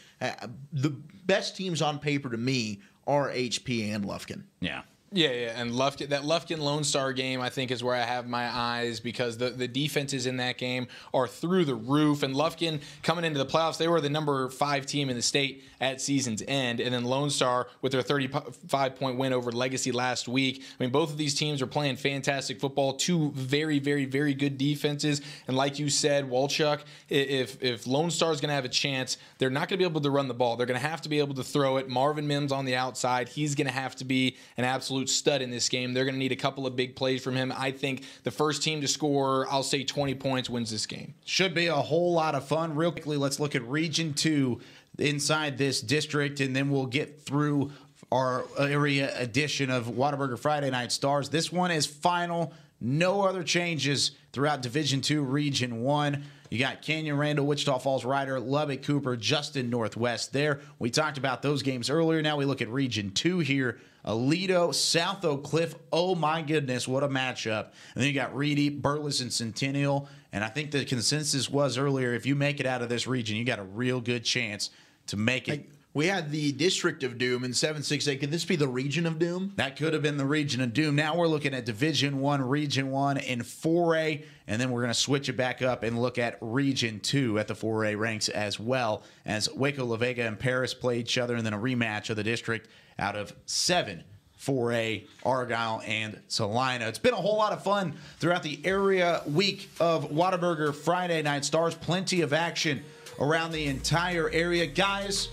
the best teams on paper to me are HP and Lufkin. Yeah. Yeah, and that Lufkin Lone Star game, I think, is where I have my eyes, because the defenses in that game are through the roof. And Lufkin, coming into the playoffs, they were the number 5 team in the state at season's end. And then Lone Star with their 35-point win over Legacy last week. I mean, both of these teams are playing fantastic football, 2 very, very, very good defenses. And like you said, Walchuk, if Lone Star is going to have a chance, they're not going to be able to run the ball. They're going to have to be able to throw it. Marvin Mims on the outside, he's going to have to be an absolute stud in this game. They're going to need a couple of big plays from him. I think the first team to score, I'll say 20 points, wins this game. Should be a whole lot of fun. Real quickly, let's look at Region 2 inside this district, and then we'll get through our area edition of Whataburger Friday Night Stars. This one is final. No other changes throughout Division 2, Region 1. You got Canyon, Randall, Wichita Falls, Ryder, Lubbock, Cooper, Justin, Northwest there. We talked about those games earlier. Now we look at Region 2 here. Aledo, South Oak Cliff. Oh, my goodness, what a matchup. And then you got Reedy, Burles, and Centennial. And I think the consensus was earlier, if you make it out of this region, you got a real good chance to make it. We had the District of Doom in 7-6-8. Could this be the Region of Doom? That could have been the Region of Doom. Now we're looking at Division 1, Region 1, and 4A, and then we're going to switch it back up and look at Region 2 at the 4A ranks as well, as Waco, La Vega, and Paris play each other, and then a rematch of the district out of 7. 4A, Argyle, and Salina. It's been a whole lot of fun throughout the area week of Whataburger Friday Night Stars. Plenty of action around the entire area. Guys,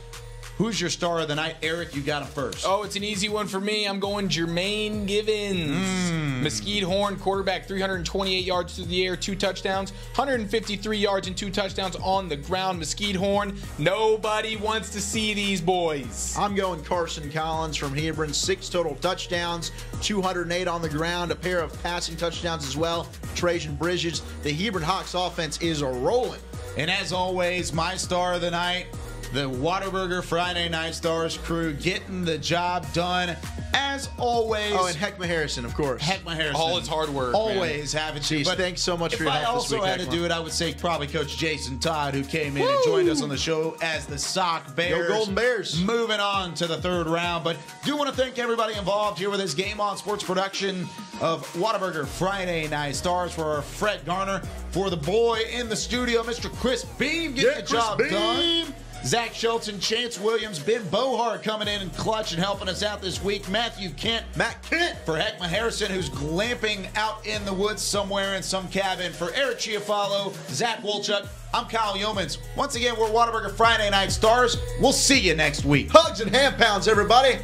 who's your star of the night? Eric, you got him first. Oh, it's an easy one for me. I'm going Jermaine Givens. Mesquite Horn, quarterback, 328 yards through the air, 2 touchdowns, 153 yards and 2 touchdowns on the ground. Mesquite Horn, nobody wants to see these boys. I'm going Carson Collins from Hebron, 6 total touchdowns, 208 on the ground, a pair of passing touchdowns as well. Trajan Bridges. The Hebron Hawks offense is rolling. And as always, my star of the night, the Whataburger Friday Night Stars crew getting the job done as always. Oh, and Heckma Harrison, of course. Heckma Harrison. All his hard work. Always having to. But thanks so much for your help this week, If I also had to do it, I would say probably Coach Jason Todd, who came in and joined us on the show as the Sock Bears. Go Golden Bears. Moving on to the 3rd round. But do want to thank everybody involved here with this Game On Sports production of Whataburger Friday Night Stars. For Fred Garner, for the boy in the studio, Mr. Chris Beam, getting the job done. Zach Shelton, Chance Williams, Ben Bohart coming in and clutch and helping us out this week. Matt Kent for Heckma Harrison, who's glamping out in the woods somewhere in some cabin. For Eric Chiafalo, Zach Wolchuk, I'm Kyle Yeomans. Once again, we're Whataburger Friday Night Stars. We'll see you next week. Hugs and hand pounds, everybody.